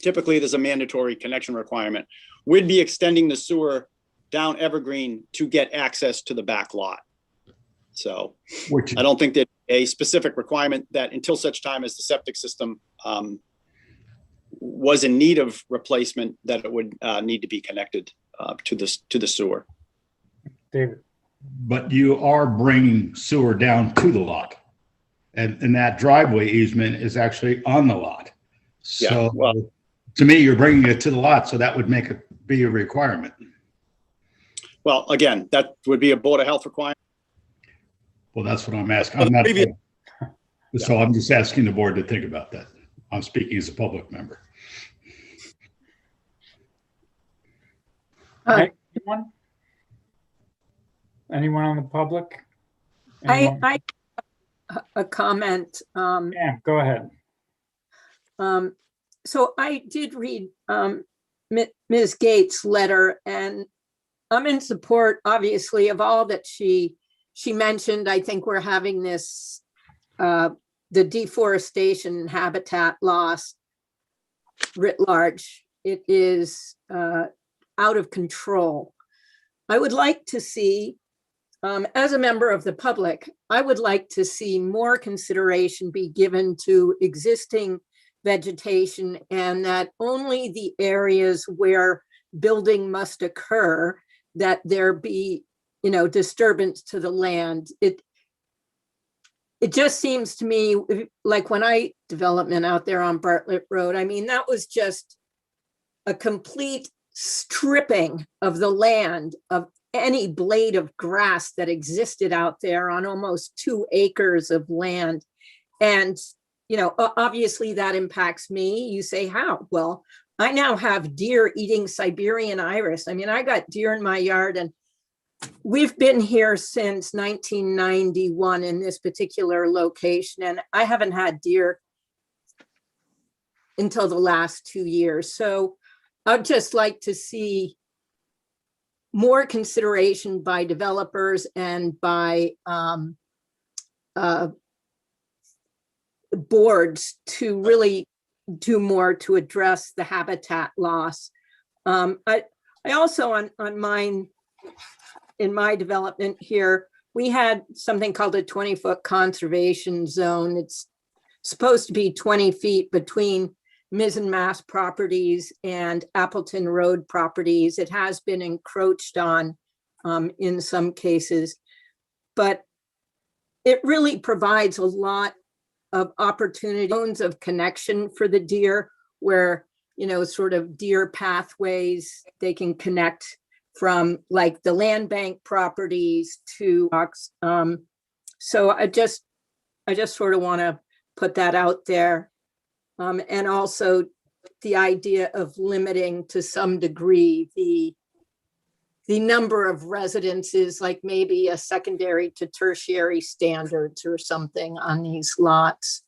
typically there's a mandatory connection requirement. We'd be extending the sewer down Evergreen to get access to the back lot. So I don't think that a specific requirement that until such time as the septic system was in need of replacement, that it would need to be connected to the sewer. David. But you are bringing sewer down to the lot. And that driveway easement is actually on the lot. So Yeah, well, to me, you're bringing it to the lot, so that would make it be a requirement. well, again, that would be a Board of Health requirement. Well, that's what I'm asking. I'm not, so I'm just asking the board to think about that. I'm speaking as a public member. Anyone on the public? I a comment. Yeah, go ahead. So I did read Ms. Gates' letter, and I'm in support, obviously, of all that she mentioned. I think we're having this, the deforestation and habitat loss writ large. It is out of control. I would like to see, as a member of the public, I would like to see more consideration be given to existing vegetation, and that only the areas where building must occur, that there be, disturbance to the land. It just seems to me like when I development out there on Bartlett Road, I mean, that was just a complete stripping of the land of any blade of grass that existed out there on almost 2 acres of land. And, obviously that impacts me. You say, how? Well, I now have deer eating Siberian iris. I mean, I got deer in my yard, and we've been here since 1991 in this particular location, and I haven't had deer until the last 2 years. So I'd just like to see more consideration by developers and by boards to really do more to address the habitat loss. I also on mine, in my development here, we had something called a 20-foot conservation zone. It's supposed to be 20 feet between Mizzen Mass properties and Appleton Road properties. It has been encroached on in some cases, but it really provides a lot of opportunity, zones of connection for the deer, where, sort of deer pathways, they can connect from like the land bank properties to, so I just sort of want to put that out there. And also the idea of limiting to some degree the number of residences, like maybe a secondary to tertiary standards or something on these lots.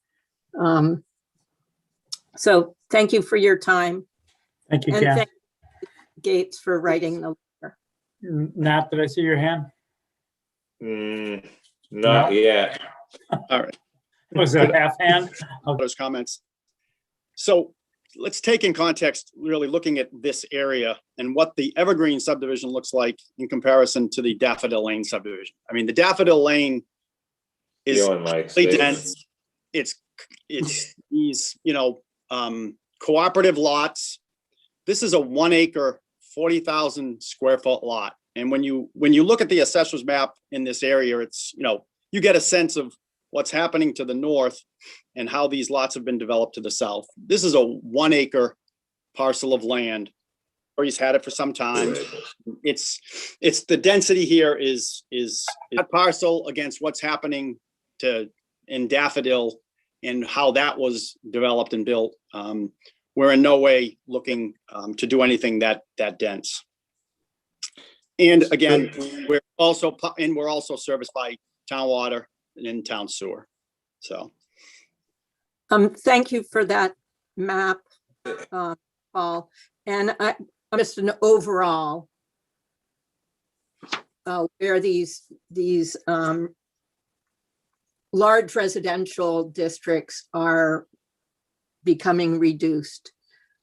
So thank you for your time. Thank you, And Ken. thank Gates for writing the letter. Nat, did I see your hand? Not yet. All right. Was that half hand? Those comments. So let's take in context, really looking at this area and what the Evergreen subdivision looks like in comparison to the Daffodil Lane subdivision. I mean, the Daffodil Lane is really dense. It's these, cooperative lots. This is a 1 acre, 40,000 square foot lot. And when you look at the assessor's map in this area, it's, you get a sense of what's happening to the north and how these lots have been developed to the south. This is a 1 acre parcel of land, or he's had it for some time. It's the density here is that parcel against what's happening in Daffodil and how that was developed and built. We're in no way looking to do anything that dense. And again, we're also serviced by town water and in-town sewer. So. Thank you for that map, Paul. And I'm just an overall, where these large residential districts are becoming reduced.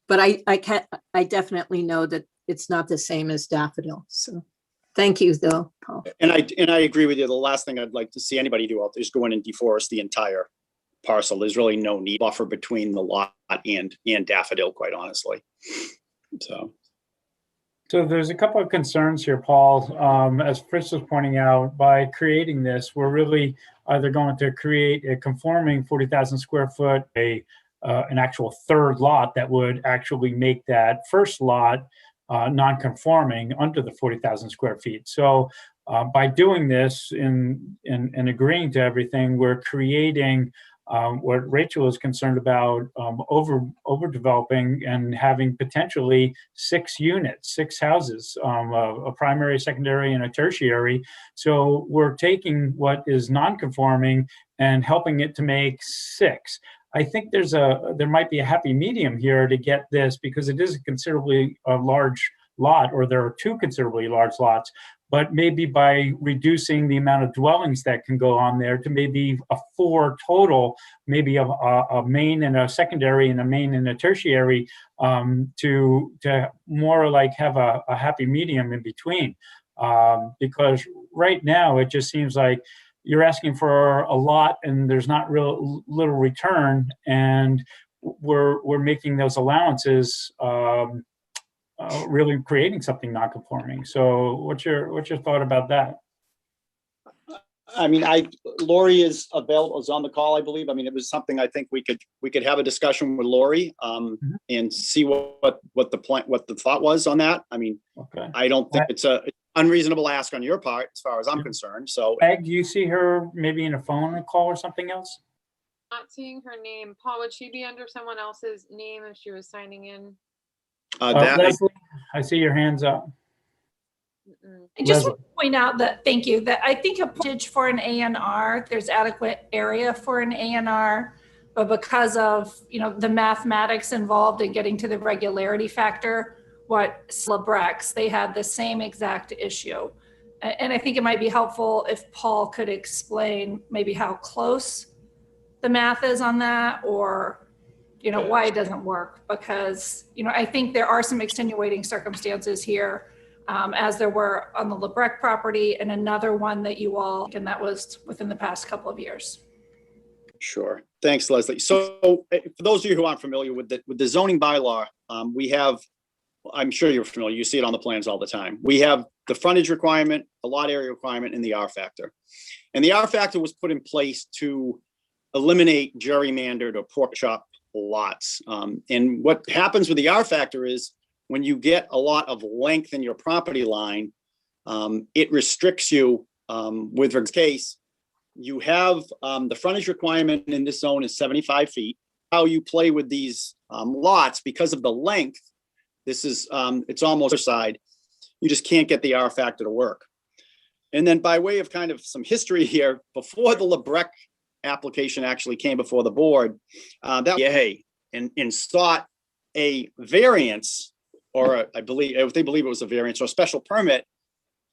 But I definitely know that it's not the same as Daffodil. So thank you though, Paul. And I agree with you. The last thing I'd like to see anybody do out there is go in and deforest the entire parcel. There's really no need buffer between the lot and Daffodil, quite honestly. So there's a couple of concerns here, Paul. As Fritz was pointing out, by creating this, we're really either going to create a conforming 40,000 square foot, an actual third lot that would actually make that first lot non-conforming under the 40,000 square feet. So by doing this and agreeing to everything, we're creating what Rachel is concerned about, overdeveloping and having potentially 6 units, 6 houses, a primary, secondary, and a tertiary. So we're taking what is non-conforming and helping it to make 6. I think there might be a happy medium here to get this, because it is a considerably large lot, or there are 2 considerably large lots. But maybe by reducing the amount of dwellings that can go on there to maybe a 4 total, maybe a main and a secondary and a main and a tertiary, to more like have a happy medium in between. Because right now it just seems like you're asking for a lot and there's not little return, and we're making those allowances. Really creating something non-conforming. So what's your thought about that? I mean, Lori is on the call, I believe. I mean, it was something I think we could have a discussion with Lori and see what the thought was on that. I mean, okay. I don't think it's a unreasonable ask on your part, as far as I'm concerned. So, Meg, do you see her maybe in a phone call or something else? Not seeing her name. Paul, would she be under someone else's name if she was signing in? Leslie, I see your hands up. I just want to point out that, thank you, that I think a frontage for an A&R, there's adequate area for an A&R, but because of, the mathematics involved in getting to the regularity factor, what Lebrex, they had the same exact issue. And I think it might be helpful if Paul could explain maybe how close the math is on that, or why it doesn't work, because, I think there are some extenuating circumstances here, as there were on the Lebrecht property, and another one that and that was within the past couple of years. Sure. Thanks, Leslie. So for those of you who aren't familiar with the zoning bylaw, we have, I'm sure you're familiar, you see it on the plans all the time. We have the frontage requirement, the lot area requirement, and the R factor. And the R factor was put in place to eliminate gerrymandered or pork chop lots. And what happens with the R factor is when you get a lot of length in your property line, it restricts you. With this case, you have the frontage requirement in this zone is 75 feet. How you play with these lots, because of the length, this is it's almost side. You just can't get the R factor to work. And then by way of kind of some history here, before the Lebrecht application actually came before the board, and sought a variance, or I believe if they believe it was a variance or a special permit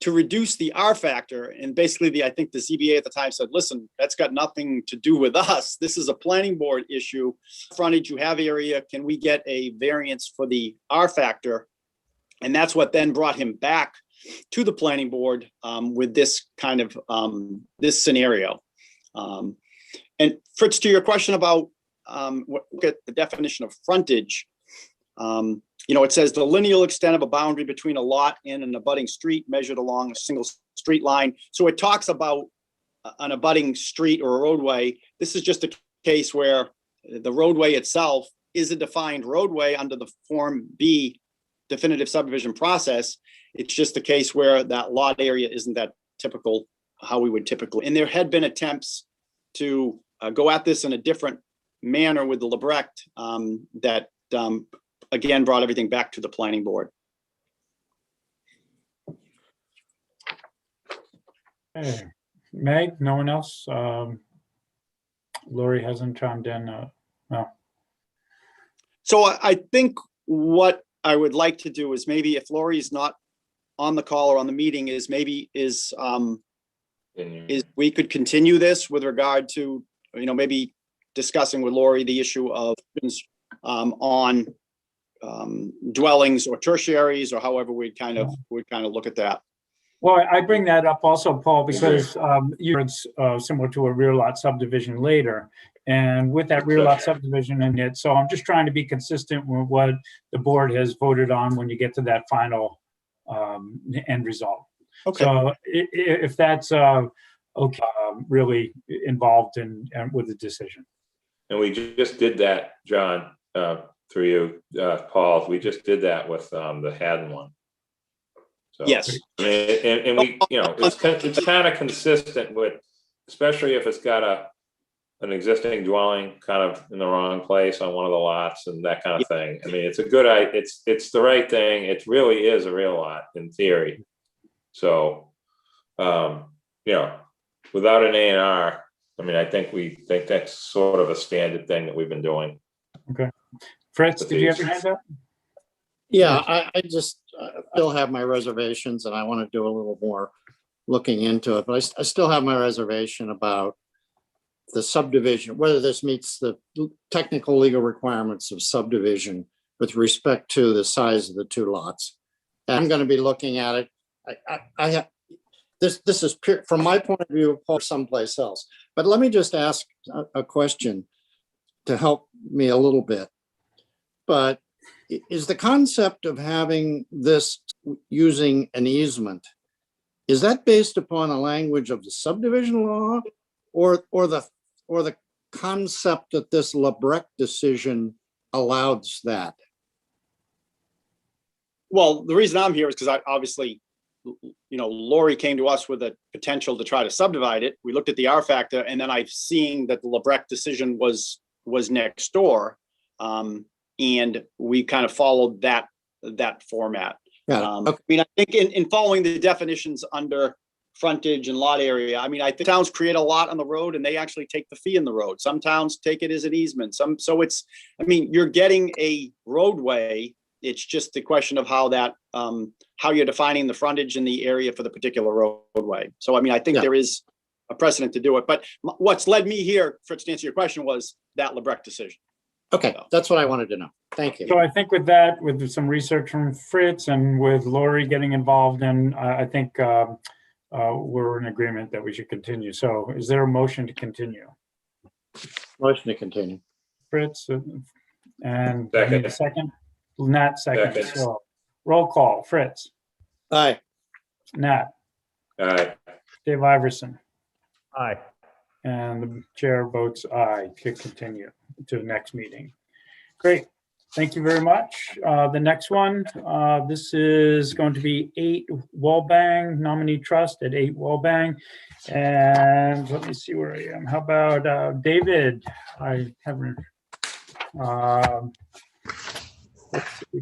to reduce the R factor. And basically, I think the ZBA at the time said, listen, that's got nothing to do with us. This is a planning board issue. Frontage, you have area. Can we get a variance for the R factor? And that's what then brought him back to the planning board with this kind of this scenario. And Fritz, to your question about look at the definition of frontage, it says the lineal extent of a boundary between a lot and an abutting street measured along a single street line. So it talks about an abutting street or a roadway. This is just a case where the roadway itself is a defined roadway under the Form B definitive subdivision process. It's just a case where that lot area isn't that typical, how we would typically. And there had been attempts to go at this in a different manner with the Lebrecht that again brought everything back to the planning board. Hey, Meg, no one else? Lori hasn't chimed in. No. So I think what I would like to do is maybe if Lori's not on the call or on the meeting is we could continue this with regard to, maybe discussing with Lori the issue of on dwellings or tertiaries, or however we'd kind of look at that. Well, I bring that up also, Paul, because it's similar to a rear lot subdivision later. And with that rear lot subdivision in it, so I'm just trying to be consistent with what the board has voted on when you get to that final end result. Okay. So if that's really involved in with the decision. And we just did that, John, through you, Paul. We just did that with the Haddon one. So, yes. I mean, and we, it's kind of consistent with, especially if it's got an existing dwelling kind of in the wrong place on one of the lots and that kind of thing. I mean, it's it's the right thing. It really is a real lot in theory. So, without an A&R, I mean, I think that's sort of a standard thing that we've been doing. Okay. Fritz, did you have your hand up? Yeah, I just still have my reservations, and I want to do a little more looking into it, but I still have my reservation about the subdivision, whether this meets the technical legal requirements of subdivision with respect to the size of the two lots. And I'm going to be looking at it. I have this is pure, from my point of view, someplace else. But let me just ask a question to help me a little bit. But is the concept of having this using an easement, is that based upon a language of the subdivision law, or the concept that this Lebrecht decision allows that? Well, the reason I'm here is because obviously, Lori came to us with a potential to try to subdivide it. We looked at the R factor, and then I've seen that the Lebrecht decision was next door. And we kind of followed that format. I mean, I think in following the definitions under frontage and lot area, I mean, I think towns create a lot on the road and they actually take the fee in the road. Some towns take it as an easement. So it's, I mean, you're getting a roadway. It's just the question of how you're defining the frontage in the area for the particular roadway. So, I mean, I think there is a precedent to do it, but what's led me here, Fritz, to answer your question, was that Lebrecht decision. Okay, that's what I wanted to know. Thank you. So I think with that, with some research from Fritz and with Lori getting involved, and I think we're in agreement that we should continue. So is there a motion to continue? Motion to continue. Fritz, and Second. a second? Nat, second. Second. So roll call. Fritz. Aye. Nat. Aye. Dave Iverson. Aye. And the chair votes aye to continue to the next meeting. Great. Thank you very much. The next one, this is going to be 8 Walbang Nominee Trust at 8 Walbang. And let me see where I am. How about David? I haven't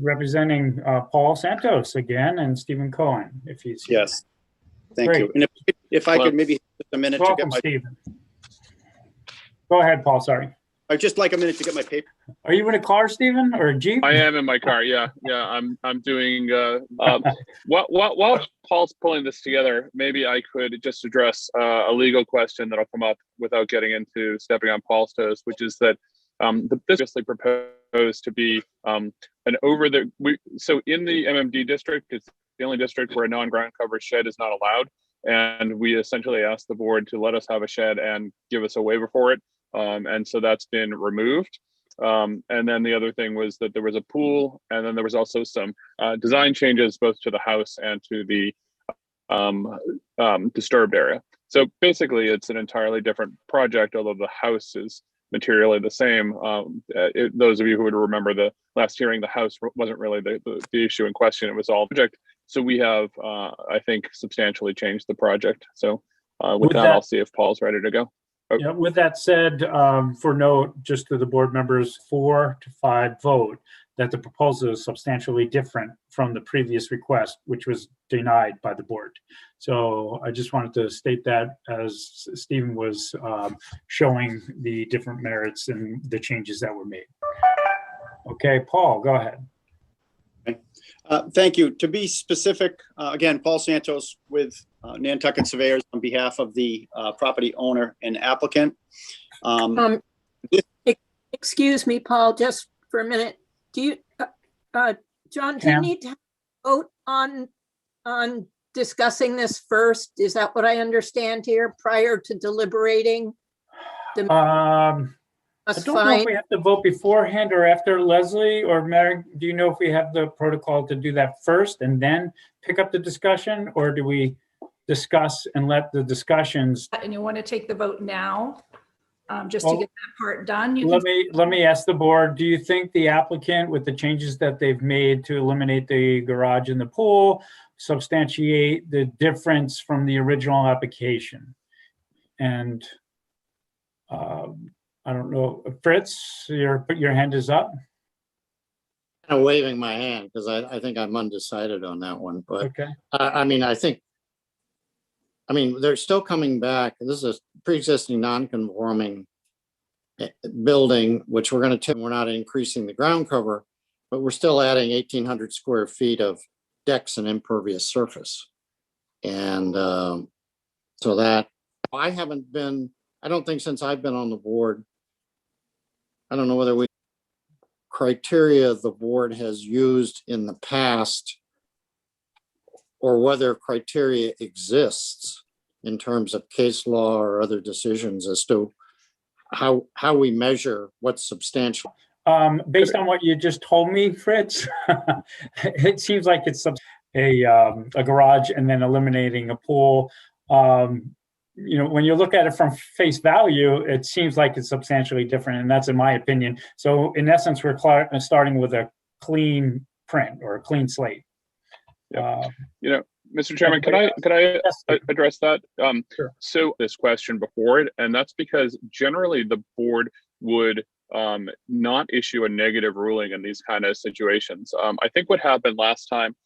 representing Paul Santos again, and Stephen Cohen, if he's here. Yes. Thank you. And if I could maybe just a minute Welcome, to get my Stephen. Go ahead, Paul. Sorry. I'd just like a minute to get my paper. Are you in a car, Stephen, or a Jeep? I am in my car. Yeah. I'm doing. While Paul's pulling this together, maybe I could just address a legal question that'll come up without getting into stepping on Paul's toes, which is that this is proposed to be so in the MMD district, it's the only district where a non-ground cover shed is not allowed, and we essentially asked the board to let us have a shed and give us a waiver for it. And so that's been removed. And then the other thing was that there was a pool, and then there was also some design changes both to the house and to the disturbed area. So basically it's an entirely different project, although the house is materially the same. Those of you who would remember the last hearing, the house wasn't really the issue in question. It was all project. So we have, I think, substantially changed the project. So with that, I'll see if Paul's ready to go. Okay. Yeah, with that said, for note, just to the board members, 4-5 vote that the proposal is substantially different from the previous request, which was denied by the board. So I just wanted to state that as Stephen was showing the different merits and the changes that were made. Okay, Paul, go ahead. Thank you. To be specific, again, Paul Santos with Nantucket Surveyors on behalf of the property owner and applicant. Excuse me, Paul, just for a minute. Do you, John, do you Pam? need to vote on discussing this first? Is that what I understand here prior to deliberating? I That's don't know if fine. we have to vote beforehand or after. Leslie or Mary, do you know if we have the protocol to do that first and then pick up the discussion? Or do we discuss and let the discussions? And you want to take the vote now, just Well, to get that part done? You Let can, me ask the board, do you think the applicant, with the changes that they've made to eliminate the garage and the pool, substantiate the difference from the original application? And I don't know, Fritz, your hand is up. I'm waving my hand because I think I'm undecided on that one, but Okay. I mean, they're still coming back. This is a pre-existing non-conforming building, which we're going to, we're not increasing the ground cover, but we're still adding 1,800 square feet of decks and impervious surface. And so that I don't think since I've been on the board, I don't know whether criteria the board has used in the past or whether criteria exists in terms of case law or other decisions as to how we measure what's substantial. Based on what you just told me, Fritz, it seems like it's a garage and then eliminating a pool. When you look at it from face value, it seems like it's substantially different, and that's in my opinion. So in essence, we're starting with a clean print or a clean slate. Mr. Chairman, can I address that? Sure. So this question before it, and that's because generally the board would not issue a negative ruling in these kind of situations. I think what happened last time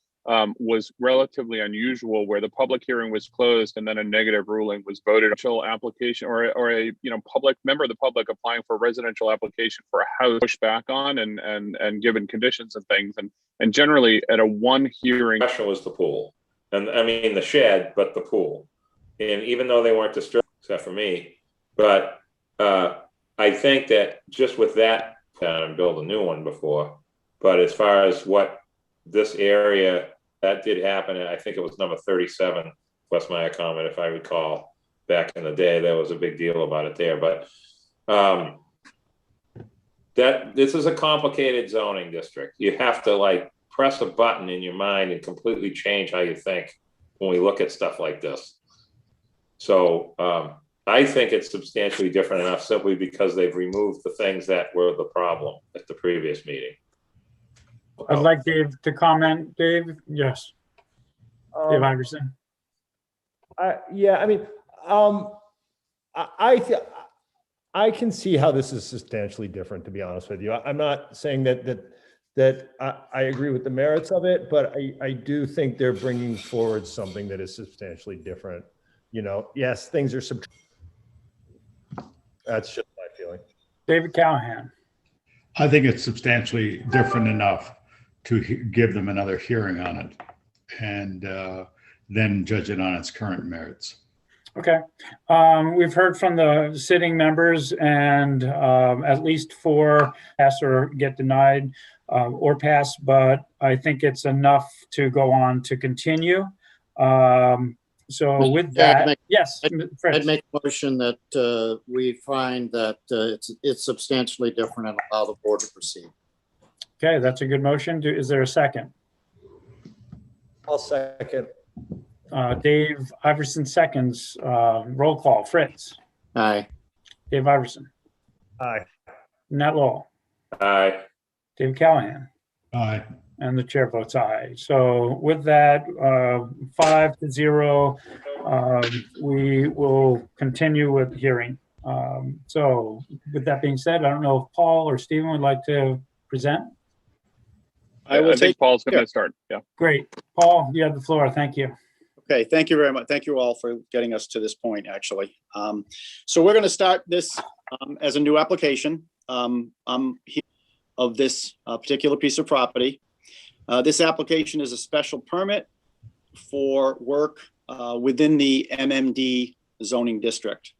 was relatively unusual, where the public hearing was closed and then a negative ruling was voted. Application or a public member of the public applying for a residential application for a house pushed back on and given conditions and things, and generally at a one hearing. Question was the pool, and I mean the shed, but the pool, and even though they weren't disturbed except for me, but I think that just with that, and build a new one before, but as far as what this area, that did happen, and I think it was number 37 West Miacomet, if I recall, back in the day. There was a big deal about it there, but that this is a complicated zoning district. You have to like press a button in your mind and completely change how you think when we look at stuff like this. So I think it's substantially different enough simply because they've removed the things that were the problem at the previous meeting. I'd like Dave to comment. Dave, yes. Dave Iverson. I can see how this is substantially different, to be honest with you. I'm not saying that I agree with the merits of it, but I do think they're bringing forward something that is substantially different. Yes, things are that's just my feeling. David Callahan. I think it's substantially different enough to give them another hearing on it and then judge it on its current merits. Okay. We've heard from the sitting members, and at least 4 pass or get denied or pass, but I think it's enough to go on to continue. So with that, yes, I'd make a motion that we find that it's substantially different and allow the board to proceed. Okay, that's a good motion. Is there a second? I'll second. Dave Iverson seconds. Roll call. Fritz. Aye. Dave Iverson. Aye. Nat Lowell. Aye. Dave Callahan. Aye. And the chair votes aye. So with that, 5-0, we will continue with hearing. So with that being said, I don't know if Paul or Stephen would like to present. I think Paul's going to start. Yeah. Great. Paul, you have the floor. Thank you. Okay, thank you very much. Thank you all for getting us to this point, actually. So we're going to start this as a new application of this particular piece of property. This application is a special permit for work within the MMD zoning district.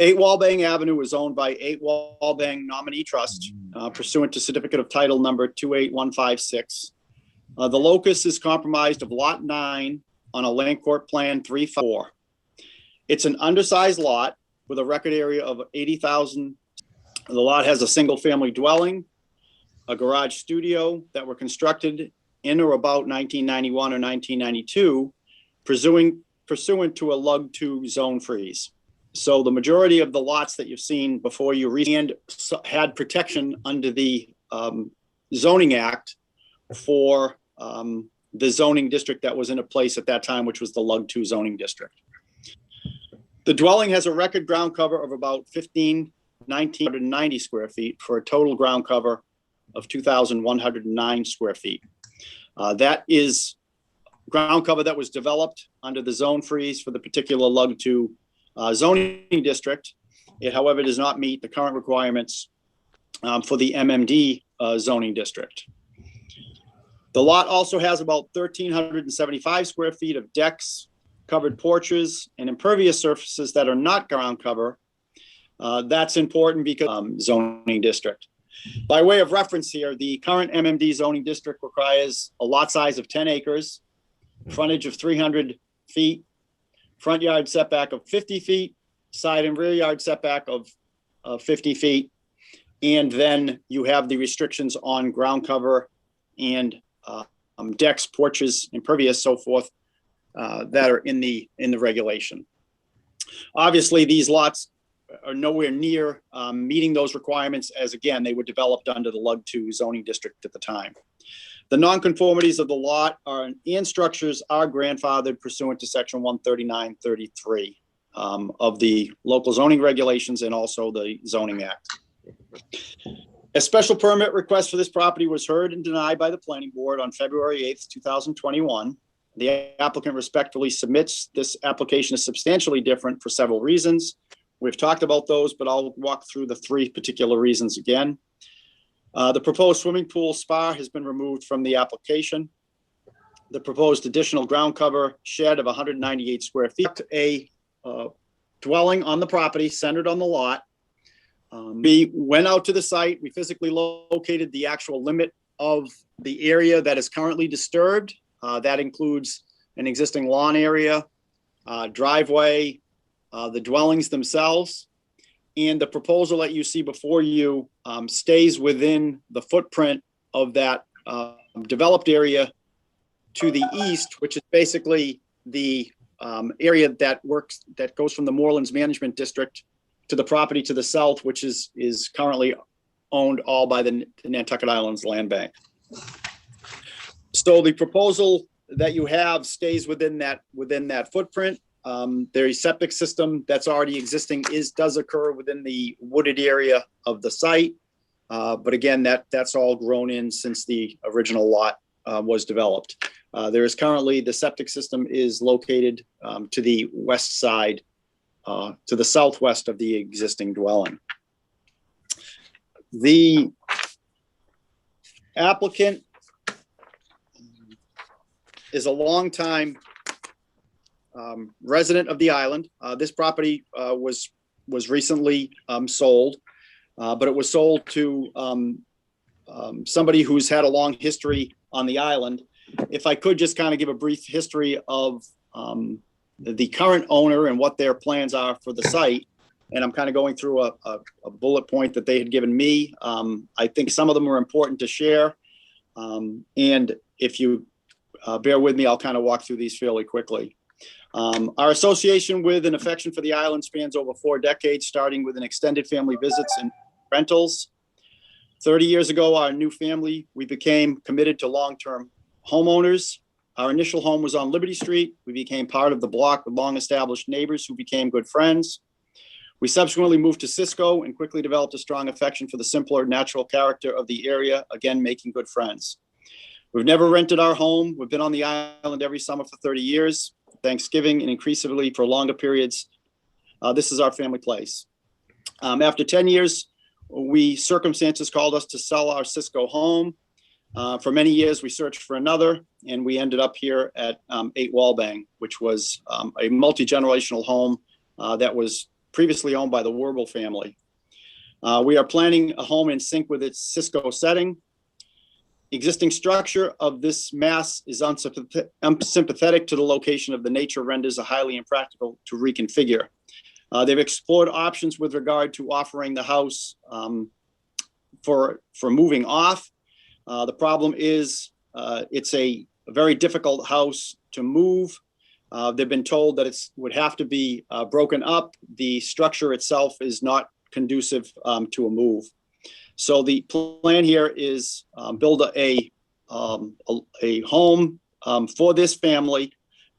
8 Walbang Avenue is owned by 8 Walbang Nominee Trust pursuant to certificate of title number 28156. The locus is comprised of lot 9 on a land court plan 3-4. It's an undersized lot with a record area of 80,000. The lot has a single family dwelling, a garage studio that were constructed in or about 1991 or 1992, pursuant to a Lug 2 zone freeze. So the majority of the lots that you've seen before you had protection under the zoning act for the zoning district that was in place at that time, which was the Lug 2 zoning district. The dwelling has a record ground cover of about 1,990 square feet for a total ground cover of 2,109 square feet. That is ground cover that was developed under the zone freeze for the particular Lug 2 zoning district. It, however, does not meet the current requirements for the MMD zoning district. The lot also has about 1,375 square feet of decks, covered porches, and impervious surfaces that are not ground cover. That's important because zoning district. By way of reference here, the current MMD zoning district requires a lot size of 10 acres, frontage of 300 feet, front yard setback of 50 feet, side and rear yard setback of 50 feet. And then you have the restrictions on ground cover and decks, porches, impervious, so forth, that are in the regulation. Obviously, these lots are nowhere near meeting those requirements, as again, they were developed under the Lug 2 zoning district at the time. The nonconformities of the lot and structures are grandfathered pursuant to section 139.33 of the local zoning regulations and also the zoning act. A special permit request for this property was heard and denied by the planning board on February 8th, 2021. The applicant respectfully submits this application is substantially different for several reasons. We've talked about those, but I'll walk through the 3 particular reasons again. The proposed swimming pool spa has been removed from the application. The proposed additional ground cover shed of 198 square feet, a dwelling on the property centered on the lot. We went out to the site. We physically located the actual limit of the area that is currently disturbed. That includes an existing lawn area, driveway, the dwellings themselves, and the proposal that you see before you stays within the footprint of that developed area to the east, which is basically the area that goes from the Moorlands Management District to the property to the south, which is currently owned all by the Nantucket Islands Land Bank. So the proposal that you have stays within that footprint. Their septic system that's already existing does occur within the wooded area of the site. But again, that's all grown in since the original lot was developed. There is currently, the septic system is located to the west side, to the southwest of the existing dwelling. The applicant is a longtime resident of the island. This property was recently sold, but it was sold to somebody who's had a long history on the island. If I could just kind of give a brief history of the current owner and what their plans are for the site. And I'm kind of going through a bullet point that they had given me. I think some of them are important to share. And if you bear with me, I'll kind of walk through these fairly quickly. Our association with and affection for the island spans over 4 decades, starting with an extended family visits and rentals. 30 years ago, our new family, we became committed to long-term homeowners. Our initial home was on Liberty Street. We became part of the block with long-established neighbors who became good friends. We subsequently moved to Cisco and quickly developed a strong affection for the simpler, natural character of the area, again, making good friends. We've never rented our home. We've been on the island every summer for 30 years, Thanksgiving, and increasingly for longer periods. This is our family place. After 10 years, circumstances called us to sell our Cisco home. For many years, we searched for another, and we ended up here at 8 Walbang, which was a multi-generational home that was previously owned by the Werble family. We are planning a home in sync with its Cisco setting. Existing structure of this mass is unsympathetic to the location of the nature, renders it highly impractical to reconfigure. They've explored options with regard to offering the house for moving off. The problem is it's a very difficult house to move. They've been told that it would have to be broken up. The structure itself is not conducive to a move. So the plan here is build a home for this family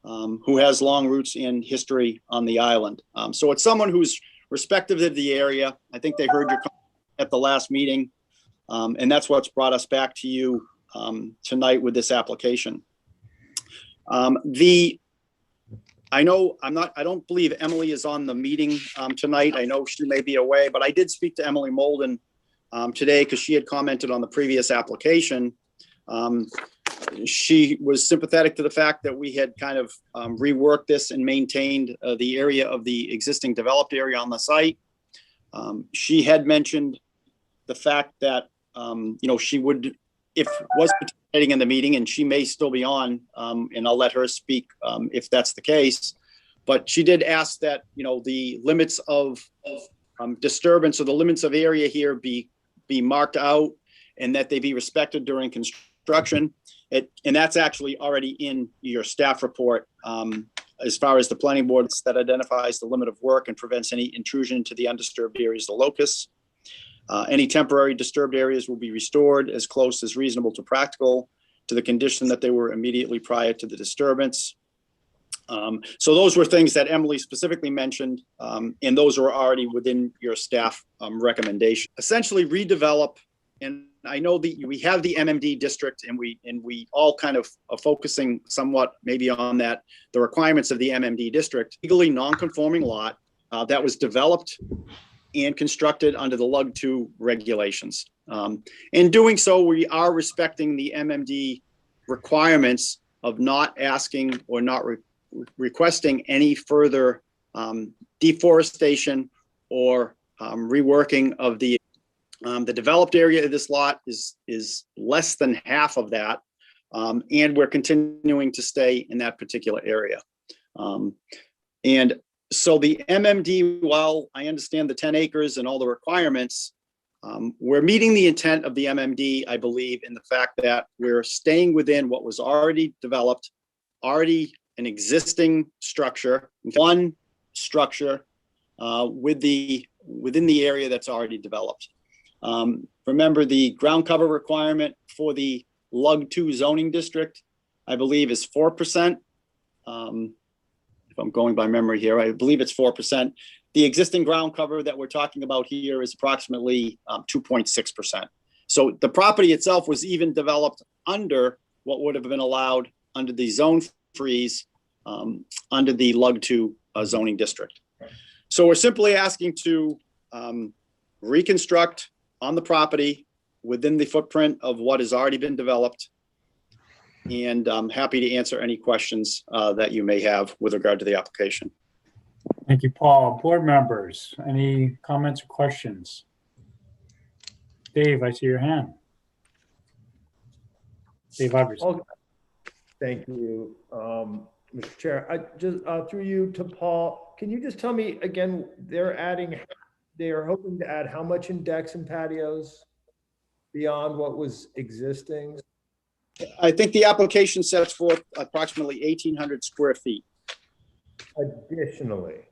who has long roots in history on the island. So it's someone who's respective of the area. I think they heard your comment at the last meeting, and that's what's brought us back to you tonight with this application. I don't believe Emily is on the meeting tonight. I know she may be away, but I did speak to Emily Molden today because she had commented on the previous application. She was sympathetic to the fact that we had kind of reworked this and maintained the area of the existing developed area on the site. She had mentioned the fact that, she would, if was participating in the meeting, and she may still be on, and I'll let her speak if that's the case. But she did ask that, the limits of disturbance or the limits of area here be marked out and that they be respected during construction. And that's actually already in your staff report as far as the planning board that identifies the limit of work and prevents any intrusion into the undisturbed areas of the locus. Any temporary disturbed areas will be restored as close as reasonable to practical to the condition that they were immediately prior to the disturbance. So those were things that Emily specifically mentioned, and those were already within your staff recommendation. Essentially redevelop, and I know that we have the MMD district, and we all kind of are focusing somewhat maybe on that, the requirements of the MMD district. Legally non-conforming lot that was developed and constructed under the Lug 2 regulations. In doing so, we are respecting the MMD requirements of not asking or not requesting any further deforestation or reworking of the developed area of this lot is less than half of that, and we're continuing to stay in that particular area. And so the MMD, while I understand the 10 acres and all the requirements, we're meeting the intent of the MMD, I believe, in the fact that we're staying within what was already developed, already an existing structure, one structure within the area that's already developed. Remember, the ground cover requirement for the Lug 2 zoning district, I believe, is 4%. If I'm going by memory here, I believe it's 4%. The existing ground cover that we're talking about here is approximately 2.6%. So the property itself was even developed under what would have been allowed under the zone freeze under the Lug 2 zoning district. So we're simply asking to reconstruct on the property within the footprint of what has already been developed. And I'm happy to answer any questions that you may have with regard to the application. Thank you, Paul. Board members, any comments or questions? Dave, I see your hand. Dave Iverson. Thank you, Mr. Chair. I just through you to Paul, can you just tell me again, they are hoping to add how much in decks and patios beyond what was existing? I think the application sets forth approximately 1,800 square feet. Additionally.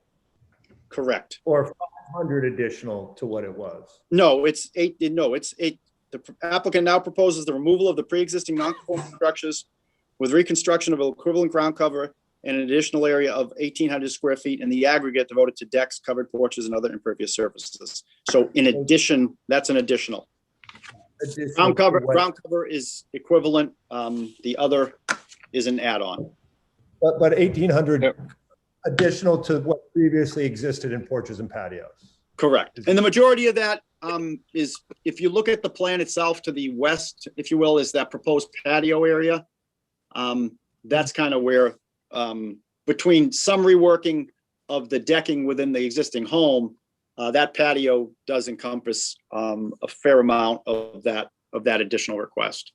Correct. Or 500 additional to what it was? No, it's 8. No, it's 8. The applicant now proposes the removal of the pre-existing non-conforming structures with reconstruction of an equivalent ground cover and an additional area of 1,800 square feet in the aggregate devoted to decks, covered porches, and other impervious surfaces. So in addition, that's an additional. Ground cover is equivalent. The other is an add-on. But 1,800 additional to what previously existed in porches and patios. Correct. And the majority of that is, if you look at the plan itself, to the west, if you will, is that proposed patio area. That's kind of where, between some reworking of the decking within the existing home, that patio does encompass a fair amount of that additional request.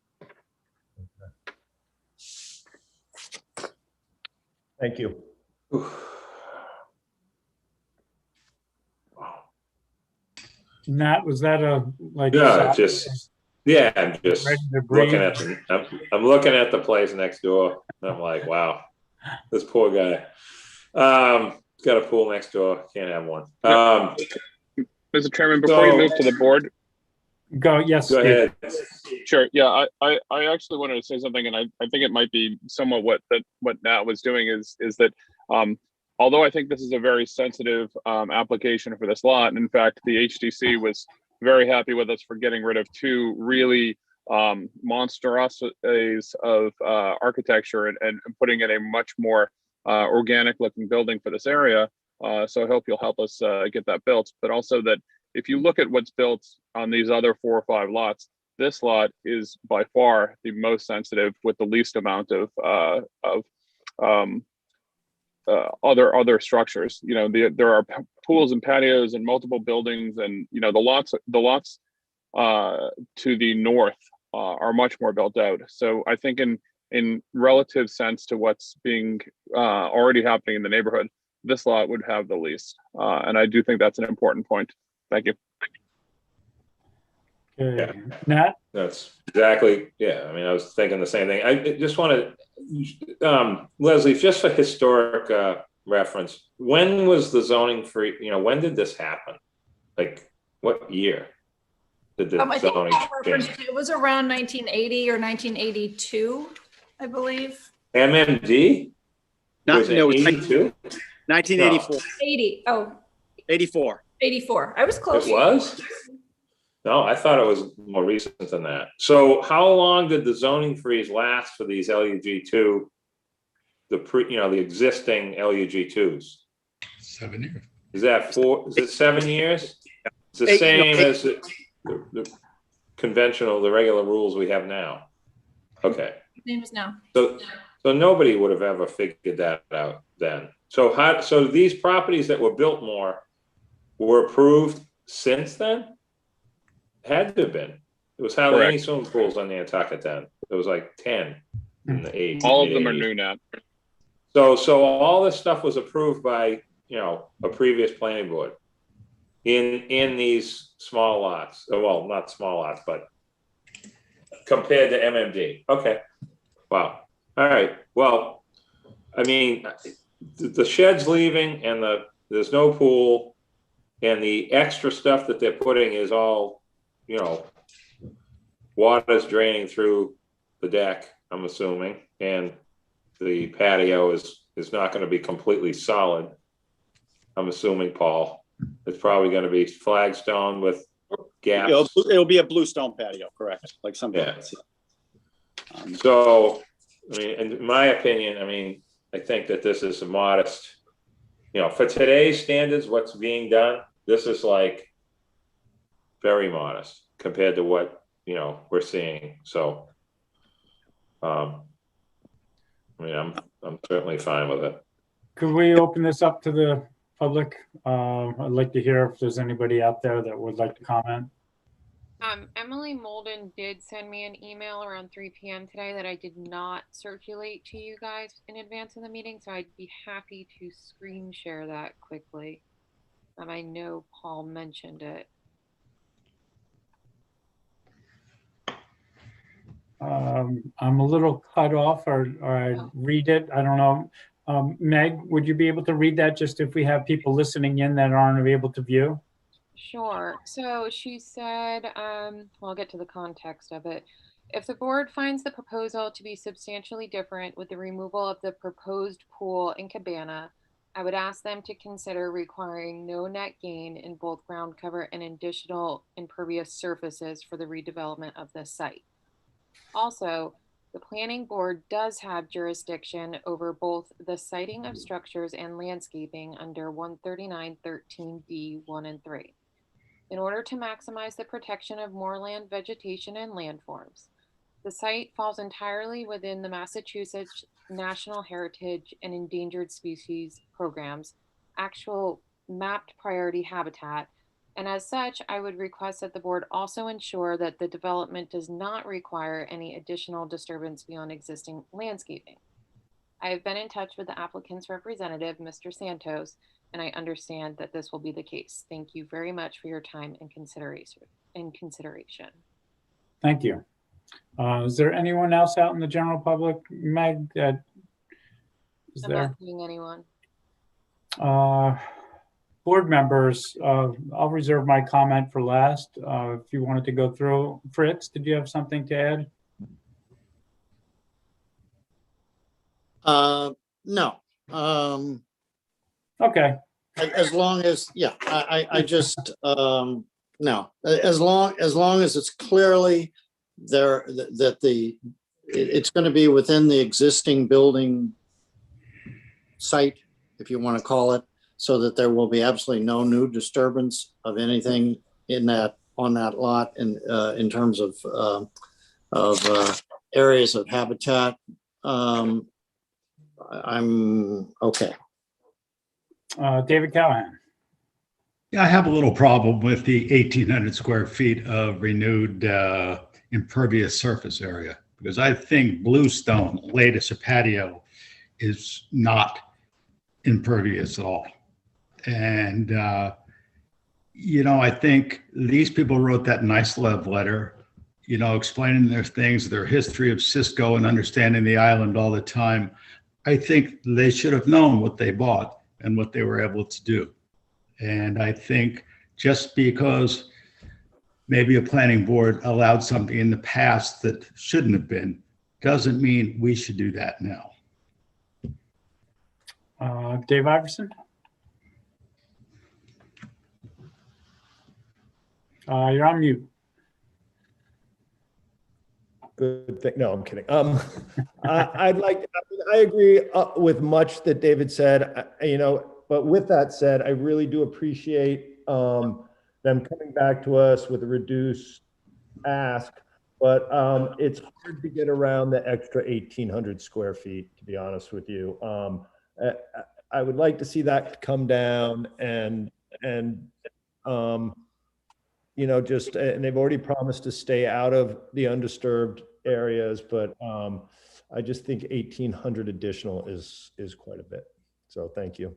Thank you. Nat, was that like? Yeah, I'm just Ready to breathe? looking at I'm looking at the place next door. And I'm like, wow, this poor guy. He's got a pool next door. Can't have one. Mr. Chairman, before you move to the board. Go, yes. Go ahead. Sure. Yeah, I actually wanted to say something, and I think it might be somewhat what Nat was doing is that although I think this is a very sensitive application for this lot, and in fact, the HDC was very happy with us for getting rid of two really monstrosities of architecture and putting in a much more organic looking building for this area. So I hope you'll help us get that built, but also that if you look at what's built on these other 4 or 5 lots, this lot is by far the most sensitive with the least amount of other structures. You know, there are pools and patios and multiple buildings, and you know the lots to the north are much more built out. So I think in relative sense to what's being already happening in the neighborhood, this lot would have the least, and I do think that's an important point. Thank you. Okay. Nat? That's exactly, yeah. I mean, I was thinking the same thing. I just wanted, Leslie, just for historic reference, when was the zoning free, when did this happen? Like, what year did the I think zoning change? it was around 1980 or 1982, I believe. MMD? Was it 82? 1984. 80. Oh, 84. 84. I was close. It was? No, I thought it was more recent than that. So how long did the zoning freeze last for these LUG2, the existing LUG2s? 7 years. Is it 7 years? It's the same as the conventional, the regular rules we have now. Okay. Name is now. So nobody would have ever figured that out then. So these properties that were built more were approved since then? Had to have been. There was hardly any swimming pools on Nantucket then. There was like 10 in the 80s. All of them are new now. So all this stuff was approved by, a previous planning board in these small lots. Well, not small lots, but compared to MMD. Okay. Wow. All right. Well, I mean, the shed's leaving and there's no pool, and the extra stuff that they're putting is all, water's draining through the deck, I'm assuming, and the patio is not going to be completely solid. I'm assuming, Paul. It's probably going to be flagstone with gaps. It'll be a bluestone patio, correct? Like some. Yeah. So, I mean, in my opinion, I think that this is a modest, for today's standards, what's being done, this is like very modest compared to what, we're seeing. So, I'm certainly fine with it. Could we open this up to the public? I'd like to hear if there's anybody out there that would like to comment. Emily Molden did send me an email around 3 p.m. today that I did not circulate to you guys in advance of the meeting, so I'd be happy to screen share that quickly. I know Paul mentioned it. I'm a little cut off, or I read it. I don't know. Meg, would you be able to read that just if we have people listening in that aren't able to view? Sure. So she said, well, I'll get to the context of it. If the board finds the proposal to be substantially different with the removal of the proposed pool and cabana, I would ask them to consider requiring no net gain in both ground cover and additional impervious surfaces for the redevelopment of this site. Also, The planning board does have jurisdiction over both the siting of structures and landscaping under 139(13)(d)(1) and 3. In order to maximize the protection of moorland vegetation and landforms, the site falls entirely within the Massachusetts National Heritage and Endangered Species Program's actual mapped priority habitat, and as such, I would request that the board also ensure that the development does not require any additional disturbance beyond existing landscaping. I have been in touch with the applicant's representative, Mr. Santos, and I understand that this will be the case. Thank you very much for your time and consideration. Thank you. Is there anyone else out in the general public, Meg, that is I'm there? not seeing anyone. Board members, I'll reserve my comment for last. If you wanted to go through. Fritz, did you have something to add? No. Okay. As long as, yeah, I just, no, as long as it's clearly there, that it's going to be within the existing building site, if you want to call it, so that there will be absolutely no new disturbance of anything in that, on that lot in terms of areas of habitat. I'm okay. David Callahan. Yeah, I have a little problem with the 1,800 square feet of renewed impervious surface area, because I think bluestone laid as a patio is not impervious at all. And, you know, I think these people wrote that nice love letter, you know, explaining their things, their history of Cisco and understanding the island all the time. I think they should have known what they bought and what they were able to do. And I think just because maybe a planning board allowed something in the past that shouldn't have been, doesn't mean we should do that now. Dave Iverson. You're on mute. Good thing. No, I'm kidding. I agree with much that David said, you know, but with that said, I really do appreciate them coming back to us with a reduced ask, but it's hard to get around the extra 1,800 square feet, to be honest with you. I would like to see that come down and you know, just, and they've already promised to stay out of the undisturbed areas, but I just think 1,800 additional is quite a bit. So thank you.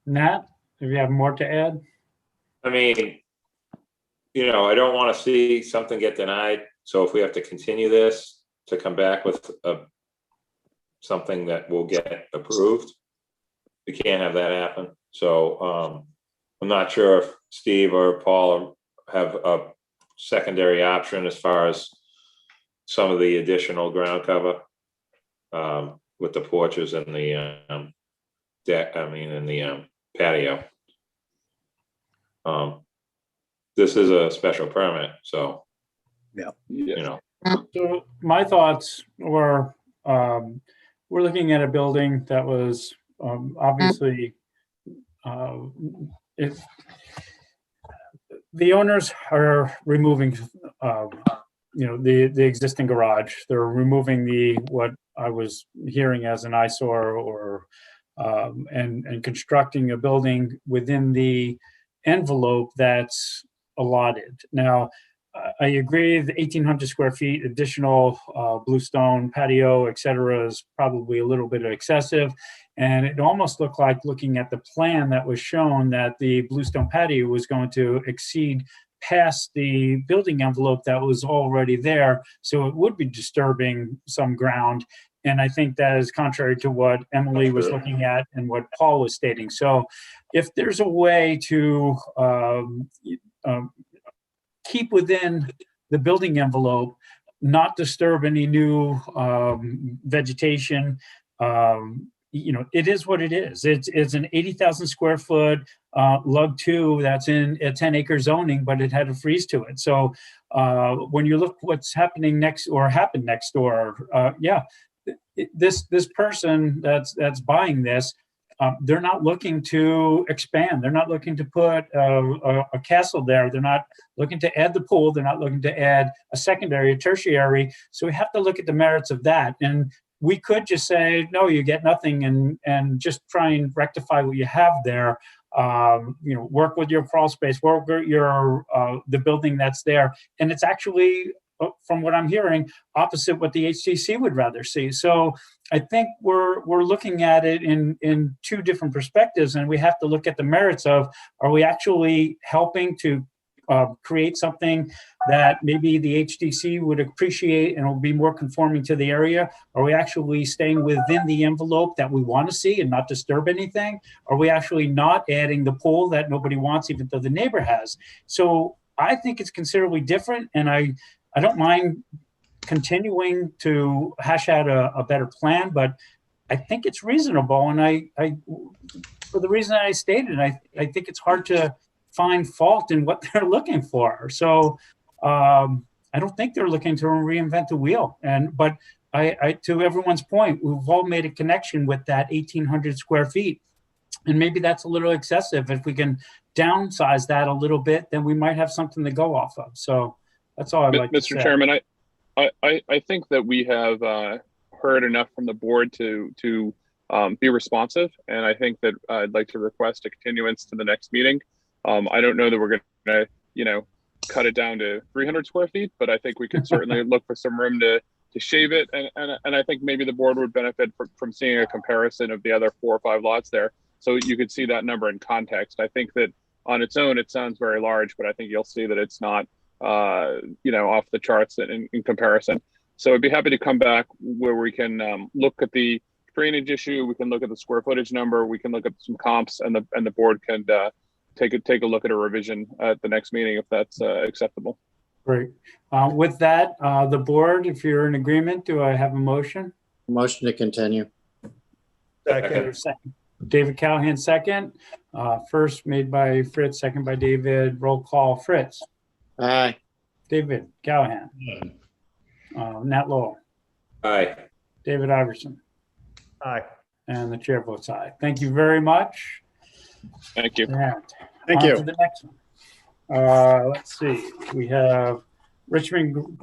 Nat, if you have more to add? I mean, you know, I don't want to see something get denied. So if we have to continue this to come back with something that will get approved, we can't have that happen. So I'm not sure if Steve or Paul have a secondary option as far as some of the additional ground cover with the porches and the deck, and the patio. This is a special permit, so yeah, you know. So my thoughts were, we're looking at a building that was obviously, the owners are removing, you know, the existing garage. They're removing what I was hearing as an eyesore, or and constructing a building within the envelope that's allotted. Now, I agree the 1,800 square feet additional bluestone patio, et cetera, is probably a little bit excessive. And it almost looked like, looking at the plan that was shown, that the bluestone patio was going to exceed past the building envelope that was already there. So it would be disturbing some ground. And I think that is contrary to what Emily was looking at and what Paul was stating. So if there's a way to keep within the building envelope, not disturb any new vegetation, it is what it is. It's an 80,000 square foot lug 2 that's in a 10-acre zoning, but it had a freeze to it. So when you look what's happening next or happened next door, this person that's buying this, they're not looking to expand. They're not looking to put a castle there. They're not looking to add the pool. They're not looking to add a secondary, a tertiary. So we have to look at the merits of that. And we could just say, no, you get nothing, and just try and rectify what you have there. Work with your crawl space, work with your the building that's there. And it's actually, from what I'm hearing, opposite what the HTC would rather see. So I think we're looking at it in two different perspectives, and we have to look at the merits of, are we actually helping to create something that maybe the HTC would appreciate and will be more conforming to the area? Are we actually staying within the envelope that we want to see and not disturb anything? Are we actually not adding the pool that nobody wants, even though the neighbor has? So I think it's considerably different, and I don't mind continuing to hash out a better plan, but I think it's reasonable. And I for the reason I stated, I think it's hard to find fault in what they're looking for. So I don't think they're looking to reinvent the wheel. But I to everyone's point, we've all made a connection with that 1,800 square feet. And maybe that's a little excessive. If we can downsize that a little bit, then we might have something to go off of. So that's all I'd like to say. Mr. Chairman, I think that we have heard enough from the board to be responsive, and I think that I'd like to request a continuance to the next meeting. I don't know that we're going to, cut it down to 300 square feet, but I think we could certainly look for some room to shave it, and I think maybe the board would benefit from seeing a comparison of the other 4 or 5 lots there, so you could see that number in context. I think that on its own it sounds very large, but I think you'll see that it's not off the charts in comparison. So I'd be happy to come back where we can look at the drainage issue, we can look at the square footage number, we can look at some comps, and the board can take a look at a revision at the next meeting if that's acceptable. Great. With that, the board, if you're in agreement, do I have a motion? Motion to continue. Second. David Callahan, second. First made by Fritz, second by David. Roll call. Fritz. Aye. David Callahan. Nat Lowell. Aye. David Iverson. Aye. And the chair votes aye. Thank you very much. Thank you. Thank On you. to the next one. Let's see. We have Richmond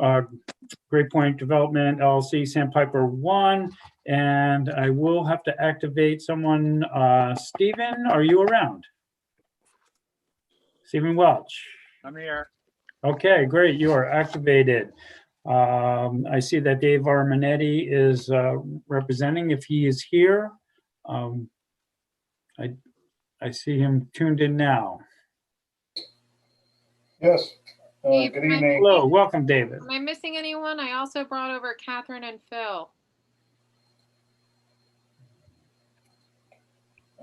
Great Point Development LLC Sandpiper 1, and I will have to activate someone. Stephen, are you around? Stephen Welch. I'm here. Okay, great. You are activated. I see that Dave Arminetti is representing. If he is here, I see him tuned in now. Yes. Dave, Good evening. Hello, welcome, David. Am I missing anyone? I also brought over Catherine and Phil.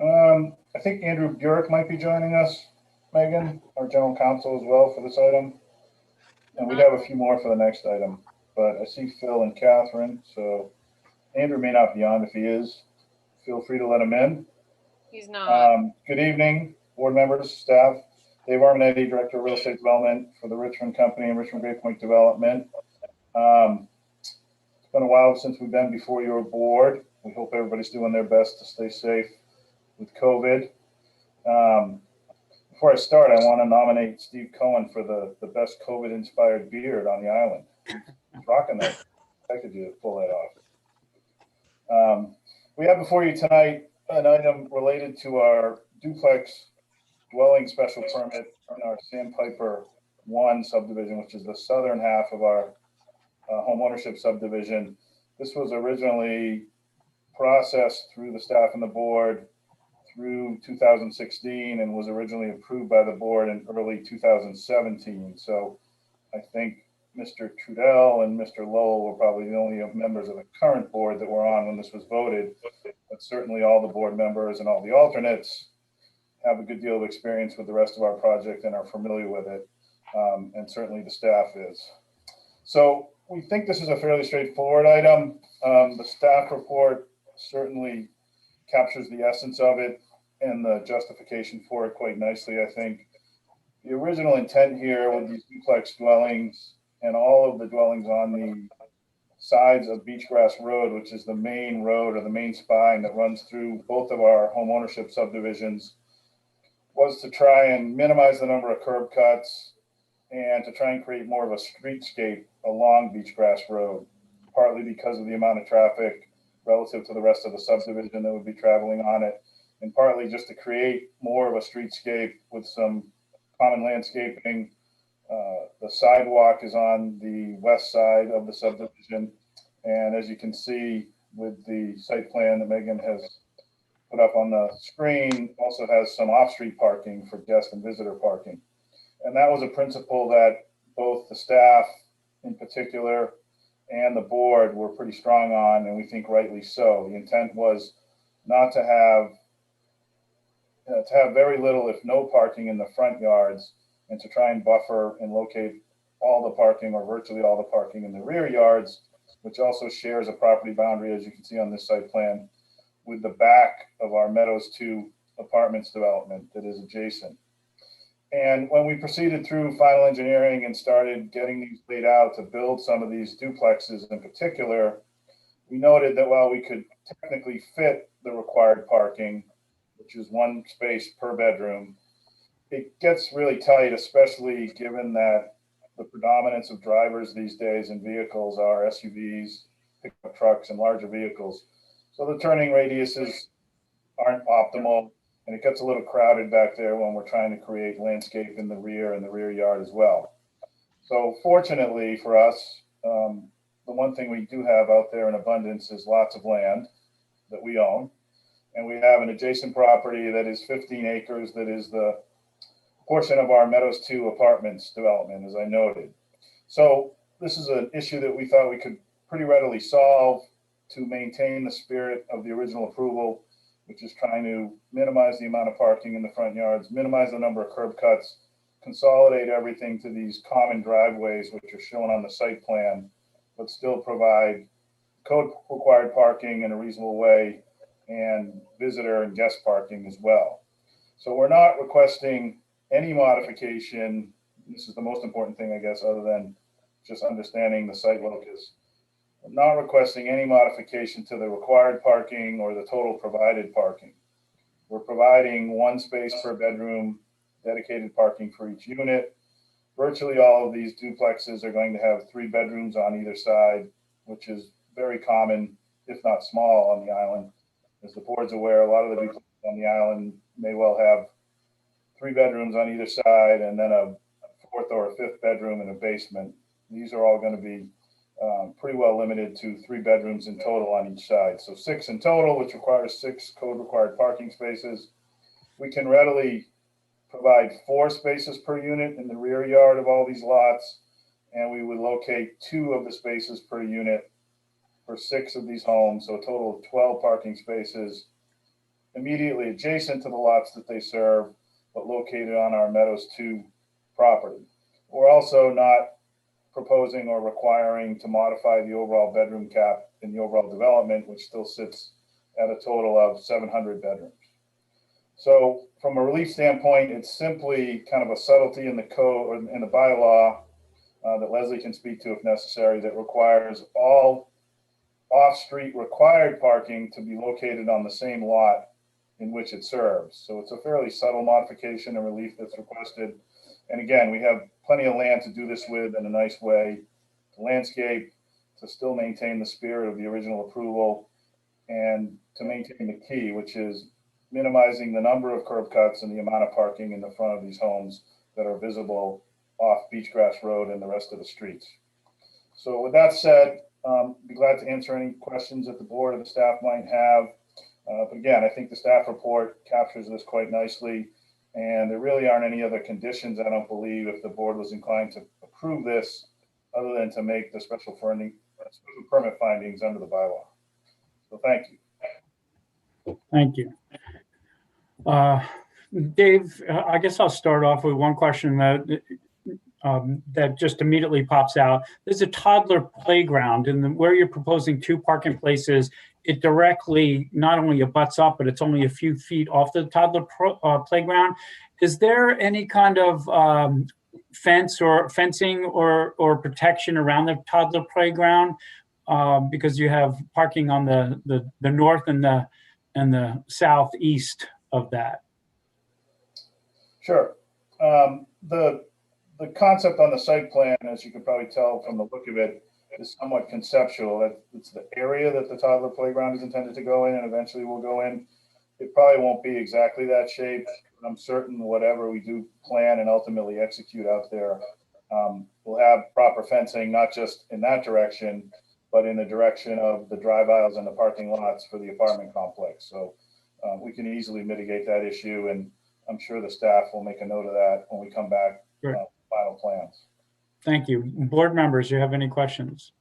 I think Andrew Burek might be joining us, Megan, our general counsel as well for this item. And we'd have a few more for the next item, but I see Phil and Catherine, so Andrew may not be on. If he is, feel free to let him in. He's not. Good evening, board members, staff. Dave Arminetti, Director of Real Estate Development for the Richmond Company and Richmond Great Point Development. It's been a while since we've been before your board. We hope everybody's doing their best to stay safe with COVID. Before I start, I want to nominate Steve Cohen for the best COVID-inspired beard on the island. He's rocking that. I could do to pull that off. We have before you tonight an item related to our duplex dwelling special permit in our Sandpiper 1 subdivision, which is the southern half of our home ownership subdivision. This was originally processed through the staff and the board through 2016 and was originally approved by the board in early 2017. So I think Mr. Trudell and Mr. Lowell were probably the only members of the current board that were on when this was voted, but certainly all the board members and all the alternates have a good deal of experience with the rest of our project and are familiar with it, and certainly the staff is. So we think this is a fairly straightforward item. The staff report certainly captures the essence of it and the justification for it quite nicely, I think. The original intent here with these duplex dwellings and all of the dwellings on the sides of Beachgrass Road, which is the main road or the main spine that runs through both of our home ownership subdivisions, was to try and minimize the number of curb cuts and to try and create more of a streetscape along Beachgrass Road, partly because of the amount of traffic relative to the rest of the subdivision that would be traveling on it, and partly just to create more of a streetscape with some common landscaping. The sidewalk is on the west side of the subdivision, and as you can see with the site plan that Megan has put up on the screen, also has some off-street parking for guest and visitor parking. And that was a principle that both the staff in particular and the board were pretty strong on, and we think rightly so. The intent was not to have very little, if no, parking in the front yards, and to try and buffer and locate all the parking or virtually all the parking in the rear yards, which also shares a property boundary, as you can see on this site plan, with the back of our Meadows 2 apartments development that is adjacent. And when we proceeded through final engineering and started getting these laid out to build some of these duplexes in particular, we noted that while we could technically fit the required parking, which is one space per bedroom, it gets really tight, especially given that the predominance of drivers these days in vehicles are SUVs, pickup trucks, and larger vehicles. So the turning radiuses aren't optimal, and it gets a little crowded back there when we're trying to create landscape in the rear and the rear yard as well. So fortunately for us, the one thing we do have out there in abundance is lots of land that we own. And we have an adjacent property that is 15 acres that is the portion of our Meadows 2 apartments development, as I noted. So this is an issue that we thought we could pretty readily solve to maintain the spirit of the original approval, which is trying to minimize the amount of parking in the front yards, minimize the number of curb cuts, consolidate everything to these common driveways, which are shown on the site plan, but still provide code required parking in a reasonable way and visitor and guest parking as well. So we're not requesting any modification. This is the most important thing, I guess, other than just understanding the site locus. We're not requesting any modification to the required parking or the total provided parking. We're providing one space per bedroom, dedicated parking for each unit. Virtually all of these duplexes are going to have 3 bedrooms on either side, which is very common, if not small, on the island. As the board's aware, a lot of the duplexes on the island may well have 3 bedrooms on either side and then a 4th or a 5th bedroom and a basement. These are all going to be pretty well limited to 3 bedrooms in total on each side. So 6 in total, which requires 6 code required parking spaces. We can readily provide 4 spaces per unit in the rear yard of all these lots, and we would locate 2 of the spaces per unit for 6 of these homes, so a total of 12 parking spaces immediately adjacent to the lots that they serve, but located on our Meadows 2 property. We're also not proposing or requiring to modify the overall bedroom cap in the overall development, which still sits at a total of 700 bedrooms. So from a relief standpoint, it's simply kind of a subtlety in the code or in the bylaw that Leslie can speak to if necessary, that requires all off-street required parking to be located on the same lot in which it serves. So it's a fairly subtle modification and relief that's requested. And again, we have plenty of land to do this with in a nice way, to landscape, to still maintain the spirit of the original approval, and to maintain the key, which is minimizing the number of curb cuts and the amount of parking in the front of these homes that are visible off Beachgrass Road and the rest of the streets. So with that said, be glad to answer any questions that the board or the staff might have. But again, I think the staff report captures this quite nicely, and there really aren't any other conditions, I don't believe, if the board was inclined to approve this, other than to make the special permit findings under the bylaw. So thank you. Thank you. Dave, I guess I'll start off with one question that just immediately pops out. There's a toddler playground, and where you're proposing 2 parking places it directly not only abuts up, but it's only a few feet off the toddler playground. Is there any kind of fencing or protection around the toddler playground? Because you have parking on the north and the southeast of that. Sure. The concept on the site plan, as you can probably tell from the look of it, is somewhat conceptual. It's the area that the toddler playground is intended to go in and eventually will go in. It probably won't be exactly that shape. I'm certain whatever we do plan and ultimately execute out there, we'll have proper fencing, not just in that direction, but in the direction of the drive aisles and the parking lots for the apartment complex. So we can easily mitigate that issue, and I'm sure the staff will make a note of that when we come back with final plans. Thank you. Board members, you have any questions?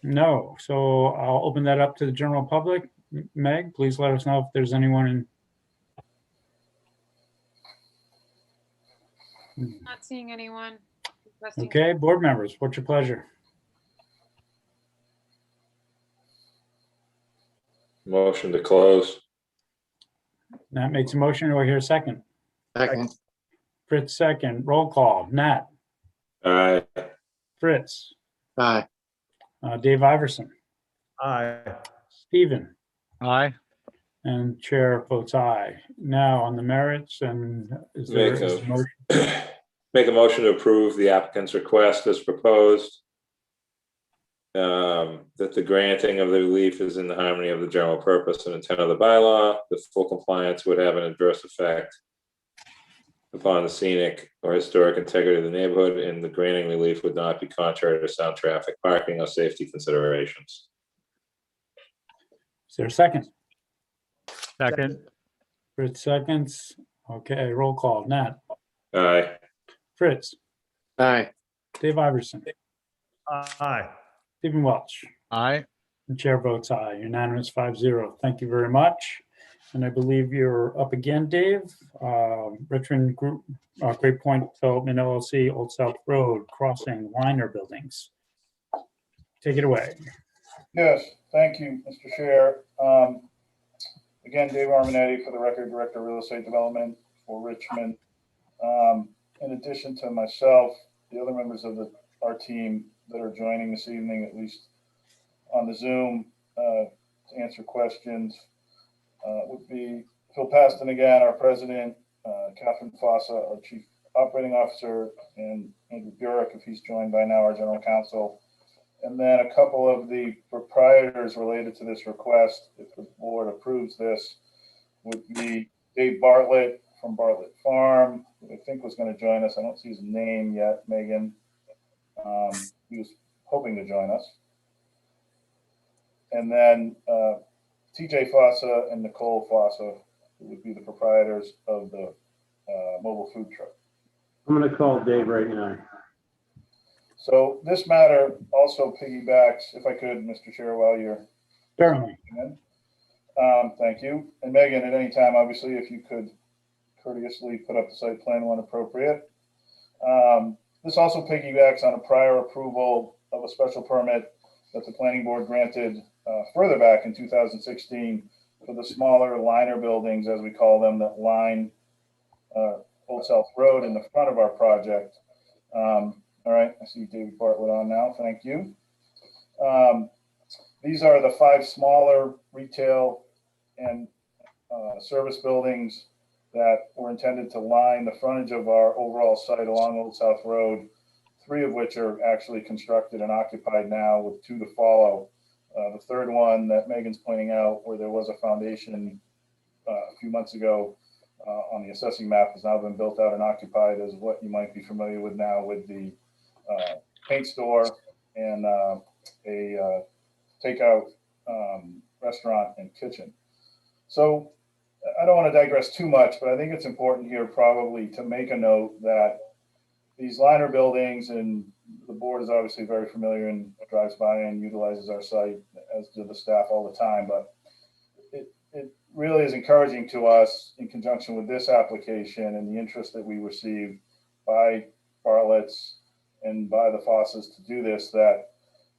No. So I'll open that up to the general public. Meg, please let us know if there's anyone in. Not seeing anyone. Okay, board members, what's your pleasure? Motion to close. Nat makes a motion. Do I hear a second? Second. Fritz, second. Roll call. Nat. Aye. Fritz. Aye. Dave Iverson. Aye. Stephen. Aye. And chair votes aye. Now on the merits, and is there a motion? Make a motion to approve the applicant's request as proposed. That the granting of the relief is in the harmony of the general purpose and intent of the bylaw. The full compliance would have an adverse effect upon the scenic or historic integrity of the neighborhood, and the granting relief would not be contrary to sound traffic, parking, or safety considerations. Is there a second? Second. Fritz seconds. Okay, roll call. Nat. Aye. Fritz. Aye. Dave Iverson. Aye. Stephen Welch. Aye. The chair votes aye. Unanimous 5-0. Thank you very much. And I believe you're up again, Dave. Richmond Group, Great Point Development LLC, Old South Road, crossing liner buildings. Take it away. Yes, thank you, Mr. Chair. Again, Dave Arminetti, for the record, Director of Real Estate Development for Richmond. In addition to myself, the other members of our team that are joining this evening, at least on the Zoom, to answer questions, would be Phil Paston again, our president, Catherine Fossa, our chief operating officer, and Andrew Burek, if he's joined by now, our general counsel. And then a couple of the proprietors related to this request, if the board approves this, would be Dave Bartlett from Bartlett Farm, who I think was going to join us. I don't see his name yet, Megan. He was hoping to join us. And then TJ Fossa and Nicole Fossa, who would be the proprietors of the mobile food truck. I'm going to call Dave right now. So this matter also piggybacks, if I could, Mr. Chair, while you're certainly. Thank you. And Megan, at any time, obviously, if you could courteously put up the site plan when appropriate. This also piggybacks on a prior approval of a special permit that the planning board granted further back in 2016 for the smaller liner buildings, as we call them, that line Old South Road in the front of our project. All right, I see David Bartlett on now. Thank you. These are the 5 smaller retail and service buildings that were intended to line the frontage of our overall site along Old South Road, 3 of which are actually constructed and occupied now, with 2 to follow. The third one that Megan's pointing out, where there was a foundation a few months ago on the assessing map, has now been built out and occupied, as what you might be familiar with now with the paint store and a takeout restaurant and kitchen. So I don't want to digress too much, but I think it's important here probably to make a note that these liner buildings, and the board is obviously very familiar and drives by and utilizes our site, as do the staff all the time, but it really is encouraging to us, in conjunction with this application and the interest that we received by Bartlett's and by the Fossas to do this, that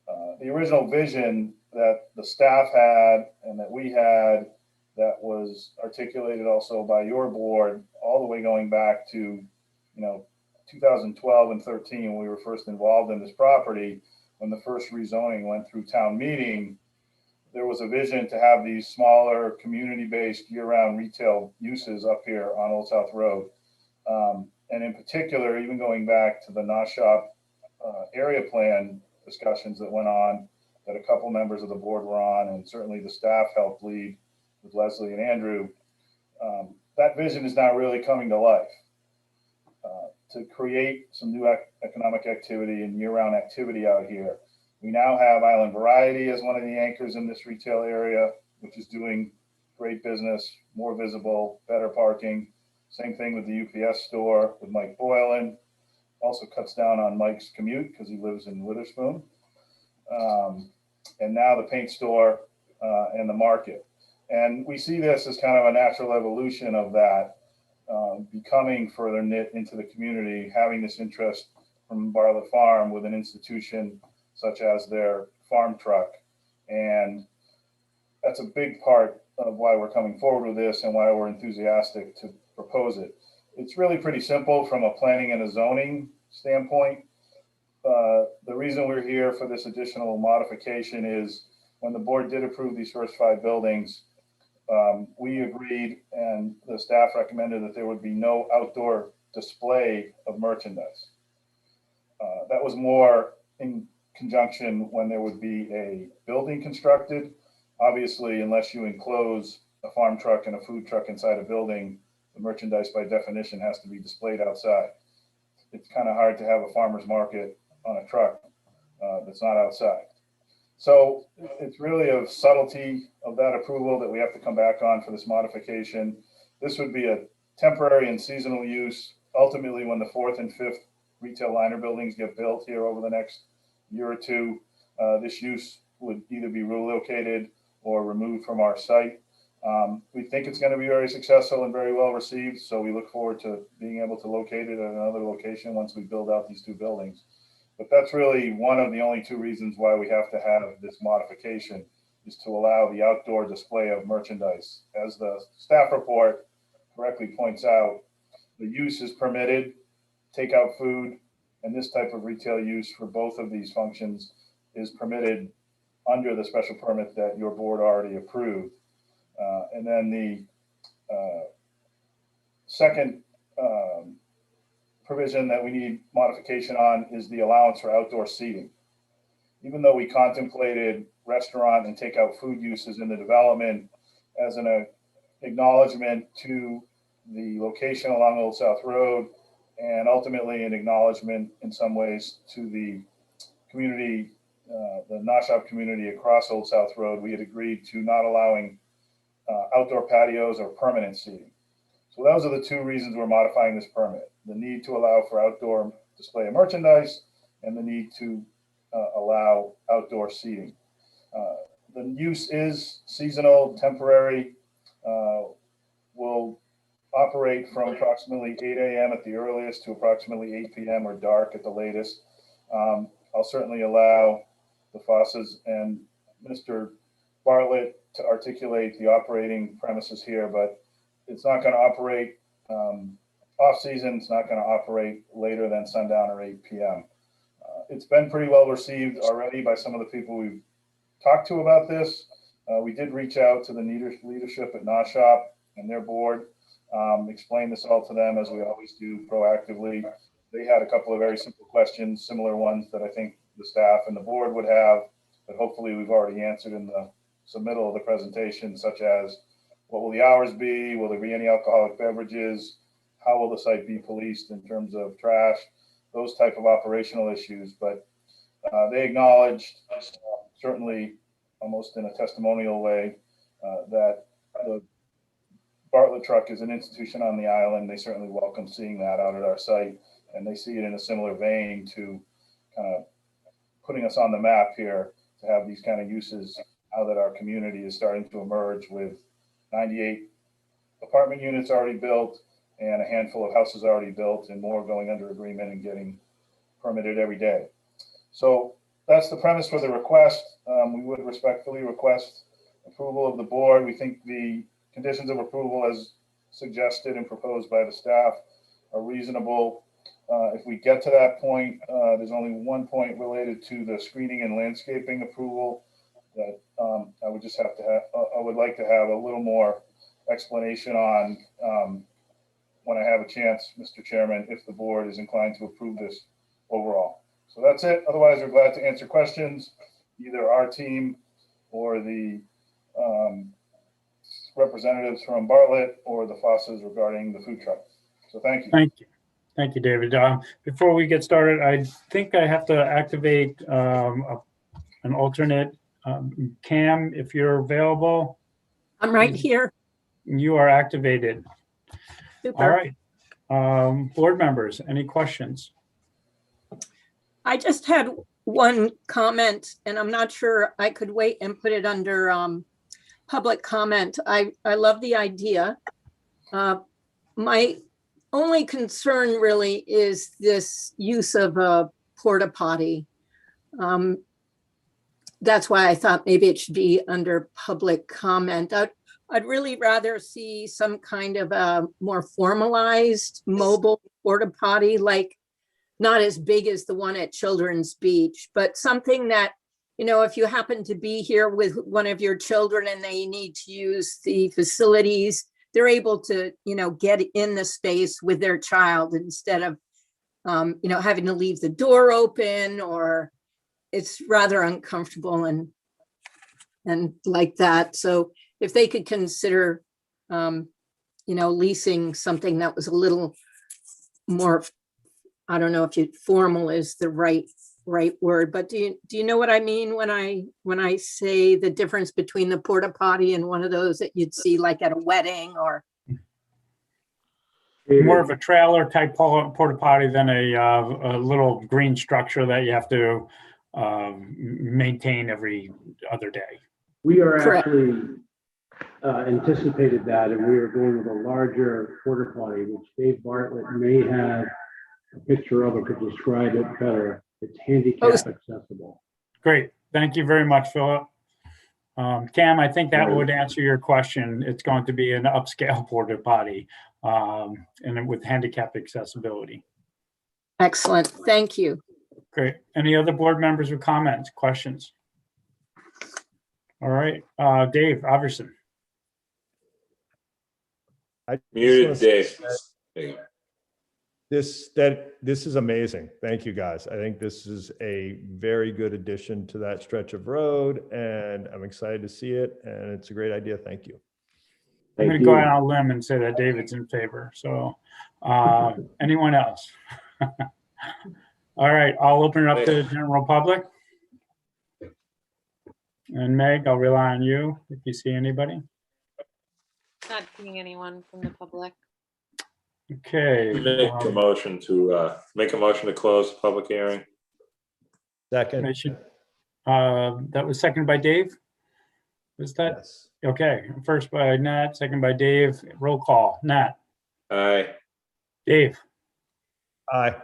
The original vision that the staff had and that we had, that was articulated also by your board, all the way going back to, 2012 and 13, when we were first involved in this property, when the first rezoning went through town meeting, there was a vision to have these smaller community-based year-round retail uses up here on Old South Road. And in particular, even going back to the Noshop area plan discussions that went on, that a couple members of the board were on, and certainly the staff helped lead with Leslie and Andrew, that vision is now really coming to life. To create some new economic activity and year-round activity out here. We now have Island Variety as one of the anchors in this retail area, which is doing great business, more visible, better parking. Same thing with the UPS store with Mike Boylan. Also cuts down on Mike's commute because he lives in Witherspoon. And now the paint store and the market. And we see this as kind of a natural evolution of that, becoming further knit into the community, having this interest from Bartlett Farm with an institution such as their farm truck. And that's a big part of why we're coming forward with this and why we're enthusiastic to propose it. It's really pretty simple from a planning and a zoning standpoint. The reason we're here for this additional modification is when the board did approve these first 5 buildings, we agreed and the staff recommended that there would be no outdoor display of merchandise. That was more in conjunction when there would be a building constructed. Obviously, unless you enclose a farm truck and a food truck inside a building, the merchandise by definition has to be displayed outside. It's kind of hard to have a farmer's market on a truck that's not outside. So it's really a subtlety of that approval that we have to come back on for this modification. This would be a temporary and seasonal use. Ultimately, when the 4th and 5th retail liner buildings get built here over the next year or two, this use would either be relocated or removed from our site. We think it's going to be very successful and very well received. So we look forward to being able to locate it at another location once we build out these 2 buildings. But that's really one of the only 2 reasons why we have to have this modification, is to allow the outdoor display of merchandise. As the staff report correctly points out, the use is permitted, takeout food, and this type of retail use for both of these functions is permitted under the special permit that your board already approved. And then the second provision that we need modification on is the allowance for outdoor seating. Even though we contemplated restaurant and takeout food uses in the development as an acknowledgement to the location along Old South Road, and ultimately an acknowledgement in some ways to the community, the Noshop community across Old South Road, we had agreed to not allowing outdoor patios or permanent seating. So those are the 2 reasons we're modifying this permit: the need to allow for outdoor display of merchandise and the need to allow outdoor seating. The use is seasonal, temporary, will operate from approximately 8 a.m. at the earliest to approximately 8 p.m. or dark at the latest. I'll certainly allow the Fosses and Mr. Bartlett to articulate the operating premises here, but it's not going to operate off season. It's not going to operate later than sundown or 8 p.m. It's been pretty well received already by some of the people we've talked to about this. We did reach out to the leadership at Noshop and their board, explain this all to them as we always do proactively. They had a couple of very simple questions, similar ones that I think the staff and the board would have, but hopefully we've already answered in the submittal of the presentation, such as what will the hours be? Will there be any alcoholic beverages? How will the site be policed in terms of trash? Those type of operational issues. But they acknowledged, certainly almost in a testimonial way, that the Bartlett truck is an institution on the island. They certainly welcome seeing that out at our site, and they see it in a similar vein to kind of putting us on the map here to have these kind of uses now that our community is starting to emerge with 98 apartment units already built and a handful of houses already built and more going under agreement and getting permitted every day. So that's the premise for the request. We would respectfully request approval of the board. We think the conditions of approval as suggested and proposed by the staff are reasonable. If we get to that point, there's only one point related to the screening and landscaping approval that I would just have to have, I would like to have a little more explanation on when I have a chance, Mr. Chairman, if the board is inclined to approve this overall. So that's it. Otherwise, we're glad to answer questions, either our team or the representatives from Bartlett or the Fosses regarding the food truck. So thank you. Thank you. Thank you, David. Before we get started, I think I have to activate an alternate. Cam, if you're available. I'm right here. You are activated. Super. All right. Board members, any questions? I just had one comment, and I'm not sure I could wait and put it under public comment. I love the idea. My only concern really is this use of a porta potty. That's why I thought maybe it should be under public comment. I'd really rather see some kind of a more formalized mobile porta potty, like not as big as the one at Children's Beach, but something that, you know, if you happen to be here with one of your children and they need to use the facilities, they're able to, you know, get in the space with their child instead of, you know, having to leave the door open, or it's rather uncomfortable and like that. So if they could consider, you know, leasing something that was a little more, I don't know if formal is the right word, but do you know what I mean when I say the difference between the porta potty and one of those that you'd see like at a wedding? Or more of a trailer type porta potty than a little green structure that you have to maintain every other day. We are Correct. actually anticipated that, and we are going with a larger porta potty, which Dave Bartlett may have a picture of it to describe it better. It's handicap accessible. Great. Thank you very much, Philip. Cam, I think that would answer your question. It's going to be an upscale porta potty and with handicap accessibility. Excellent. Thank you. Great. Any other board members with comments, questions? All right. Dave Iverson. Muted, Dave. There you go. This is amazing. Thank you, guys. I think this is a very good addition to that stretch of road, and I'm excited to see it, and it's a great idea. Thank you. I'm going to go out on a limb and say that David's in favor. So anyone else? All right, I'll open it up to the general public. And Meg, I'll rely on you if you see anybody. Not seeing anyone from the public. Okay. Make a motion to close the public hearing. Second. That was seconded by Dave. Was that? Yes. Okay. First by Nat, second by Dave. Roll call. Nat. Aye. Dave. Aye.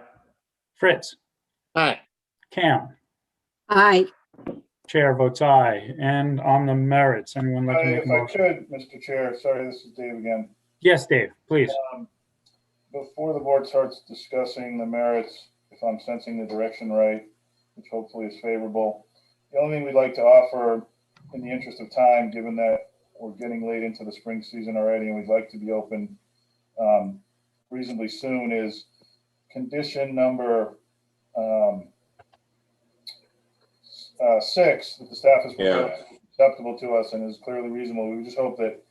Fritz. Aye. Cam. Aye. Chair votes aye. And on the merits, anyone like to make a If I motion? could, Mr. Chair, sorry, this is Dave again. Yes, Dave, please. Before the board starts discussing the merits, if I'm sensing the direction right, which hopefully is favorable, the only thing we'd like to offer in the interest of time, given that we're getting late into the spring season already and we'd like to be open reasonably soon, is condition number 6 that the staff has proposed is acceptable to us and is clearly reasonable. We just hope that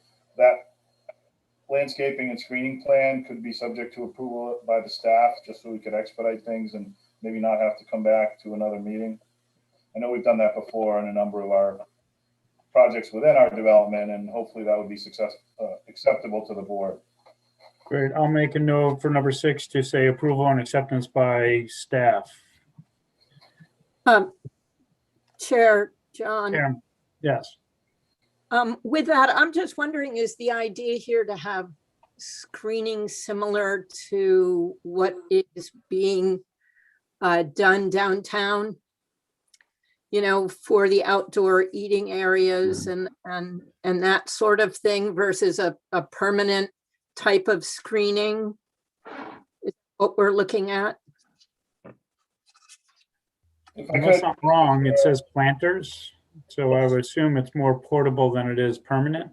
landscaping and screening plan could be subject to approval by the staff, just so we could expedite things and maybe not have to come back to another meeting. I know we've done that before in a number of our projects within our development, and hopefully that would be acceptable to the board. Great. I'll make a note for number 6 to say approval and acceptance by staff. Chair John. Karen, yes. With that, I'm just wondering, is the idea here to have screening similar to what is being done downtown? you know, for the outdoor eating areas and that sort of thing versus a permanent type of screening is what we're looking at. Unless I'm wrong, it says planters, so I would assume it's more portable than it is permanent.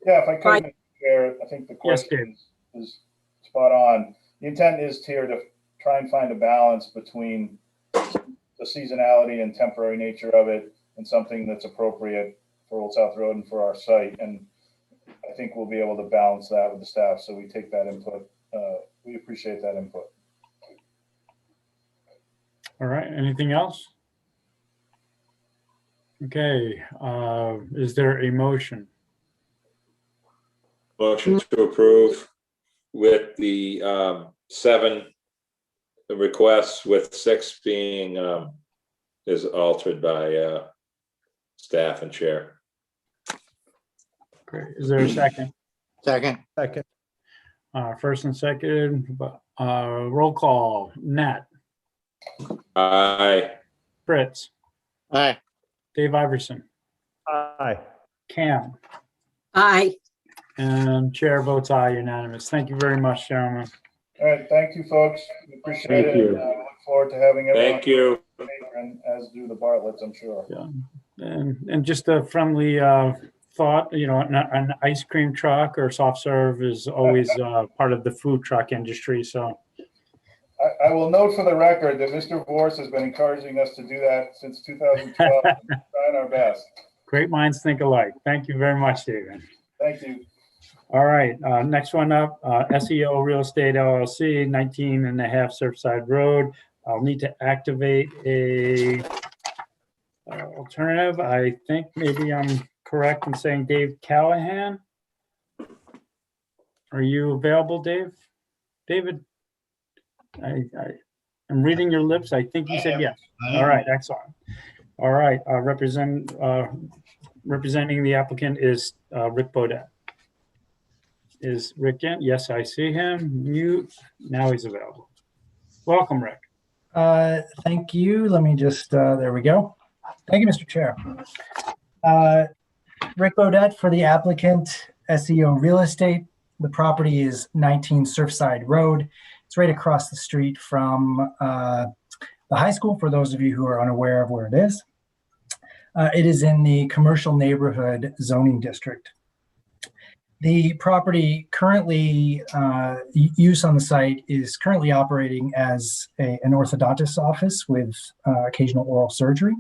Yeah, if I could, Mr. Chair, I think the question is spot on. The intent is here to try and find a balance between the seasonality and temporary nature of it and something that's appropriate for Old South Road and for our site. And I think we'll be able to balance that with the staff. So we take that input. We appreciate that input. All right, anything else? Okay, is there a motion? Motion to approve with the 7 requests, with 6 being is altered by staff and chair. Great. Is there a second? Second. Second. First and second, roll call. Nat. Aye. Fritz. Aye. Dave Iverson. Aye. Cam. Aye. And chair votes aye, unanimous. Thank you very much, gentlemen. All right, thank you, folks. We appreciate it. Look forward to having everyone. Thank you. And as do the Bartletts, I'm sure. Yeah. And just a friendly thought, you know, an ice cream truck or soft serve is always part of the food truck industry. So I will note for the record that Mr. Vorse has been encouraging us to do that since 2012. Trying our best. great minds think alike. Thank you very much, David. Thank you. All right, next one up, SEO Real Estate LLC, 19 and a half Surfside Road. I'll need to activate a alternative. I think maybe I'm correct in saying Dave Callahan. Are you available, Dave? David? I'm reading your lips. I think you said yes. All right, excellent. All right, representing the applicant is Rick Bodett. Is Rick in? Yes, I see him. Mute. Now he's available. Welcome, Rick. Thank you. Let me just, there we go. Thank you, Mr. Chair. Rick Bodett for the applicant, SEO Real Estate. The property is 19 Surfside Road. It's right across the street from the high school, for those of you who are unaware of where it is. It is in the commercial neighborhood zoning district. The property currently, use on the site is currently operating as an orthodontist's office with occasional oral surgery.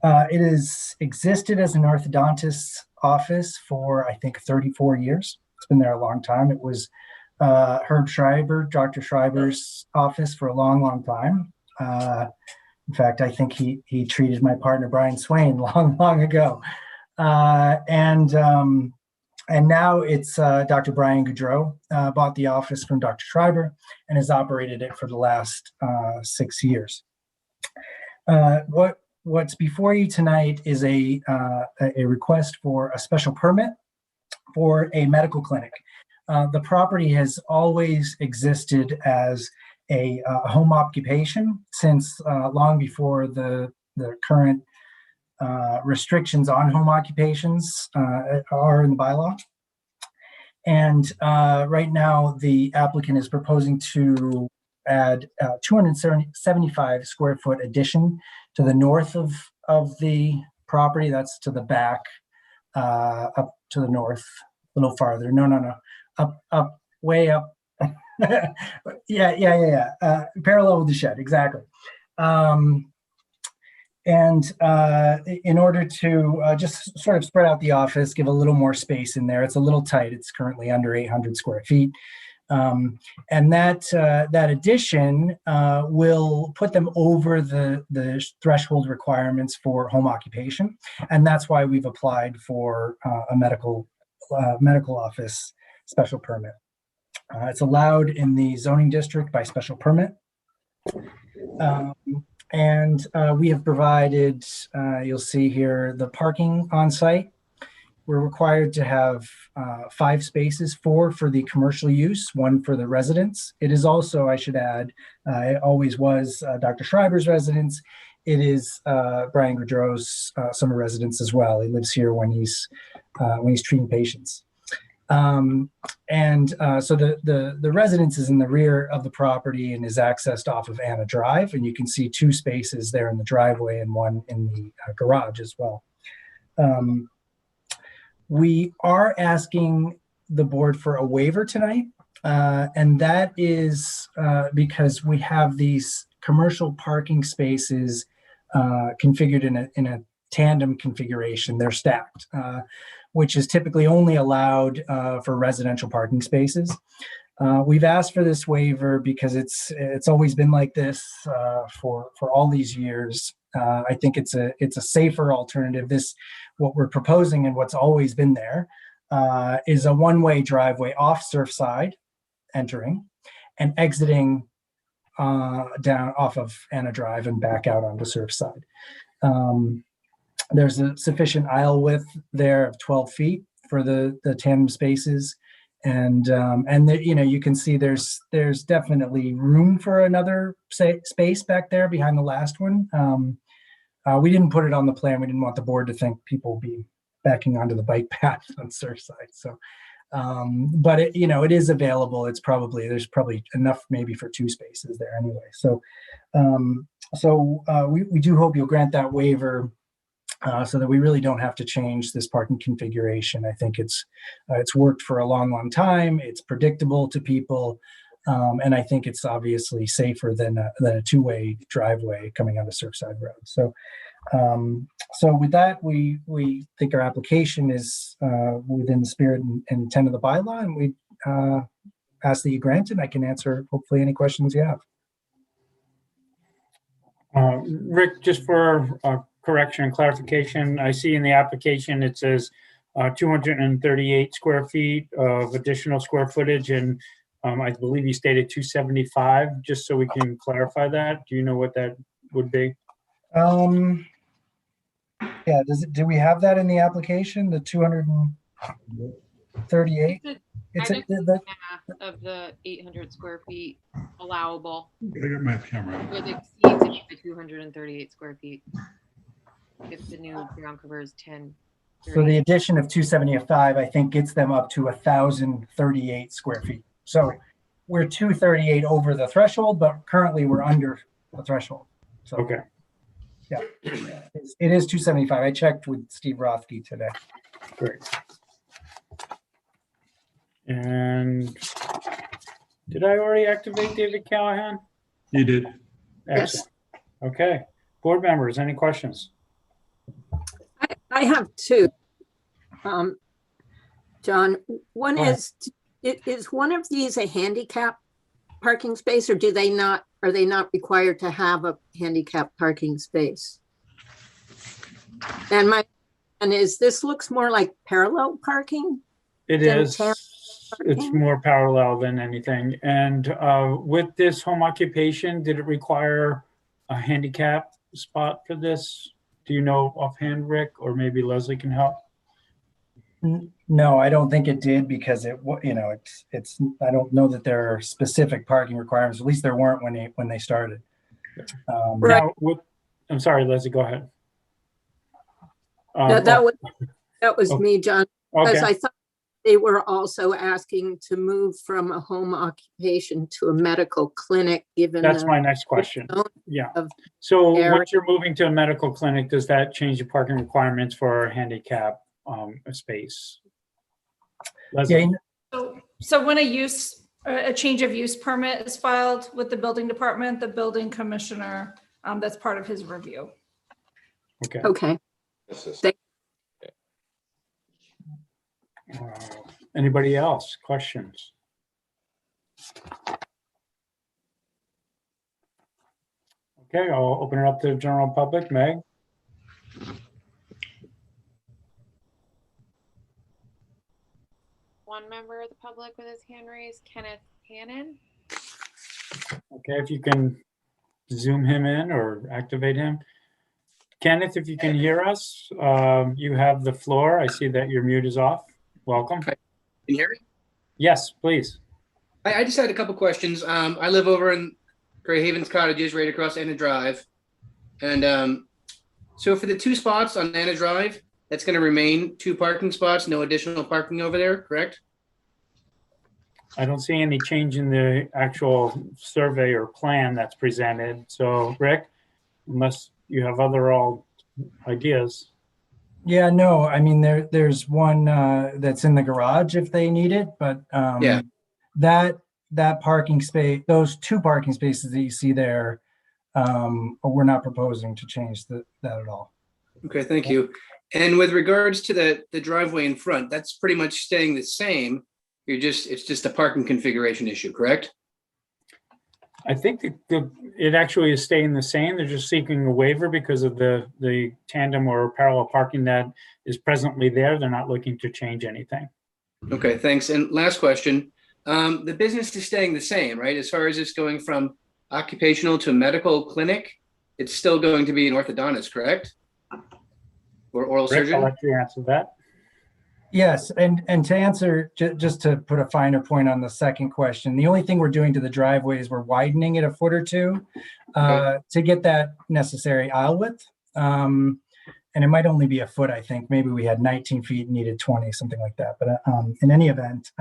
It has existed as an orthodontist's office for, I think, 34 years. It's been there a long time. It was Herb Schreiber, Dr. Schreiber's office for a long, long time. In fact, I think he treated my partner, Brian Swain, long, long ago. And now it's Dr. Brian Goudreau bought the office from Dr. Schreiber and has operated it for the last 6 years. What's before you tonight is a request for a special permit for a medical clinic. The property has always existed as a home occupation since long before the current restrictions on home occupations are in the bylaw. And right now, the applicant is proposing to add 275 square foot addition to the north of the property. That's to the back, up to the north, a little farther. No. Up, way up. Yeah. Parallel with the shed, exactly. And in order to just sort of spread out the office, give a little more space in there. It's a little tight. It's currently under 800 square feet. And that addition will put them over the threshold requirements for home occupation. And that's why we've applied for a medical office special permit. It's allowed in the zoning district by special permit. And we have provided, you'll see here, the parking on site. We're required to have 5 spaces, 4 for the commercial use, 1 for the residents. It is also, I should add, it always was Dr. Schreiber's residence it is Brian Gaudreau's summer residence as well. He lives here when he's treating patients. So the residence is in the rear of the property and is accessed off of Anna Drive, and you can see 2 spaces there in the driveway and 1 in the garage as well. We are asking the board for a waiver tonight, and that is because we have these commercial parking spaces configured in a tandem configuration. They're stacked, which is typically only allowed for residential parking spaces. We've asked for this waiver because it's always been like this for all these years. I think it's a safer alternative. What we're proposing and what's always been there is a one-way driveway off Surfside, entering and exiting down off of Anna Drive and back out onto Surfside. There's a sufficient aisle width there of 12 feet for the tandem spaces. And you can see there's definitely room for another space back there behind the last one. We didn't put it on the plan. We didn't want the board to think people would be backing onto the bike path on Surfside. So, but it is available. There's probably enough maybe for 2 spaces there anyway. So, we do hope you'll grant that waiver so that we really don't have to change this parking configuration. I think it's worked for a long, long time. It's predictable to people. And I think it's obviously safer than a 2-way driveway coming onto Surfside Road. So with that, we think our application is within the spirit and intent of the bylaw, and we ask that you grant it. I can answer hopefully any questions you have. Rick, just for correction and clarification, I see in the application it says 238 square feet of additional square footage, and I believe you stated 275, just so we can clarify that. Do you know what that would be? Yeah, do we have that in the application, the 238? It's half of the 800 square feet allowable. Gotta get my camera. It exceeds the 238 square feet. If the new ground cover is 10. So the addition of 275, I think, gets them up to 1,038 square feet. So we're 238 over the threshold, but currently we're under the threshold. So, okay. Yeah, it is 275. I checked with Steve Rothke today. Great. And did I already activate David Callahan? You did. Excellent. Okay. Board members, any questions? I have 2. John, one is one of these a handicap parking space, or are they not required to have a handicap parking space? And this looks more like parallel parking? It is. It's more parallel than anything. And with this home occupation, did it require a handicap spot for this? Do you know offhand, Rick, or maybe Leslie can help? No, I don't think it did, because it's I don't know that there are specific parking requirements. At least there weren't when they started. Now, I'm sorry, Leslie, go ahead. That was me, John, because Okay. I thought they were also asking to move from a home occupation to a medical clinic, given That's my next question. Yeah. So once you're moving to a medical clinic, does that change the parking requirements for a handicap space? Leslie? So when a change of use permit is filed with the building department, the building commissioner, that's part of his review. Okay. Okay. Anybody else? Questions? Okay, I'll open it up to the general public. Meg? One member of the public with his hand raised, Kenneth Hannon. Okay, if you can zoom him in or activate him. Kenneth, if you can hear us, you have the floor. I see that your mute is off. Welcome. Can you hear me? Yes, please. I just had a couple questions. I live over in Gray Havens Cottages, right across Anna Drive. And so for the 2 spots on Anna Drive, that's going to remain 2 parking spots, no additional parking over there, correct? I don't see any change in the actual survey or plan that's presented. So Rick, unless you have other ideas. Yeah, no, I mean, there's one that's in the garage if they need it, but Yeah. that parking space, those 2 parking spaces that you see there, we're not proposing to change that at all. Okay, thank you. And with regards to the driveway in front, that's pretty much staying the same. It's just a parking configuration issue, correct? I think it actually is staying the same. They're just seeking a waiver because of the tandem or parallel parking that is presently there. They're not looking to change anything. Okay, thanks. And last question, the business is staying the same, right? As far as it's going from occupational to medical clinic, it's still going to be an orthodontist, correct? Or oral Rick, surgeon? I'll let you answer that. Yes, and to answer, just to put a finer point on the second question, the only thing we're doing to the driveway is we're widening it a foot or 2 to get that necessary aisle width. And it might only be a foot, I think. Maybe we had 19 feet, needed 20, something like that. But in any event,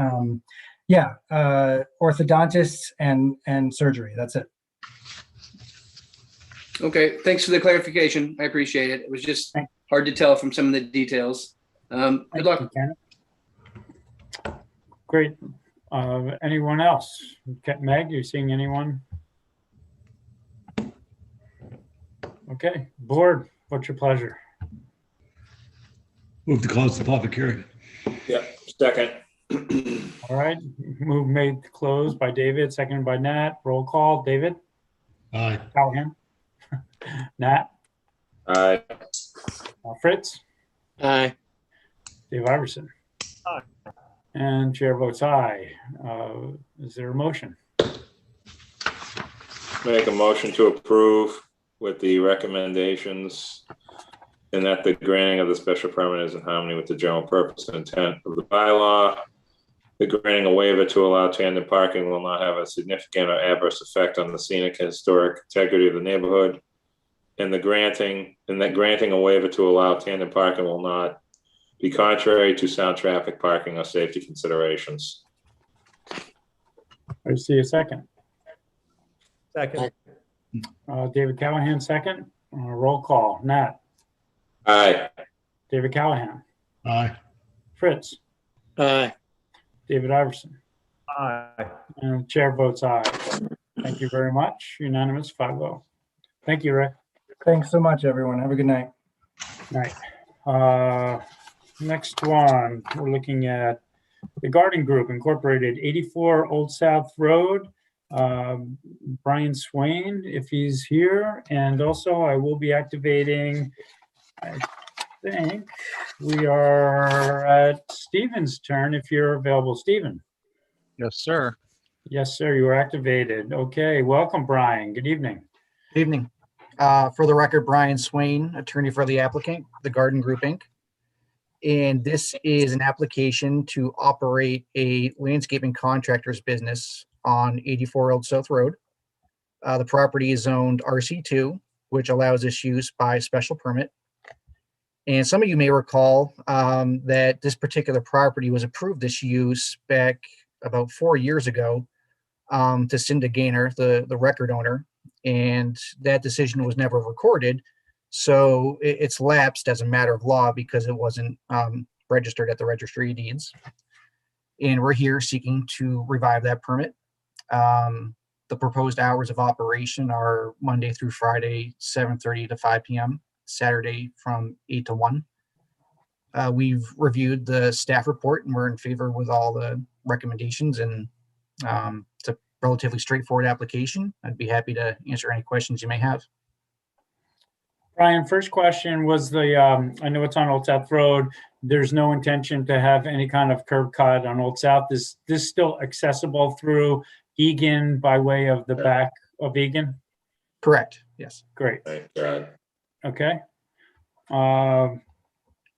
yeah, orthodontists and surgery, that's it. Okay, thanks for the clarification. I appreciate it. It was just hard to tell from some of the details. Good luck. Great. Anyone else? Meg, you seeing anyone? Okay, board, what's your pleasure? Move to close the public hearing. Yeah, second. All right, move made to close by David, seconded by Nat. Roll call. David? Aye. Callahan? Nat? Aye. Fritz? Aye. Dave Iverson? Aye. And chair votes aye. Is there a motion? Make a motion to approve with the recommendations and that the granting of the special permit is in harmony with the general purpose and intent of the bylaw. The granting a waiver to allow tandem parking will not have a significant or adverse effect on the scenic and historic integrity of the neighborhood. And that granting a waiver to allow tandem parking will not be contrary to sound traffic, parking, or safety considerations. I see a second. Second. David Callahan, second. Roll call. Nat? Aye. David Callahan? Aye. Fritz? Aye. David Iverson? Aye. And chair votes aye. Thank you very much. Unanimous, 5-0. Thank you, Rick. Thanks so much, everyone. Have a good night. Night. Next one, we're looking at the Garden Group Incorporated, 84 Old South Road. Brian Swain, if he's here. And also I will be activating, I think we are at Stephen's turn if you're available. Stephen. Yes, sir. Yes, sir. You are activated. Okay. Welcome, Brian. Good evening. Good evening. For the record, Brian Swain, attorney for the applicant, the Garden Group Inc. And this is an application to operate a landscaping contractor's business on 84 Old South Road. The property is zoned RC2, which allows this use by special permit. And some of you may recall that this particular property was approved this use back about 4 years ago to Cinda Gaynor, the record owner, and that decision was never recorded. So it's lapsed as a matter of law because it wasn't registered at the registry of deeds. And we're here seeking to revive that permit. The proposed hours of operation are Monday through Friday, 7:30 to 5 p.m., Saturday from 8 to 1. We've reviewed the staff report and we're in favor with all the recommendations, and it's a relatively straightforward application. I'd be happy to answer any questions you may have. Brian, first question was I know it's on Old South Road. There's no intention to have any kind of curb cut on Old South. Is this still accessible through Egan by way of the back of Egan? Correct. Yes. Great. Thank God. Okay.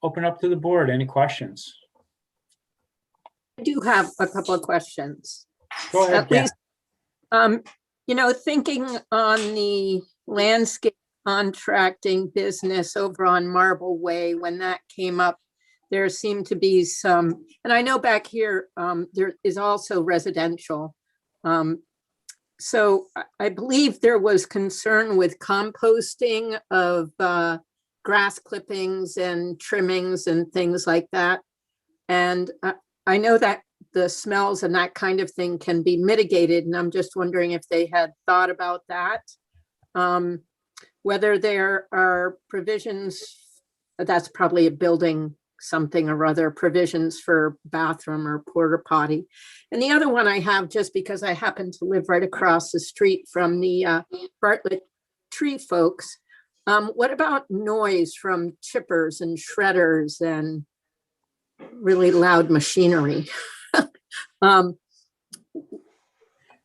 Open up to the board. Any questions? I do have a couple of questions. Go ahead. At least, thinking on the landscape contracting business over on Marble Way, when that came up, there seemed to be some, and I know back here, there is also residential. So I believe there was concern with composting of grass clippings and trimmings and things like that. And I know that the smells and that kind of thing can be mitigated. And I'm just wondering if they had thought about that. Whether there are provisions, that's probably a building something or other, provisions for bathroom or porta potty. And the other one I have, just because I happen to live right across the street from the Bartlett tree folks, what about noise from chippers and shredders and really loud machinery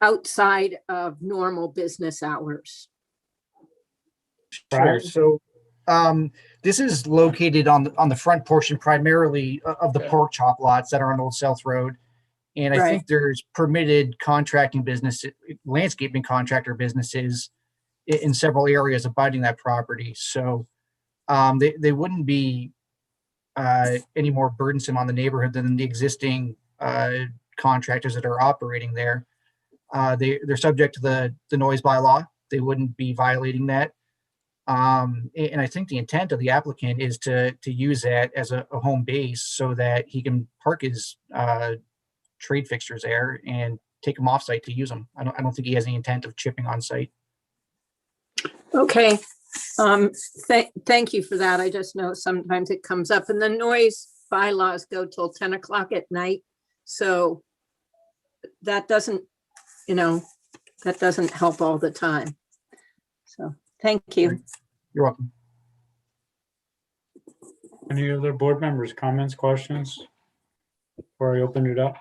outside of normal business hours? Sure. So this is located on the front portion primarily of the pork chop lots that are on Old South Road. And I think there's permitted contracting business, landscaping contractor businesses in several areas abiding that property. So they wouldn't be any more burdensome on the neighborhood than the existing contractors that are operating there. They're subject to the noise bylaw. They wouldn't be violating that. And I think the intent of the applicant is to use that as a home base so that he can park his trade fixtures there and take them off site to use them. I don't think he has any intent of chipping on site. Okay. Thank you for that. I just know sometimes it comes up, and the noise bylaws go till 10 o'clock at night. So that doesn't, that doesn't help all the time. So thank you. You're welcome. Any other board members, comments, questions before I open it up?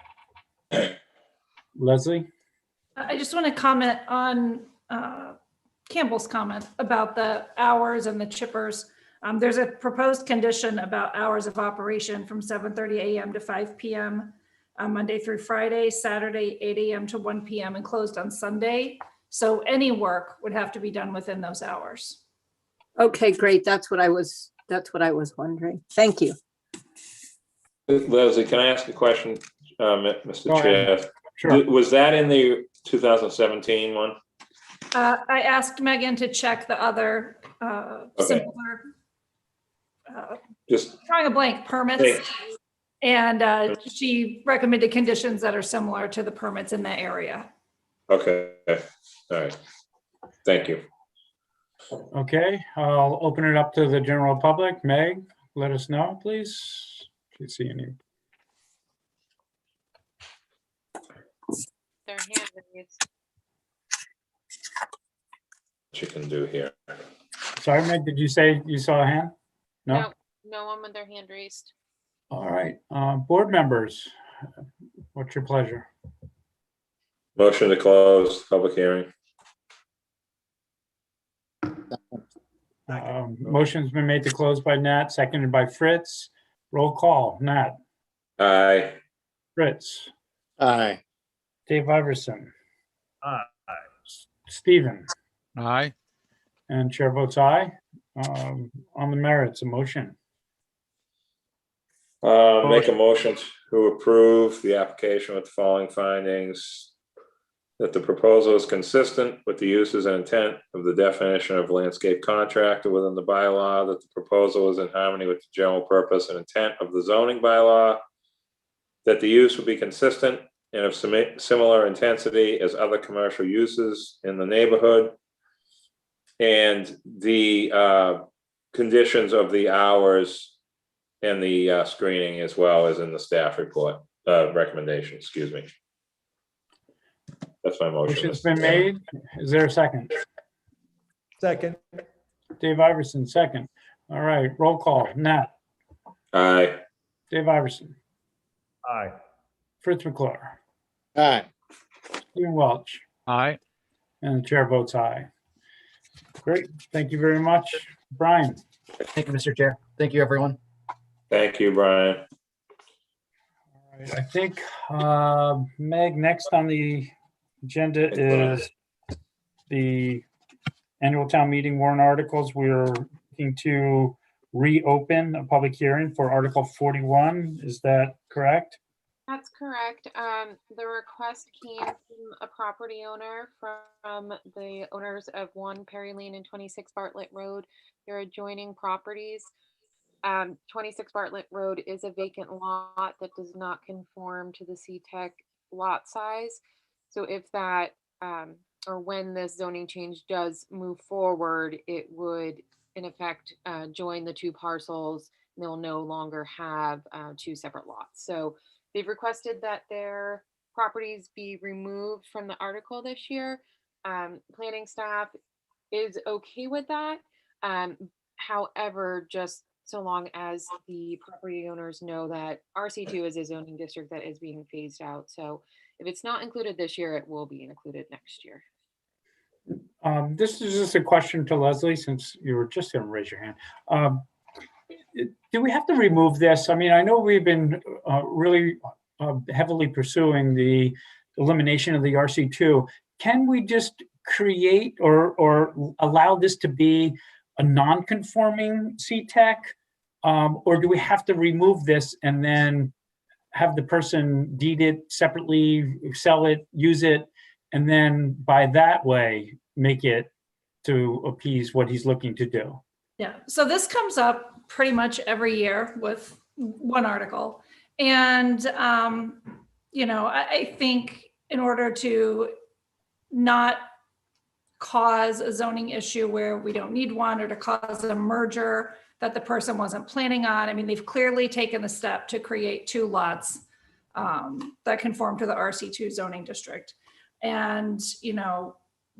Leslie? I just want to comment on Campbell's comment about the hours and the chippers. There's a proposed condition about hours of operation from 7:30 a.m. to 5 p.m. Monday through Friday, Saturday 8 a.m. to 1 p.m. and closed on Sunday. So any work would have to be done within those hours. Okay, great. That's what I was wondering. Thank you. Leslie, can I ask a question, Mr. Go Chair? ahead. Sure. Was that in the 2017 one? I asked Megan to check the other similar, Just drawing a blank, permits. Thanks. And she recommended conditions that are similar to the permits in that area. Okay, all right. Thank you. Okay, I'll open it up to the general public. Meg, let us know, please. If you see any. Their hand raised. What you can do here. Sorry, Meg, did you say you saw a hand? No? No one with their hand raised. All right, board members, what's your pleasure? Motion to close public hearing. Motion's been made to close by Nat, seconded by Fritz. Roll call. Nat? Aye. Fritz? Aye. Dave Iverson? Aye. Stephen? Aye. And chair votes aye. On the merits, a motion. Make a motion to approve the application with the following findings. That the proposal is consistent with the uses and intent of the definition of landscape contractor within the bylaw, that the proposal is in harmony with the general purpose and intent of the zoning bylaw, that the use will be consistent and of similar intensity as other commercial uses in the neighborhood, and the conditions of the hours and the screening as well as in the staff report, recommendation, excuse me. That's my motion. Motion's been made. Is there a second? Second. Dave Iverson, second. All right, roll call. Nat? Aye. Dave Iverson? Aye. Fritz McClure? Aye. Stephen Welch? Aye. And the chair votes aye. Great, thank you very much. Brian? Thank you, Mr. Chair. Thank you, everyone. Thank you, Brian. All right, I think, Meg, next on the agenda is the annual town meeting warrant articles. We're looking to reopen a public hearing for Article 41. Is that correct? That's correct. The request came from a property owner from the owners of 1 Perry Lane and 26 Bartlett Road. They're adjoining properties. 26 Bartlett Road is a vacant lot that does not conform to the CTEC lot size. So if that, or when this zoning change does move forward, it would in effect join the 2 parcels. And they'll no longer have 2 separate lots. So they've requested that their properties be removed from the article this year. Planning staff is okay with that. However, just so long as the property owners know that RC2 is a zoning district that is being phased out. So if it's not included this year, it will be included next year. This is just a question to Leslie, since you were just going to raise your hand. Do we have to remove this? I mean, I know we've been really heavily pursuing the elimination of the RC2. Can we just create or allow this to be a non-conforming CTEC? Or do we have to remove this and then have the person deed it separately, sell it, use it, and then by that way, make it to appease what he's looking to do? Yeah, so this comes up pretty much every year with one article. And, I think in order to not cause a zoning issue where we don't need one, or to cause a merger that the person wasn't planning on, I mean, they've clearly taken the step to create 2 lots that conform to the RC2 zoning district. And,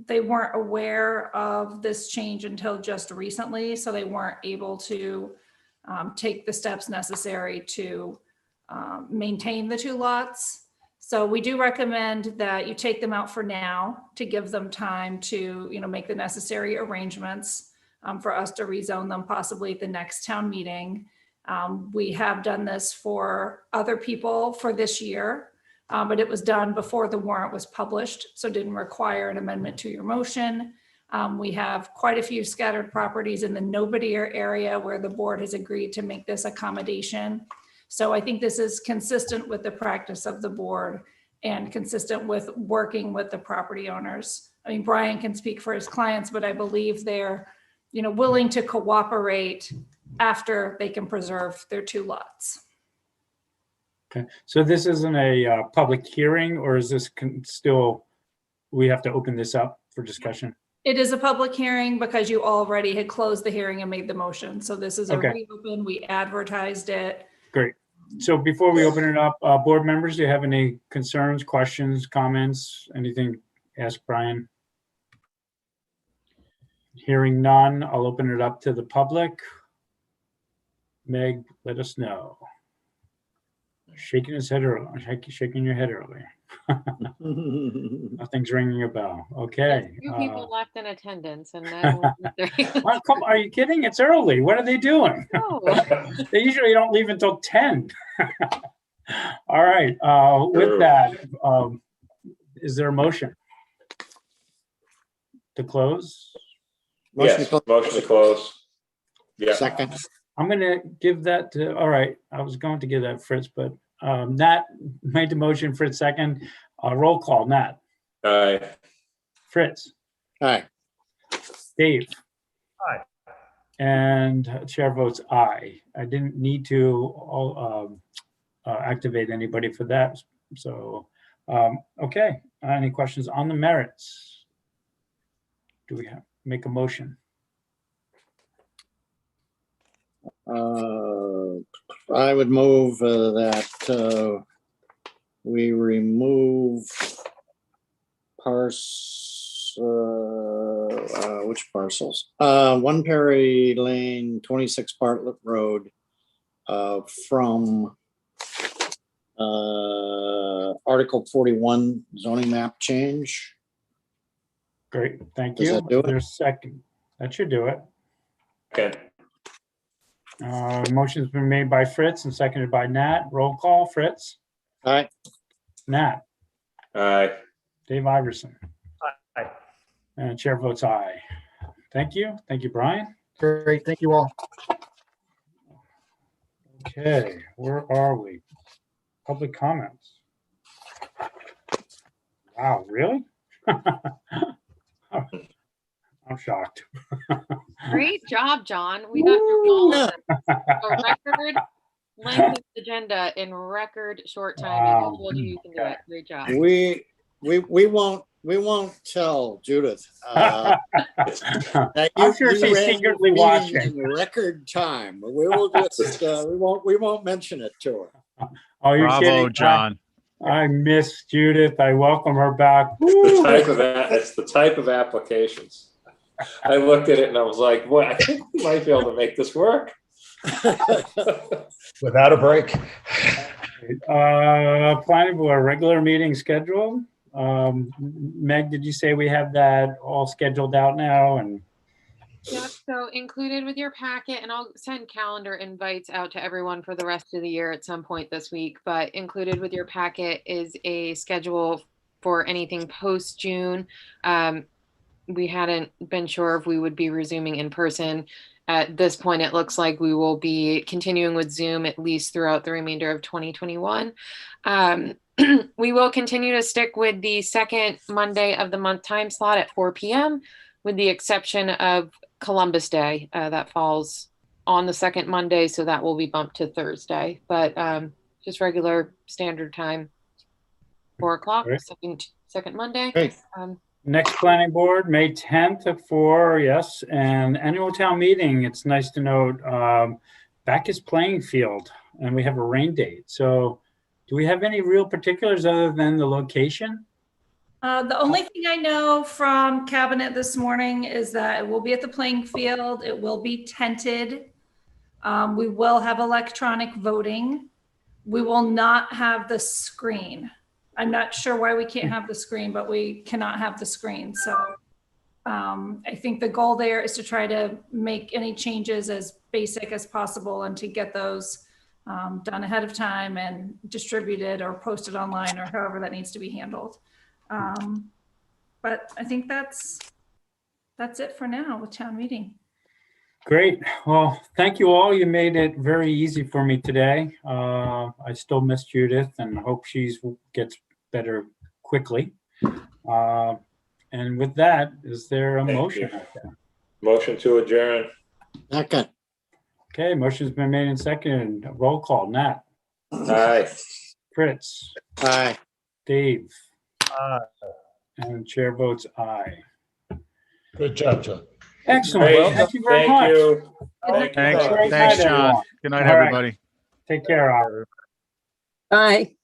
they weren't aware of this change until just recently, so they weren't able to take the steps necessary to maintain the 2 lots. So we do recommend that you take them out for now to give them time to, make the necessary arrangements for us to rezone them possibly at the next town meeting. We have done this for other people for this year. But it was done before the warrant was published, so it didn't require an amendment to your motion. We have quite a few scattered properties in the no-bidder area where the board has agreed to make this accommodation. So I think this is consistent with the practice of the board and consistent with working with the property owners. I mean, Brian can speak for his clients, but I believe they're, willing to cooperate after they can preserve their 2 lots. Okay, so this isn't a public hearing, or is this still, we have to open this up for discussion? It is a public hearing because you already had closed the hearing and made the motion. So this is a reopen, we advertised it. Great. So before we open it up, board members, do you have any concerns, questions, comments, anything? Ask Brian. Hearing none, I'll open it up to the public. Meg, let us know. Shaking his head early, shaking your head early. Nothing's ringing a bell. Okay. 2 people left in attendance, and then come, are you kidding? It's early. What are they doing? No. They usually don't leave until 10. All right. With that, is there a motion to close? Yes, motion to close. Yeah. Second. I'm going to give that to, all right, I was going to give that Fritz, but Nat made the motion, Fritz second. Roll call, Nat. Aye. Fritz. Aye. Dave. Aye. And chair votes aye. I didn't need to activate anybody for that. So, okay. Any questions on the merits? Do we have make a motion? I would move that we remove which parcels? 1 Perry Lane, 26 Bartlett Road from Article 41 zoning map change. Great, thank Does you. that do it? There's a second. That should do it. Okay. Motion's been made by Fritz and seconded by Nat. Roll call, Fritz. Aye. Nat. Aye. Dave Iverson. Aye. And chair votes aye. Thank you. Thank you, Brian. Great, thank you all. Okay, where are we? Public comments. Wow, really? I'm shocked. Great job, John. We got through all of them. A record length of agenda in record short time. And I Wow. told you can do it. Great job. We won't tell Judith. That I'm sure you she's ran secretly the meeting watching. in record time. We will just, we won't mention it to her. Oh, you're Bravo, kidding. John. I miss Judith. I welcome her back. It's the type of applications. I looked at it and I was like, boy, I think we might be able to make this work. Without a break. Planning board regular meeting schedule. Meg, did you say we have that all scheduled out now? And Yep, so included with your packet, and I'll send calendar invites out to everyone for the rest of the year at some point this week, but included with your packet is a schedule for anything post-June. We hadn't been sure if we would be resuming in person. At this point, it looks like we will be continuing with Zoom at least throughout the remainder of 2021. We will continue to stick with the second Monday of the month time slot at 4 p.m. with the exception of Columbus Day. That falls on the second Monday, so that will be bumped to Thursday. But just regular standard time, 4 o'clock, second Monday. Great. next planning board, May 10th at 4, yes. And annual town meeting, it's nice to note, back is playing field and we have a rain date. So do we have any real particulars other than the location? The only thing I know from Cabinet this morning is that it will be at the playing field. It will be tented. We will have electronic voting. We will not have the screen. I'm not sure why we can't have the screen, but we cannot have the screen. So I think the goal there is to try to make any changes as basic as possible and to get those done ahead of time and distributed or posted online or however that needs to be handled. But I think that's it for now with town meeting. Great. Well, thank you all. You made it very easy for me today. I still miss Judith and hope she gets better quickly. And with that, is there a motion? Motion to adjourn. Second. Okay, motion's been made and seconded. Roll call. Nat. Aye. Fritz. Aye. Dave. And chair votes aye. Good job, John. Excellent. Great. Well, thank you very much. You. Thank you. Thanks, Great thanks, night, John. everyone. Good night, All right. everybody. Take care, Oliver. Bye.